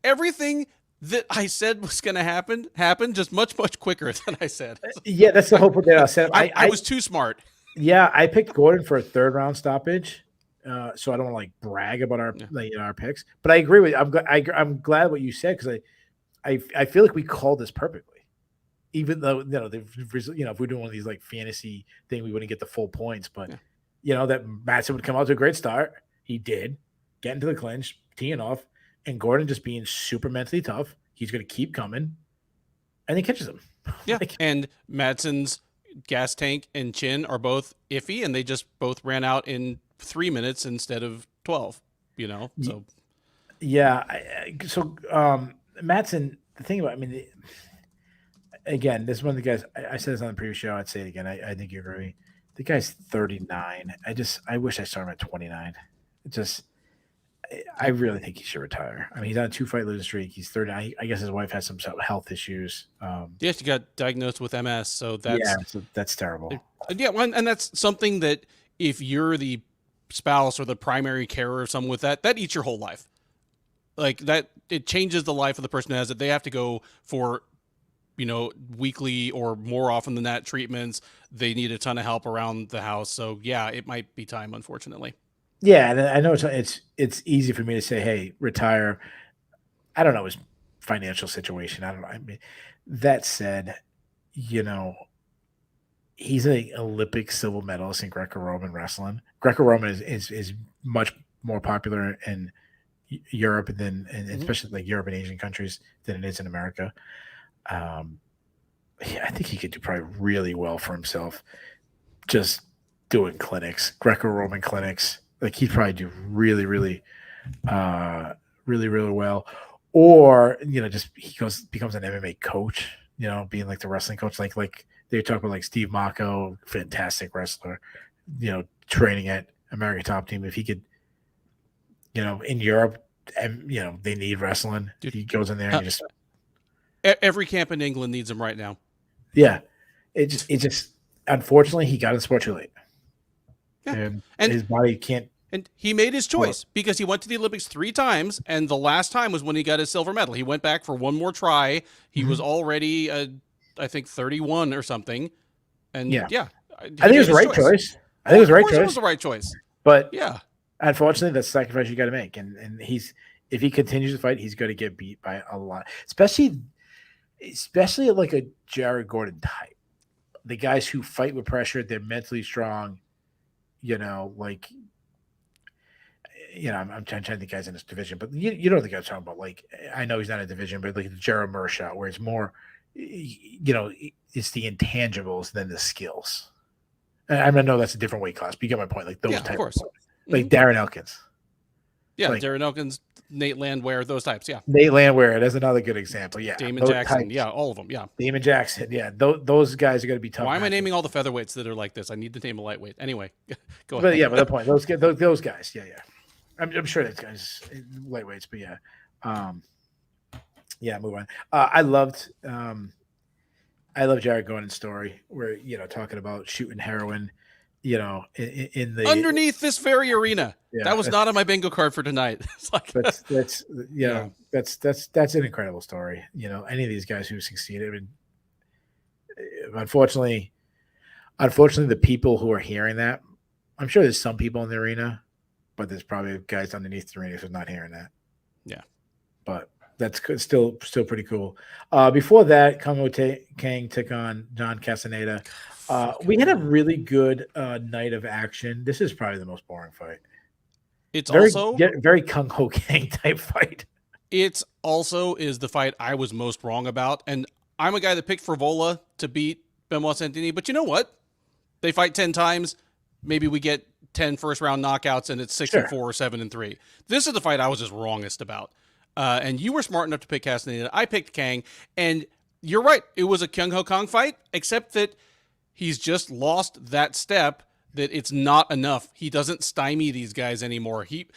everything that I said was going to happened just much, much quicker than I said. Yeah, that's the whole point that I said. I was too smart. Yeah, I picked Gordon for a third round stoppage, so I don't want to like brag about our Yeah. our picks. But I agree with you. I'm glad what you said because I feel like we called this perfectly. Even though if we're doing one of these like fantasy thing, we wouldn't get the full points. But that Madsen would come out to a great start. He did get into the clinch, teeing off, and Gordon just being super mentally tough. He's going to keep coming, and he catches him. Yeah, and Madsen's gas tank and chin are both iffy, and they just both ran out in 3 minutes instead of 12. So yeah. So Madsen, the thing about, again, this is one of the guys. I said this on the previous show. I'd say it again. I think you agree. The guy's 39. I wish I saw him at 29. I really think he should retire. He's on a 2-fight losing streak. He's 39. I guess his wife has some health issues. yeah, she got diagnosed with MS, so that's terrible. Yeah, and that's something that if you're the spouse or the primary carer of someone with that eats your whole life. Like that, it changes the life of the person who has it. They have to go for weekly or more often than that treatments. They need a ton of help around the house. So yeah, it might be time, unfortunately. Yeah, and I know it's easy for me to say, hey, retire. I don't know his financial situation. I don't know. That said, he's an Olympic silver medalist in Greco-Roman wrestling. Greco-Roman is much more popular in Europe and especially like Europe and Asian countries than it is in America. I think he could do probably really well for himself just doing clinics, Greco-Roman clinics. Like he'd probably do really, really, really, really well. Or, just becomes an MMA coach, being like the wrestling coach, like they talk about like Steve Mako, fantastic wrestler, training at American Top Team. If he could, in Europe, and they need wrestling. Dude, he goes in there and just every camp in England needs him right now. Yeah. It just unfortunately he got in sport too late. Yeah. And his body can't. And he made his choice because he went to the Olympics 3 times, and the last time was when he got his silver medal. He went back for one more try. He was already, I think, 31 or something. And I think it was the right choice. I think it was the right choice. It was the right choice. But yeah, unfortunately, that's the sacrifice you got to make. And if he continues to fight, he's going to get beat by a lot, especially like a Jared Gordon type. The guys who fight with pressure, they're mentally strong. I'm trying to think guys in this division, but you know the guy I'm talking about. Like, I know he's not a division, but like the Jared Mershaw, where it's more, it's the intangibles than the skills. And I know that's a different weight class, but you get my point. Like those types, of course. Like Darren Elkins. Yeah, like, Darren Elkins, Nate Landwehr, those types. Yeah, Nate Landwehr, that's another good example. Yeah, Damon Jackson. Types. Yeah, all of them. Yeah, Damon Jackson. Yeah, those guys are going to be tough. Why am I naming all the featherweights that are like this? I need to name a lightweight. Anyway, go ahead. But yeah, but the point, those guys. Yeah. I'm sure those guys lightweights, but move on. I loved Jared Gordon's story where talking about shooting heroin, in the underneath this very arena. Yeah, that was not on my bingo card for tonight. It's like that's an incredible story. Any of these guys who succeeded. Unfortunately, the people who are hearing that, I'm sure there's some people in the arena. But there's probably guys underneath the arena who's not hearing that. Yeah. But that's still pretty cool. Before that, Kongo Kang took on John Castaneda. We had a really good night of action. This is probably the most boring fight. It's also very Kung Ho Kang type fight. It's also is the fight I was most wrong about. And I'm a guy that picked Frivola to beat Benoit Santini. But you know what? They fight 10 times. Maybe we get 10 first-round knockouts, and it's 6-4 or 7-3. This is the fight I was just wrongest about. And you were smart enough to pick Castaneda. I picked Kang, and you're right. It was a Kyung Ho Kang fight, except that he's just lost that step, that it's not enough. He doesn't stymie these guys anymore. He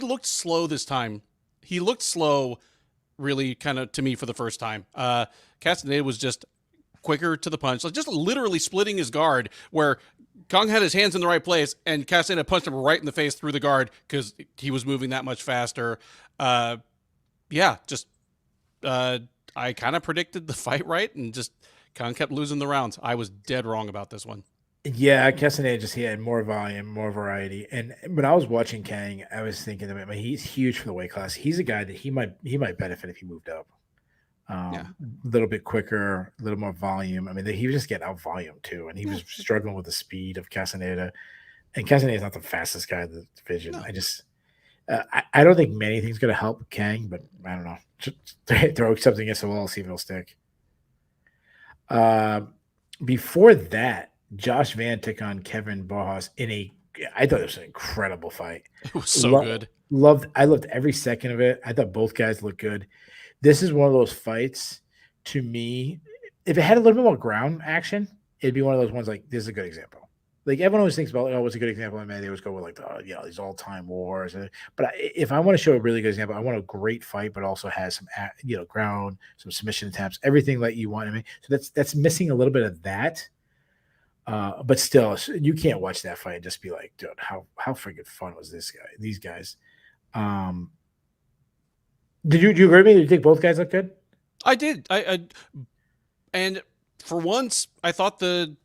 looked slow this time. He looked slow, really, kind of, to me, for the first time. Castaneda was just quicker to the punch, like just literally splitting his guard, where Kang had his hands in the right place, and Castaneda punched him right in the face through the guard because he was moving that much faster. Yeah, just I kind of predicted the fight right and just kind of kept losing the rounds. I was dead wrong about this one. Yeah, Castaneda just he had more volume, more variety. And when I was watching Kang, I was thinking of him. He's huge for the weight class. He's a guy that he might benefit if he moved up. Yeah. A little bit quicker, a little more volume. I mean, he was just getting out volume too, and he Yeah. was struggling with the speed of Castaneda. And Castaneda is not the fastest guy in the division. No. I don't think many things going to help Kang, but I don't know. Just throw something against the wall, see if it'll stick. Uh, Before that, Josh Van took on Kevin Bojas I thought it was an incredible fight. It was so good. I loved every second of it. I thought both guys looked good. This is one of those fights to me. If it had a little bit more ground action, it'd be one of those ones like this is a good example. Like everyone always thinks about, what's a good example? I mean, they always go with like, these all-time wars. But if I want to show a really good example, I want a great fight, but also has some, ground, some submission attempts, everything that you want. I mean, so that's missing a little bit of that. But still, you can't watch that fight and just be like, dude, how freaking fun was this guy? These guys. Do you agree with me? Do you think both guys look good? I did. And for once, I thought the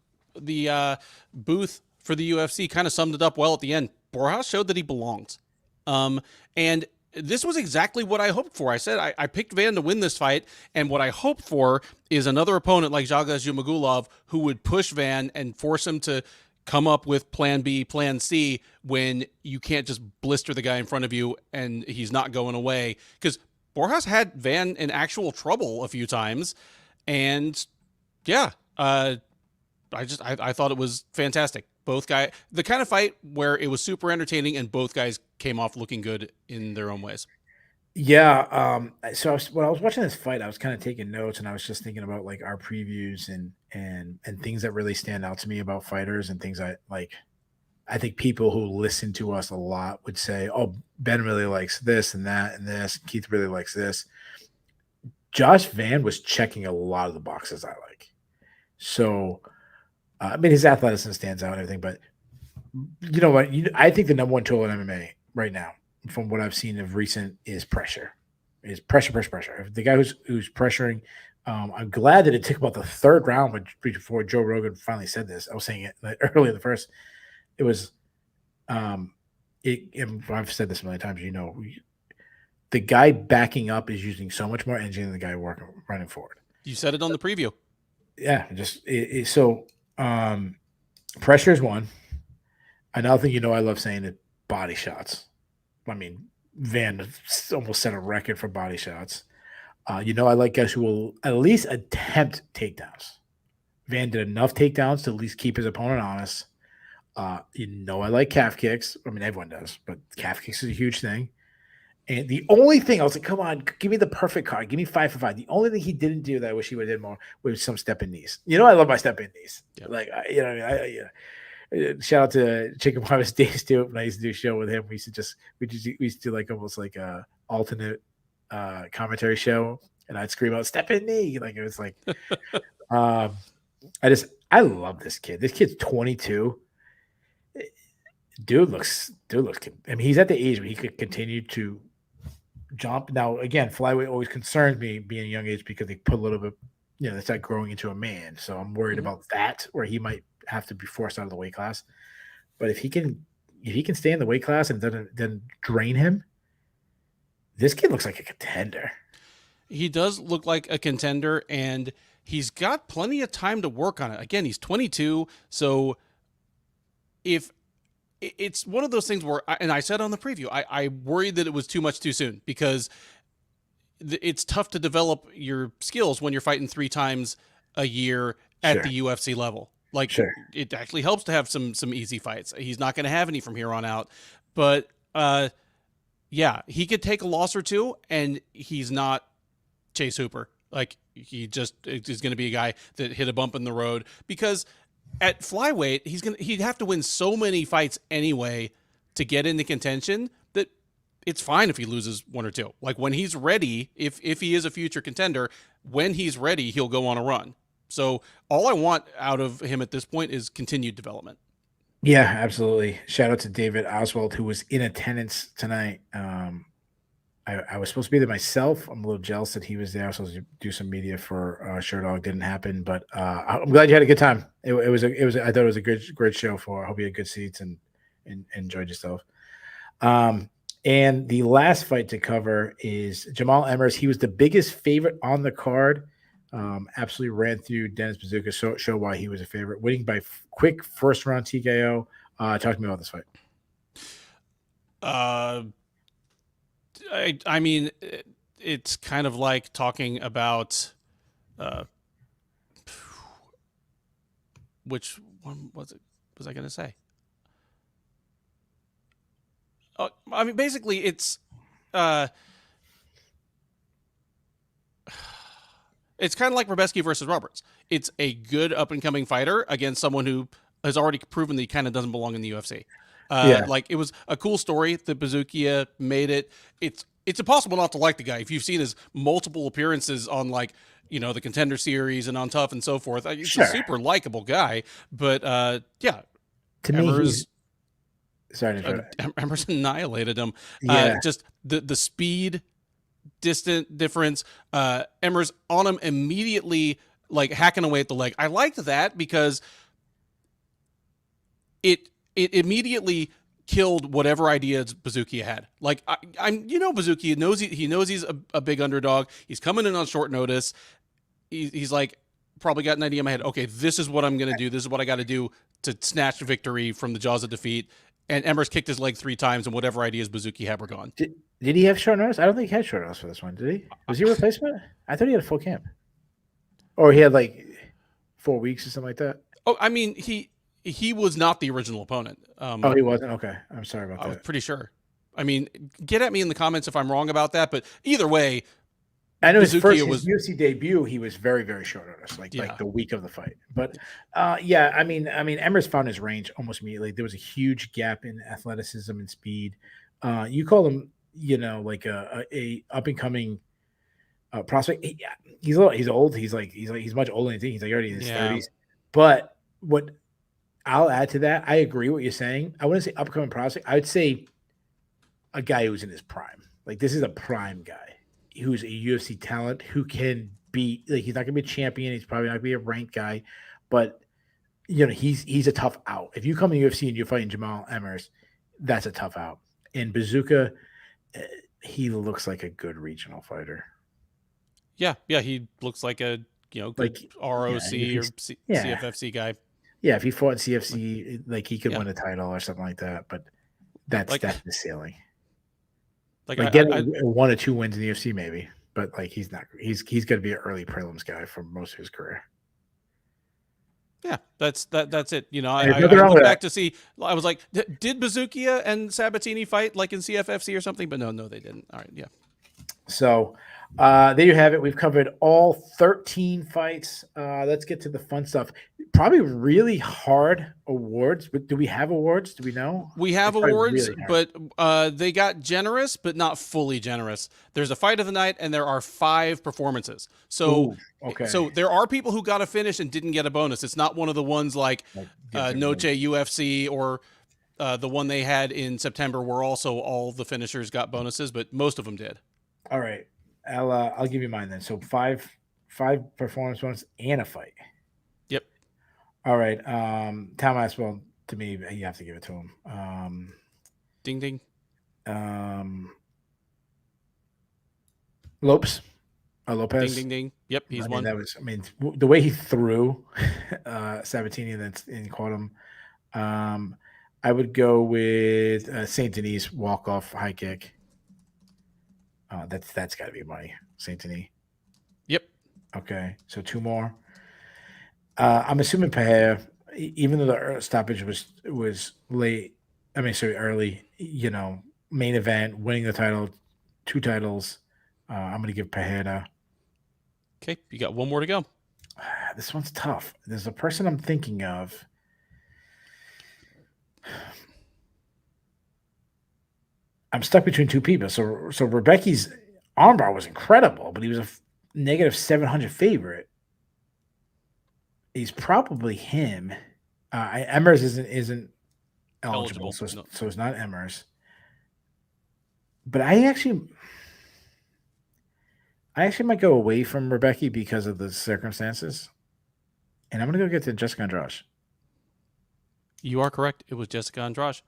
booth for the UFC kind of summed it up well at the end. Borjas showed that he belonged. And this was exactly what I hoped for. I said I picked Van to win this fight, and what I hoped for is another opponent like Jagas Jumagulov who would push Van and force him to come up with plan B, plan C when you can't just blister the guy in front of you and he's not going away. Because Borjas had Van in actual trouble a few times, and yeah, I thought it was fantastic. Both guys, the kind of fight where it was super entertaining and both guys came off looking good in their own ways. Yeah. So when I was watching this fight, I was kind of taking notes, and I was just thinking about like our previews and things that really stand out to me about fighters and things I like. I think people who listen to us a lot would say, "Oh, Ben really likes this and that and this. Keith really likes this." Josh Van was checking a lot of the boxes I like. So, I mean, his athleticism stands out and everything, but you know what? I think the number one tool in MMA right now, from what I've seen of recent, is pressure. Is pressure, pressure, pressure. The guy who's pressuring. I'm glad that it took about the third round before Joe Rogan finally said this. I was saying it like early in the first. It was, and I've said this a million times. The guy backing up is using so much more energy than the guy running forward. You said it on the preview. Yeah, pressure is one. Another thing, I love saying it, body shots. I mean, Van almost set a record for body shots. I like guys who will at least attempt takedowns. Van did enough takedowns to at least keep his opponent honest. I like calf kicks. I mean, everyone does, but calf kicks is a huge thing. And the only thing I was like, come on, give me the perfect card. Give me 5 for 5. The only thing he didn't do that I wish he would have did more was some step in knees. I love my step in knees. Yeah. Like, shout out to Chicken Harvest Dave Stewart when I used to do a show with him. We used to do like almost like a alternate commentary show, and I'd scream out "step in knee." Like it was like, I love this kid. This kid's 22. Dude looks. I mean, he's at the age where he could continue to jump. Now, again, flyweight always concerns me being a young age because they put a little bit, it's like growing into a man. So I'm worried about that, where he might have to be forced out of the weight class. But if he can stay in the weight class and doesn't drain him, this kid looks like a contender. He does look like a contender, and he's got plenty of time to work on it. Again, he's 22, so if it's one of those things where, and I said on the preview, I worried that it was too much too soon because it's tough to develop your skills when you're fighting 3 times a year at the UFC level. Like, It actually helps to have some easy fights. He's not going to have any from here on out, but yeah, he could take a loss or two, and he's not Chase Hooper. Like, he just is going to be a guy that hit a bump in the road, because at flyweight, he'd have to win so many fights anyway to get into contention that it's fine if he loses 1 or 2. Like, when he's ready, if he is a future contender, when he's ready, he'll go on a run. So all I want out of him at this point is continued development. Yeah, absolutely. Shout out to David Oswald, who was in attendance tonight. I was supposed to be there myself. I'm a little jealous that he was there. I was supposed to do some media for Sherdog. Didn't happen, but I'm glad you had a good time. I thought it was a great show. I hope you had good seats and enjoyed yourself. And the last fight to cover is Jamal Emmers. He was the biggest favorite on the card. Absolutely ran through Dennis Bazooka. Show why he was a favorite, winning by quick first round TKO. Talk to me about this fight. I mean, it's kind of like talking about which one was it? Was I going to say? I mean, basically, it's kind of like Rabeski versus Roberts. It's a good up and coming fighter against someone who has already proven that he kind of doesn't belong in the UFC. Like, it was a cool story that Bazookia made it. It's impossible not to like the guy if you've seen his multiple appearances on, like, the Contender Series and on Tough and so forth. He's a super likable guy, but yeah, to me, Emmers annihilated him. Yeah. Just the speed, distant difference. Emmers on him immediately, like hacking away at the leg. I liked that because it immediately killed whatever ideas Bazookia had. Like, Bazookia knows he knows he's a big underdog. He's coming in on short notice. He's like probably got an idea in my head. Okay, this is what I'm gonna do. This is what I got to do to snatch victory from the jaws of defeat. And Emmers kicked his leg 3 times, and whatever ideas Bazookia had were gone. Did he have short notice? I don't think he had short notice for this one. Did he? Was he a replacement? I thought he had a full camp, or he had like 4 weeks or something like that. Oh, I mean, he was not the original opponent. Oh, he wasn't? Okay. I'm sorry about that. I was pretty sure. I mean, get at me in the comments if I'm wrong about that, but either way, I know his UFC debut, he was very, very short notice, like the week of the fight. But I mean, Emmers found his range almost immediately. There was a huge gap in athleticism and speed. You call him, like a up and coming prospect. He's old. He's much older than you think. He's like already in his 30s. But what I'll add to that, I agree what you're saying. I wouldn't say upcoming prospect. I would say a guy who's in his prime. Like, this is a prime guy who's a UFC talent who can be, like, he's not gonna be a champion. He's probably not gonna be a ranked guy, but he's a tough out. If you come to UFC and you're fighting Jamal Emmers, that's a tough out. And Bazooka, he looks like a good regional fighter. Yeah, he looks like a good like ROC or CFFC guy. Yeah, if he fought in CFC, like, he could win a title or something like that. But that's the ceiling. Like getting 1 or 2 wins in the UFC, maybe, but like he's not. He's going to be an early prelims guy for most of his career. Yeah, that's it. I look back to see. I was like, did Bazookia and Sabatini fight like in CFFC or something? But no, they didn't. All right, yeah. So there you have it. We've covered all 13 fights. Let's get to the fun stuff. Probably really hard awards, but do we have awards? Do we know? We have awards, really, but they got generous, but not fully generous. There's a fight of the night, and there are 5 performances. So, so there are people who got a finish and didn't get a bonus. It's not one of the ones like Noche UFC or the one they had in September, where also all the finishers got bonuses, but most of them did. All right. I'll give you mine then. So 5 performance bonus and a fight. Yep. All right. Tom Aspinall, to me, you have to give it to him. Ding ding. Lopez. Ding ding ding. Yep, he's one. The way he threw Sabatini and caught him. I would go with Saint Denis walk-off high kick. That's got to be money. Saint Denis. Yep. Okay, so 2 more. I'm assuming Pereira, even though the stoppage was late. Early. Main event, winning the title, 2 titles. I'm going to give Pereira. Okay, you got 1 more to go. This one's tough. There's a person I'm thinking of. I'm stuck between 2 people. So Rebecca's armbar was incredible, but he was a negative 700 favorite. He's probably him. Emmers isn't eligible, so it's not Emmers. But I actually, I actually might go away from Rebecca because of the circumstances, and I'm gonna go get to Jessica Andrade. You are correct. It was Jessica Andrade.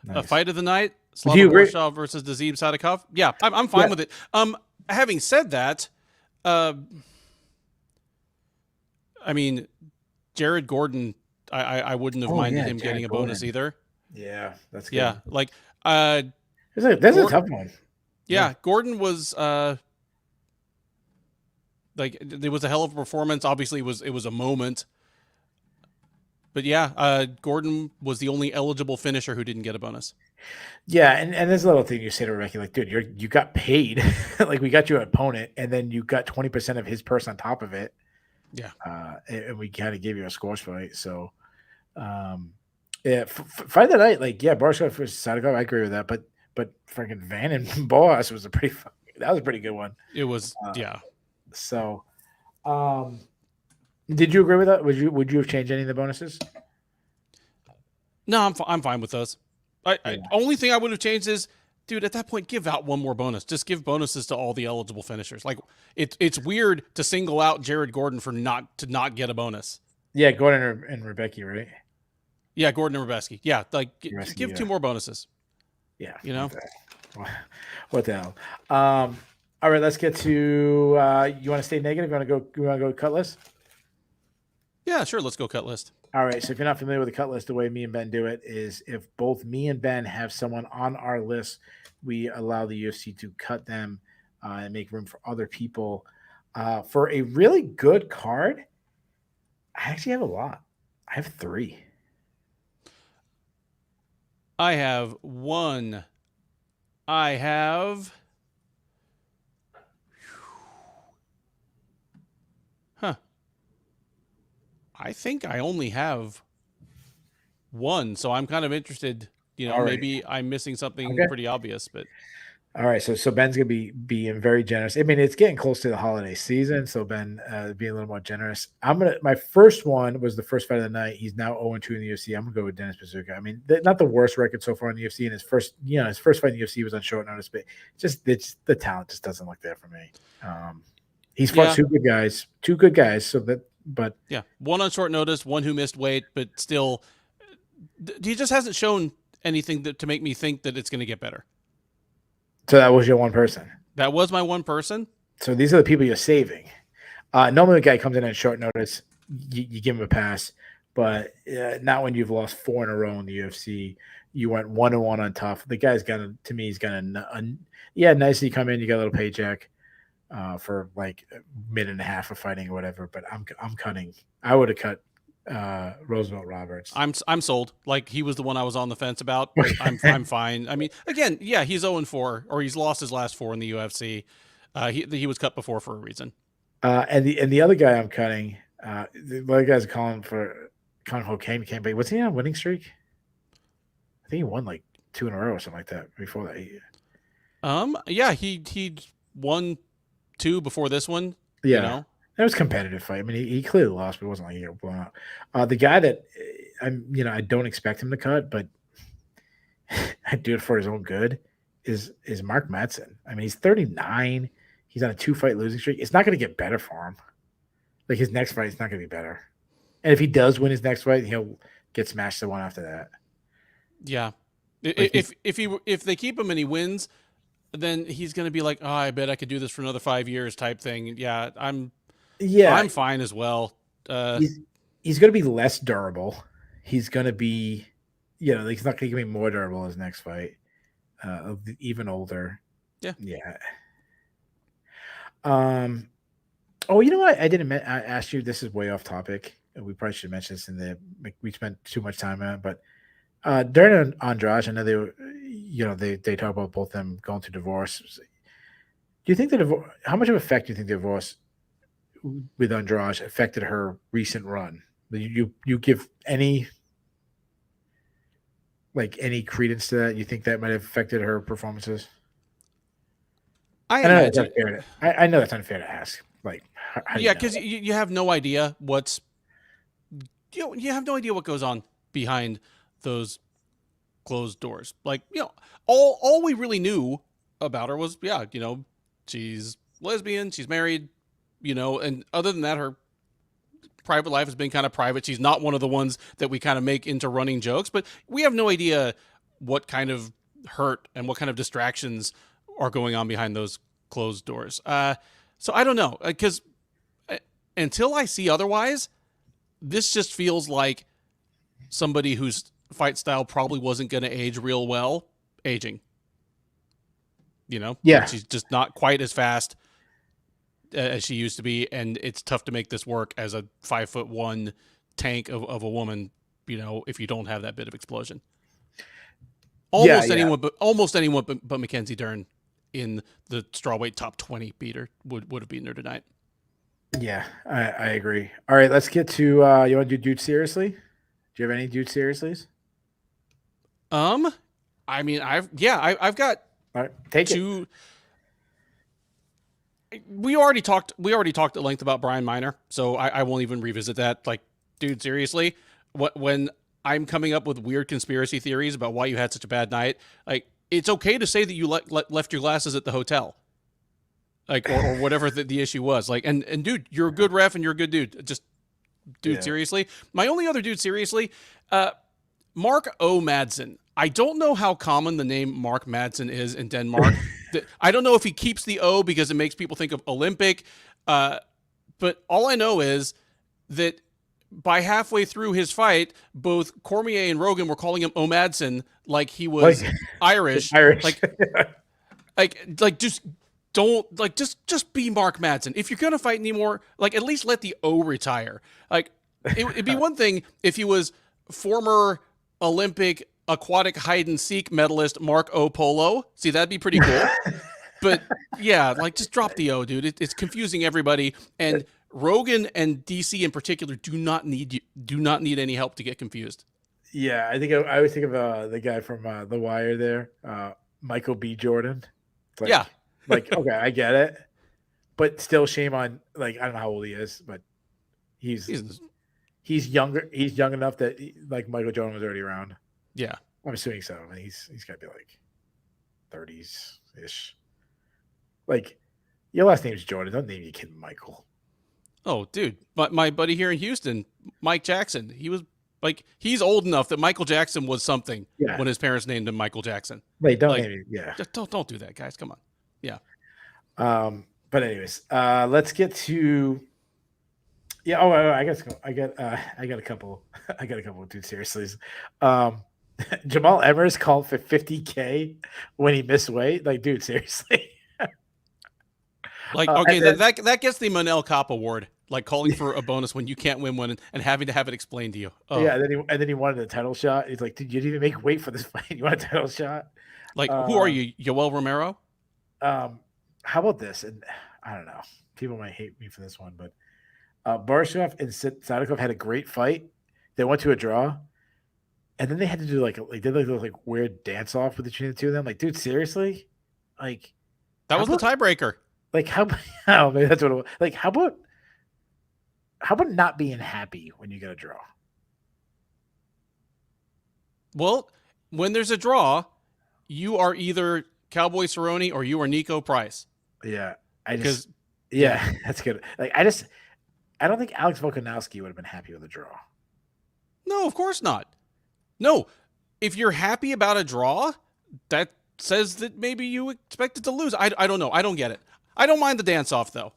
A Nice. fight of the night: Do Slava you agree? Borshaw versus Nazim Sadikov. Yeah, I'm fine Yeah. with it. Having said that, uh, I mean, Jared Gordon, I wouldn't have Oh minded yeah, him getting Jared a bonus Gordon. either. Yeah, that's Yeah, good. like uh, This is a Gor- tough one. Yeah. yeah, Gordon was like it was a hell of a performance. Obviously, it was a moment, but yeah, Gordon was the only eligible finisher who didn't get a bonus. Yeah, and there's a little thing you say to Ricky, like, dude, you got paid, like we got you an opponent, and then you got 20% of his purse on top of it, Yeah, and we kind of gave you a squash fight. So, yeah, fight of the night, like, yeah, Barstow versus Sadikov, I agree with that, but freaking Van and Boas was that was a pretty good one. it was. Uh, Yeah, so, um, did you agree with that? Would you have changed any of the bonuses? no, I'm fine with those. Yeah, Only thing I would have changed is, dude, at that point, give out one more bonus. Just give bonuses to all the eligible finishers. Like it's weird to single out Jared Gordon for not get a bonus. yeah, Gordon and Rebecca, right? Yeah, Gordon and Rebeski. Yeah, like Rebecca, give yeah, two more bonuses. yeah. You What know? the, what the hell? All right, let's get to. You want to stay negative? You want to go Cutlass? Yeah, sure. Let's go cut list. All right. So if you're not familiar with the cut list, the way me and Ben do it is if both me and Ben have someone on our list, we allow the UFC to cut them and make room for other people. For a really good card, I actually have a lot. I have three. I have one. I have. Huh. I think I only have one, so I'm kind of interested. All right. Maybe I'm missing something Okay. pretty obvious, but All right. So Ben's gonna be being very generous. I mean, it's getting close to the holiday season, so Ben being a little more generous. My first one was the first fight of the night. He's now 0-2 in the UFC. I'm gonna go with Dennis Bazooka. I mean, not the worst record so far in the UFC. And his first fight in the UFC was on short notice, but it's the talent just doesn't look there for me. He's fought yeah, two good guys. But yeah. One on short notice, one who missed weight, but still, he just hasn't shown anything to make me think that it's going to get better. so that was your one person. That was my one person. So these are the people you're saving. Normally, the guy comes in at short notice, you give him a pass, but not when you've lost four in a row in the UFC. You went 1-1 on tough. The guy's to me, he's gonna, nicely come in. You got a little paycheck for like a minute and a half of fighting or whatever. But I'm cutting. I would have cut Roosevelt Roberts. I'm sold. Like he was the one I was on the fence about, but I'm fine. I mean, again, yeah, he's 0-4, or he's lost his last four in the UFC. He was cut before for a reason. And the other guy I'm cutting, the other guy's calling Hokain campaign. Was he on a winning streak? I think he won like two in a row or something like that before that. Yeah, he won two before this one. Yeah, it was a competitive fight. I mean, he clearly lost, but it wasn't like he got blown out. The guy that I don't expect him to cut, but I do it for his own good. Is Mark Madsen? I mean, he's 39. He's on a 2-fight losing streak. It's not going to get better for him. Like his next fight is not going to be better. And if he does win his next fight, he'll get smashed the one after that. Yeah, Like if they keep him and he wins, then he's going to be like, oh, I bet I could do this for another 5 years type thing. Yeah, I'm fine as well. He's going to be less durable. He's going to be, he's not going to be more durable his next fight. Even older. Yeah. Yeah. Oh, you know what? I didn't. I asked you. This is way off topic. We probably should mention this we spent too much time on it, but during Andrade, I know they talk about both them going through divorce. Do you think how much of effect do you think the divorce with Andrade affected her recent run? You give any credence to that? You think that might have affected her performances? I know that's imagine. unfair I know that's unfair to ask. Like, how do Yeah, you know? because you have no idea you have no idea what goes on behind those closed doors. Like, all we really knew about her was, she's lesbian, she's married, and other than that, her private life has been kind of private. She's not one of the ones that we kind of make into running jokes, but we have no idea what kind of hurt and what kind of distractions are going on behind those closed doors. So I don't know, because until I see otherwise, this just feels like somebody whose fight style probably wasn't going to age real well, aging. Yeah. Like she's just not quite as fast as she used to be, and it's tough to make this work as a 5'1" tank of a woman. If you don't have that bit of explosion. Almost anyone, but Mackenzie Dern in the strawweight top 20 beater would have beaten her tonight. Yeah, I agree. All right, let's get to you want to do dude seriously? Do you have any dude seriouslys? I mean, I've got all right, take two. We already talked at length about Brian Miner, so I won't even revisit that. Like, dude, seriously, when I'm coming up with weird conspiracy theories about why you had such a bad night, like, it's okay to say that you left your glasses at the hotel, like, or whatever the issue was. Like, and dude, you're a good ref and you're a good dude. Just, dude, seriously. My only other dude, seriously, Mark O. Madsen. I don't know how common the name Mark Madsen is in Denmark. I don't know if he keeps the O because it makes people think of Olympic. But all I know is that by halfway through his fight, both Cormier and Rogan were calling him O. Madsen like he was Irish. Like just don't, like, just be Mark Madsen. If you're gonna fight anymore, like, at least let the O retire. Like, it'd be one thing if he was former Olympic aquatic hide and seek medalist Mark O. Polo. See, that'd be pretty cool. But yeah, like, just drop the O, dude. It's confusing everybody. And Rogan and DC in particular do not need any help to get confused. Yeah, I always think of the guy from The Wire there, Michael B. Jordan. Like, yeah. Like, okay, I get it. But still, shame on, like, I don't know how old he is, but he's younger. He's young enough that, like, Michael Jordan was already around. Yeah. I'm assuming so. I mean, he's got to be like 30s ish. Like, your last name's Jordan. Don't name your kid Michael. Oh, dude. But my buddy here in Houston, Mike Jackson, he was like, he's old enough that Michael Jackson was something when his parents named him Michael Jackson. Wait, don't name him. Yeah. Just don't do that, guys. Come on. Yeah. But anyways, let's get to. Yeah. Oh, I guess I got a couple. I got a couple of dudes seriously. Jamal Emmers called for $50K when he missed weight. Like, dude, seriously. Like, okay, that gets the Manel Cop Award. Like, calling for a bonus when you can't win one and having to have it explained to you. Oh. Yeah, and then he wanted a title shot. He's like, dude, you didn't even make weight for this fight. You want a title shot? Like, who are you, Yoel Romero? How about this? And I don't know. People might hate me for this one, but Barshev and Sadikov had a great fight. They went to a draw, and then they had to do like weird dance off between the two of them. Like, dude, seriously? Like, that was the tiebreaker. Like, how? Oh, maybe that's what it was. Like, how about not being happy when you get a draw? Well, when there's a draw, you are either Cowboy Cerrone or you are Nico Price. Yeah, that's good. Like, I don't think Alex Volkanovski would have been happy with a draw. No, of course not. No, if you're happy about a draw, that says that maybe you expected to lose. I don't know. I don't get it. I don't mind the dance-off, though.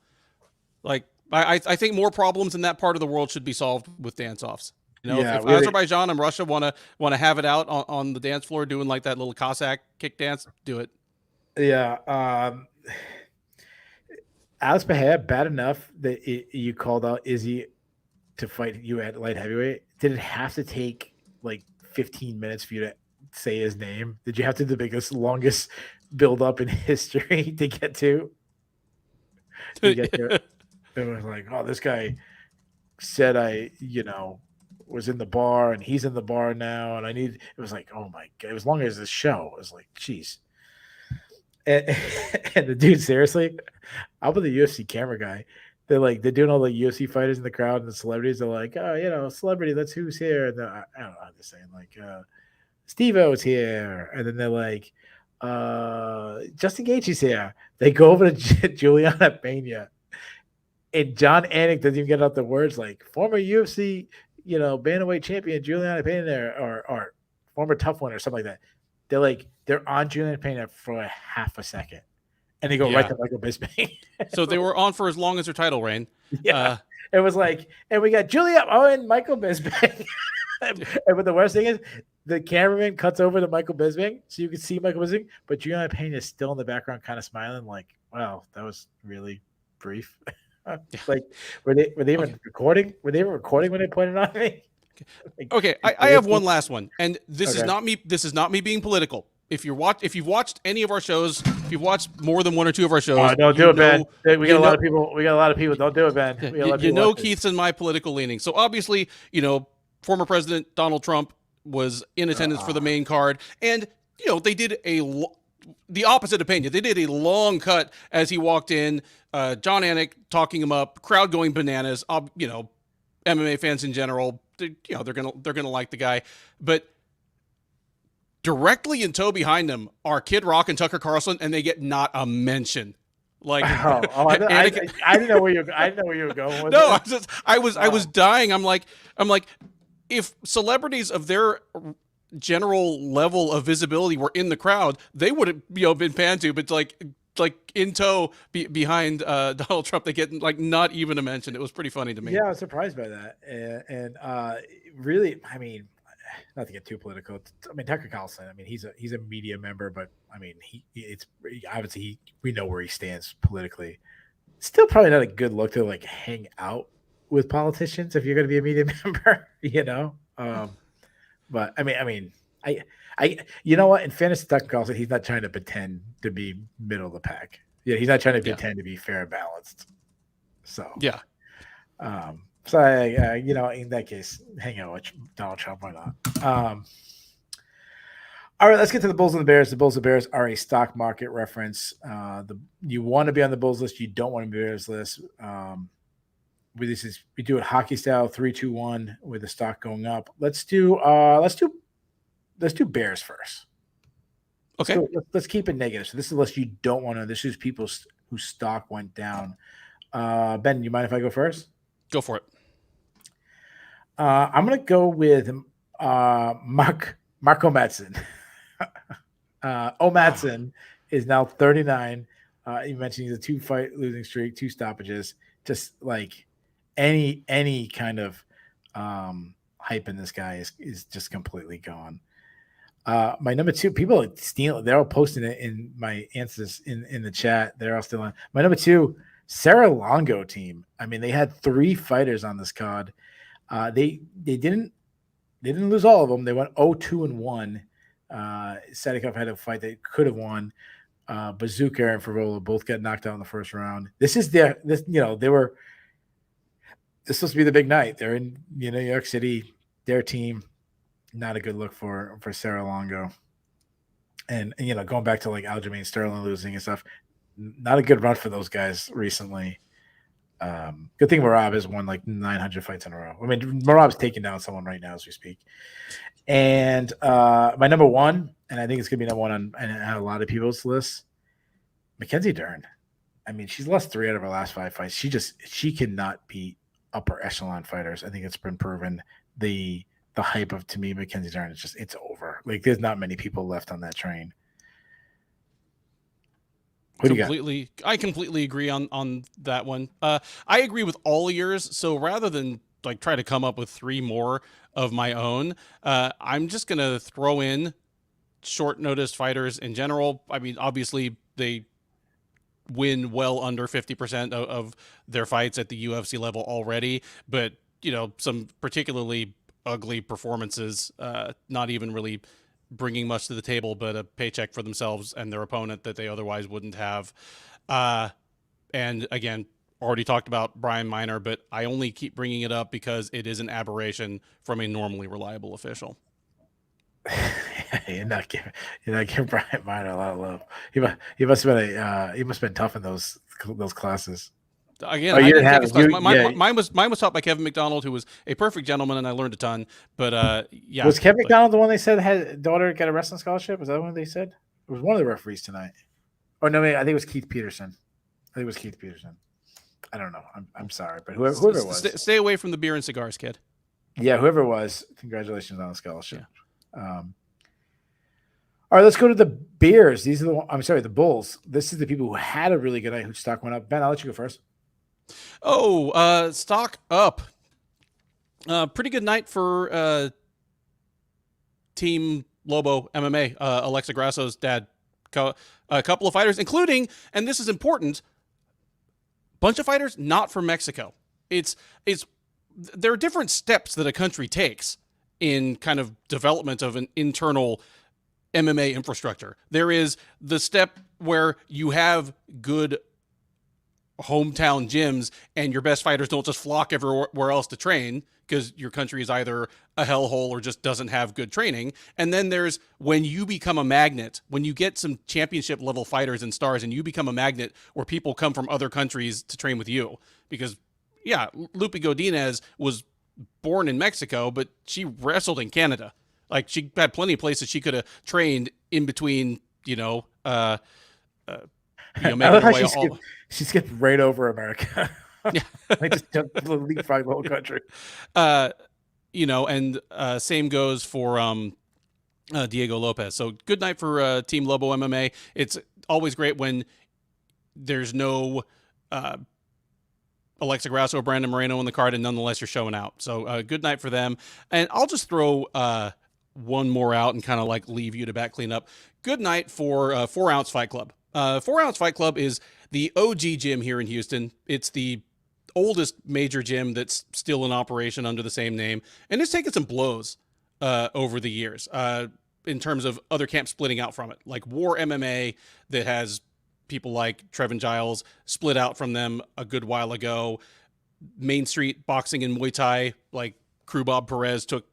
Like, I think more problems in that part of the world should be solved with dance-offs. If Azerbaijan and Russia want to have it out on the dance floor doing like that little Cossack kick dance, do it. Yeah. Alex Pereira, bad enough that you called out Izzy to fight you at light heavyweight. Did it have to take like 15 minutes for you to say his name? Did you have to do the biggest, longest build up in history to get to? It was like, oh, this guy said I was in the bar and he's in the bar now, and it was like, oh my god, as long as this show, it was like, geez. And the dude, seriously, I'm with the UFC camera guy. They're doing all the UFC fighters in the crowd and the celebrities. They're like, oh, celebrity, that's who's here. And I don't know how they're saying, like, Steve-O's here. And then they're like, Justin Gaethje's here. They go over to Juliana Pena, and John Anik doesn't even get out the words like former UFC, bantamweight champion Juliana Pena or former tough one or something like that. They're on Juliana Pena for half a second, and they go right Yeah. to Michael Bisping. So they were on for as long as her title reign. Yeah, it was like, and we got Julia and Michael Bisping. And but the worst thing is, the cameraman cuts over to Michael Bisping, so you can see Michael Bisping, but Juliana Pena is still in the background, kind of smiling, like, "Wow, that was really brief." Like, were they even recording? Were they even recording when they pointed on me? Like, Okay, I have one last one, and this is Okay. not me. This is not me being political. If you've watched any of our shows, if you've watched more than one or two of our shows, Don't do it, Ben. We got a lot of people. We got a lot of people. Don't do it, Ben. We got a lot of you people know watching. Keith's and my political leanings. So obviously, former President Donald Trump was in attendance for the main card, and they did the opposite opinion. They did a long cut as he walked in. John Anik talking him up, crowd going bananas. MMA fans in general, they're gonna like the guy, but directly in tow behind them are Kid Rock and Tucker Carlson, and they get not a mention. Like, I didn't know where you. I didn't know where you were going with no, it. I was dying. I'm like, if celebrities of their general level of visibility were in the crowd, they would have been panned to, but like in tow behind Donald Trump, they get like not even a mention. It was pretty funny to me. Yeah, I was surprised by that, and really, I mean, not to get too political. I mean, Tucker Carlson. I mean, he's a media member, but I mean, it's obviously we know where he stands politically. Still, probably not a good look to like hang out with politicians if you're going to be a media member, But I mean, you know what? In fairness to Tucker Carlson, he's not trying to pretend to be middle of the pack. Yeah, he's not trying to pretend to be fair and balanced. So yeah. So in that case, hang out with Donald Trump. Why not? All right, let's get to the Bulls and the Bears. The Bulls and the Bears are a stock market reference. You want to be on the Bulls list. You don't want to be on the Bears list. We do it hockey style 3, 2, 1 with the stock going up. Let's do Bears first. Okay. So let's keep it negative. So this is the list you don't want to. This is people whose stock went down. Ben, you mind if I go first? Go for it. I'm gonna go with Marco Madsen. Madsen is now 39. You mentioned he's a 2-fight losing streak, 2 stoppages. Just like any kind of hype in this guy is just completely gone. My number 2, people are stealing. They're all posting it in my answers in the chat. They're all still on. My number 2, Sarah Longo team. I mean, they had 3 fighters on this card. They didn't lose all of them. They went 0-2-1. Sadikov had a fight they could have won. Bazooka and Favola both got knocked out in the first round. This is this is supposed to be the big night. They're in New York City. Their team, not a good look for Sarah Longo. And going back to like Aljamain Sterling losing and stuff, not a good run for those guys recently. Good thing Marab has won like 900 fights in a row. I mean, Marab's taking down someone right now as we speak. And my number 1, and I think it's gonna be number 1 on a lot of people's lists, Mackenzie Dern. I mean, she's lost 3 out of her last 5 fights. She cannot beat upper echelon fighters. I think it's been proven. The hype of, to me, Mackenzie Dern is it's over. Like, there's not many people left on that train. I completely agree on that one. I agree with all yours. So rather than like try to come up with 3 more of my own, I'm just gonna throw in short notice fighters in general. I mean, obviously they win well under 50% of their fights at the UFC level already, but some particularly ugly performances, not even really bringing much to the table but a paycheck for themselves and their opponent that they otherwise wouldn't have. And again, already talked about Brian Miner, but I only keep bringing it up because it is an aberration from a normally reliable official. You're not giving Brian Miner a lot of love. He must have been tough in those classes. Again, I didn't take his class. Mine was taught by Kevin McDonald, who was a perfect gentleman, and I learned a ton. But yeah, was Kevin McDonald the one they said had daughter get a wrestling scholarship? Was that one they said? It was one of the referees tonight. Oh no, I think it was Keith Peterson. I think it was Keith Peterson. I don't know. I'm sorry, but whoever it was, Stay away from the beer and cigars, kid. yeah, whoever it was, congratulations on the scholarship. Yeah. All right, let's go to the Bears. These are the Bulls. This is the people who had a really good night whose stock went up. Ben, I'll let you go first. Stock up. Pretty good night for Team Lobo MMA. Alexa Grasso's dad. A couple of fighters, including, and this is important, bunch of fighters not from Mexico. There are different steps that a country takes in kind of development of an internal MMA infrastructure. There is the step where you have good hometown gyms and your best fighters don't just flock everywhere else to train because your country is either a hellhole or just doesn't have good training. And then there's when you become a magnet, when you get some championship level fighters and stars and you become a magnet where people come from other countries to train with you. Because, yeah, Lupe Godinez was born in Mexico, but she wrestled in Canada. Like, she had plenty of places she could have trained in between, making her way all. She skipped right over America. Yeah. I just jumped leapfrog the whole country. And same goes for Diego Lopez. So good night for Team Lobo MMA. It's always great when there's no Alexa Grasso or Brandon Moreno in the card, and nonetheless you're showing out. So good night for them. And I'll just throw one more out and kind of like leave you to back clean up. Good night for 4 Ounce Fight Club. 4 Ounce Fight Club is the OG gym here in Houston. It's the oldest major gym that's still in operation under the same name, and it's taken some blows over the years in terms of other camps splitting out from it, like War MMA that has people like Trevin Giles split out from them a good while ago. Main Street Boxing and Muay Thai, like Crew Bob Perez took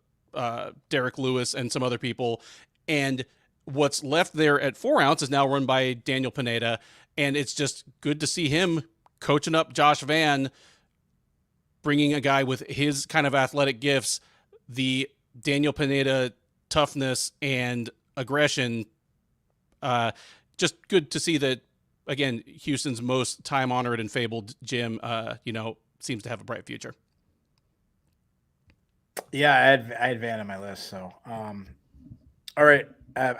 Derek Lewis and some other people, and what's left there at 4 Ounce is now run by Daniel Pineda, and it's just good to see him coaching up Josh Van, bringing a guy with his kind of athletic gifts, the Daniel Pineda toughness and aggression. Just good to see that, again, Houston's most time-honored and fabled gym, seems to have a bright future. Yeah, I had Van on my list. So, all right. I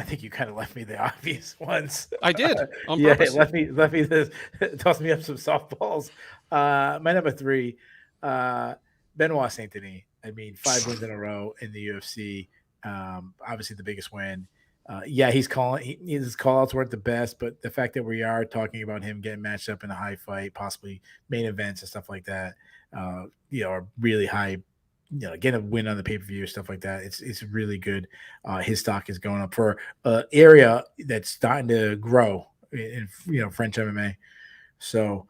think you kind of left me the obvious ones. I did on yeah, purpose. let me toss me up some softballs. My number 3, Benoit Saint Denis. I mean, 5 wins in a row in the UFC. Obviously the biggest win. His call outs weren't the best, but the fact that we are talking about him getting matched up in a high fight, possibly main events and stuff like that, are really high. Get a win on the pay-per-view, stuff like that. It's really good. His stock is going up for an area that's starting to grow in French MMA. So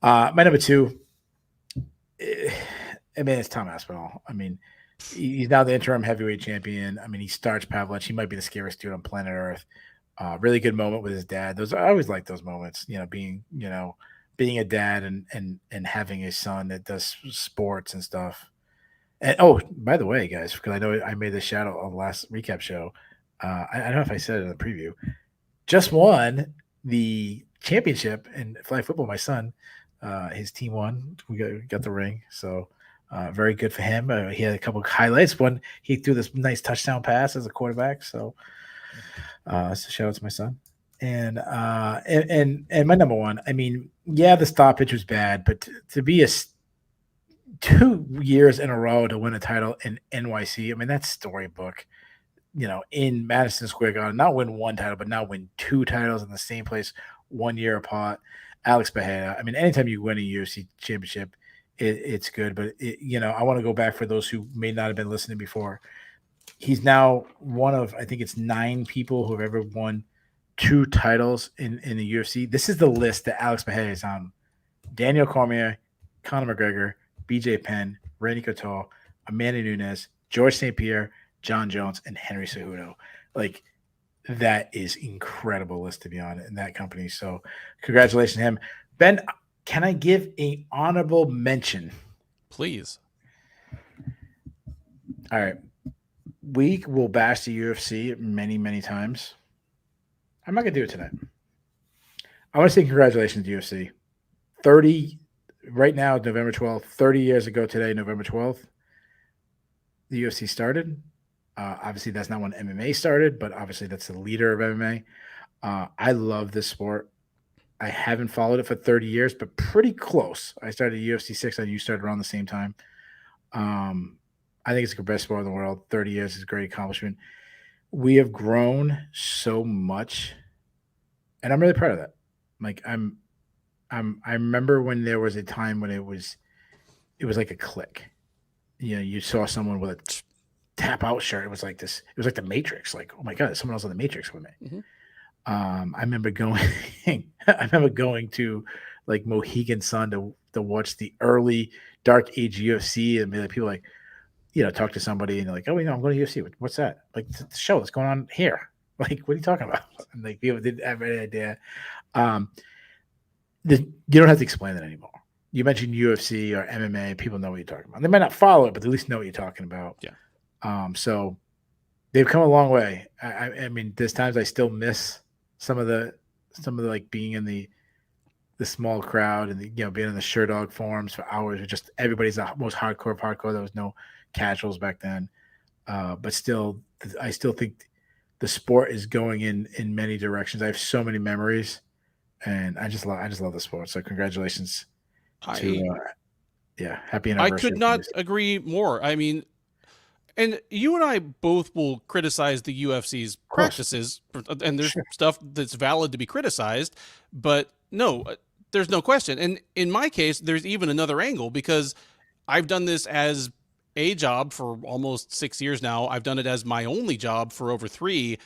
my number 2, it's Tom Aspinall. I mean, he's now the interim heavyweight champion. I mean, he starts Pavlovich. He might be the scariest dude on planet Earth. Really good moment with his dad. I always like those moments, being a dad and having a son that does sports and stuff. And by the way, guys, because I know I made this shout out on the last recap show. I don't know if I said it in the preview. Just won the championship in flag football. My son, his team won. We got the ring. So very good for him. He had a couple of highlights. One, he threw this nice touchdown pass as a quarterback. So shout out to my son. And my number 1. I mean, yeah, the stoppage was bad, but to be 2 years in a row to win a title in NYC, I mean, that's storybook. In Madison Square Garden, not win 1 title, but now win 2 titles in the same place 1 year apart. Alex Pereira. I mean, anytime you win a UFC championship, it's good. But I want to go back for those who may not have been listening before. He's now one of, I think it's 9 people who have ever won 2 titles in the UFC. This is the list that Alex Pereira is on: Daniel Cormier, Conor McGregor, BJ Penn, Randy Couture, Amanda Nunes, George St. Pierre, John Jones, and Henry Cejudo. Like, that is incredible list to be on in that company. So congratulations to him. Ben, can I give an honorable mention? Please. All right. We will bash the UFC many, many times. I'm not gonna do it tonight. I want to say congratulations to UFC. 30 right now, November 12th. 30 years ago today, November 12th, the UFC started. Obviously, that's not when MMA started, but obviously that's the leader of MMA. I love this sport. I haven't followed it for 30 years, but pretty close. I started UFC 6 and you started around the same time. I think it's the best sport in the world. 30 years is a great accomplishment. We have grown so much, and I'm really proud of that. Like I remember when there was a time when it was like a click. You know, you saw someone with a tap out shirt. It was like this. It was like the Matrix. Like, oh my god, there's someone else on the Matrix with me. Mm-hmm. I remember going. I remember going to like Mohegan Sun to watch the early Dark Age UFC, and like, people like, talk to somebody and they're like, oh, I'm going to UFC. What's that? Like, it's the show that's going on here. Like, what are you talking about? And like, people didn't have any idea. You don't have to explain that anymore. You mentioned UFC or MMA, people know what you're talking about. They might not follow it, but they at least know what you're talking about. Yeah. So they've come a long way. I mean, there's times I still miss some of the like being in the small crowd and being in the Sherdog forums for hours. Or just everybody's the most hardcore of hardcore. There was no casuals back then, but still, I still think the sport is going in many directions. I have so many memories, and I just love the sport. So congratulations to happy anniversary. I could not agree more. I mean, and you and I both will criticize the UFC's practices, and there's stuff that's valid to be criticized, but no, there's no question. And in my case, there's even another angle, because I've done this as a job for almost 6 years now. I've done it as my only job for over 3.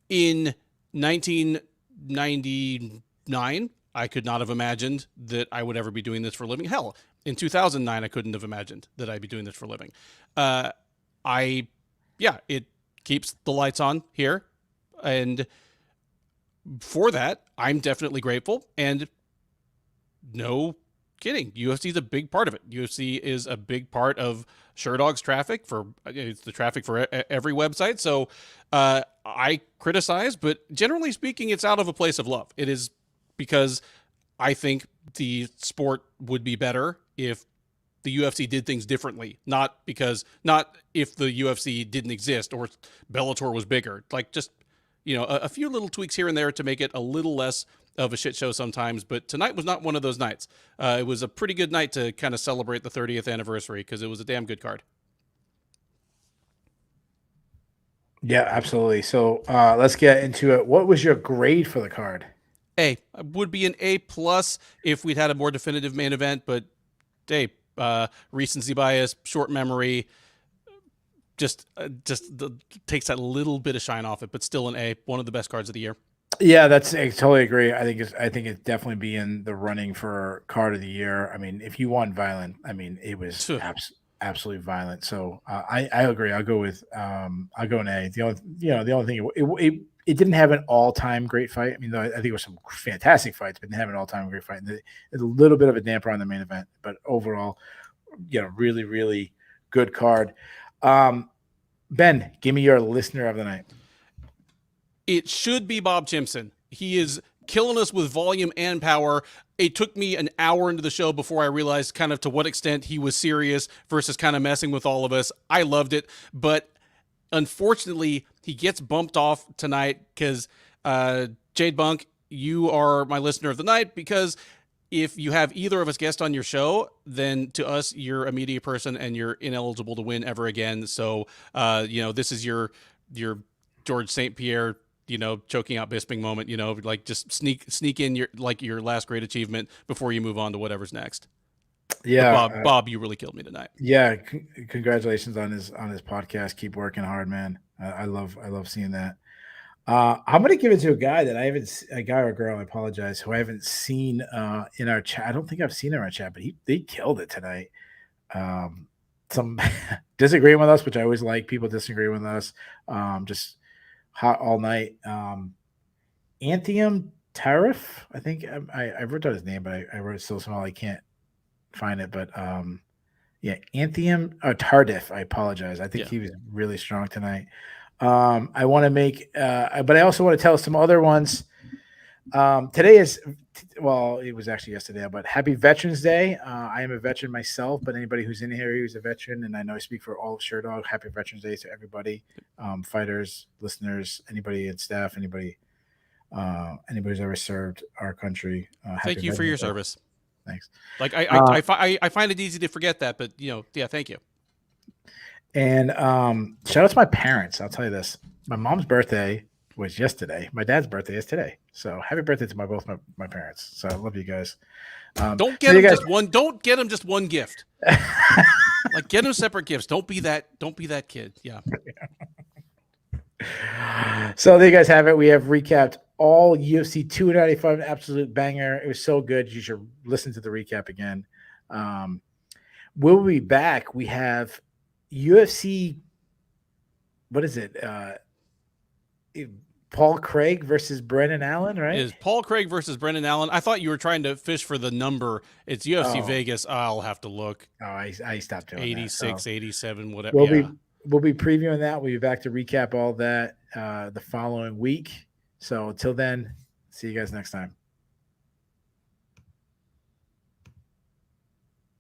In 1999, I could not have imagined that I would ever be doing this for a living. Hell, in 2009, I couldn't have imagined that I'd be doing this for a living. It keeps the lights on here. And for that, I'm definitely grateful. And no kidding, UFC is a big part of it. UFC is a big part of Sherdog's traffic. It's the traffic for every website. So I criticize, but generally speaking, it's out of a place of love. It is because I think the sport would be better if the UFC did things differently, not if the UFC didn't exist or Bellator was bigger. Like, just, a few little tweaks here and there to make it a little less of a shit show sometimes. But tonight was not one of those nights. It was a pretty good night to kind of celebrate the 30th anniversary, because it was a damn good card. Yeah, absolutely. So let's get into it. What was your grade for the card? A. Would be an A+ if we'd had a more definitive main event, but A. Recency bias, short memory, just takes that little bit of shine off it, but still an A. One of the best cards of the year. Yeah, I totally agree. I think it's definitely be in the running for card of the year. I mean, if you want violent, I mean, it was absolutely violent. So I agree. I'll go with an A. The only thing, it didn't have an all-time great fight. I mean, I think it was some fantastic fights, but didn't have an all-time great fight. And a little bit of a damper on the main event, but overall, really, really good card. Ben, give me your listener of the night. It should be Bob Chimpson. He is killing us with volume and power. It took me an hour into the show before I realized kind of to what extent he was serious versus kind of messing with all of us. I loved it, but unfortunately, he gets bumped off tonight because Jade Bunk, you are my listener of the night, because if you have either of us guest on your show, then to us, you're a media person and you're ineligible to win ever again. So, this is your George St. Pierre, choking out Bisping moment, like just sneak in your last great achievement before you move on to whatever's next. Yeah. But Bob, you really killed me tonight. Yeah. Congratulations on his podcast. Keep working hard, man. I love seeing that. I'm going to give it to a guy that a guy or a girl, I apologize, who I haven't seen in our chat. I don't think I've seen in our chat, but they killed it tonight. Some disagreeing with us, which I always like. People disagree with us. Just hot all night. Anthium Tariff, I think I wrote down his name, but I wrote it so small I can't find it. But Anthium Tardif. I apologize. I think he was really strong tonight. I want to make, but I also want to tell some other ones. Today is, well, it was actually yesterday, but happy Veterans Day. I am a veteran myself, but anybody who's in here who's a veteran, and I know I speak for all of Sherdog, happy Veterans Day to everybody, fighters, listeners, anybody in staff, anybody who's ever served our country. Thank you for your service. Thanks. Like I find it easy to forget that, but yeah, thank you. And shout out to my parents. I'll tell you this: my mom's birthday was yesterday. My dad's birthday is today. So happy birthday to both my parents. So I love you guys. Don't get them just one. Don't get them just one gift. Like get them separate gifts. Don't be that kid. Yeah. So there you guys have it. We have recapped all UFC 295, absolute banger. It was so good. You should listen to the recap again. We'll be back. We have UFC. What is it? Paul Craig versus Brendan Allen, right? Is Paul Craig versus Brendan Allen? I thought you were trying to fish for the number. It's UFC Vegas. I'll have to look. Oh, I stopped doing 86, that. 87, whatever. We'll be previewing that. We'll be back to recap all that the following week. So until then, see you guys next time.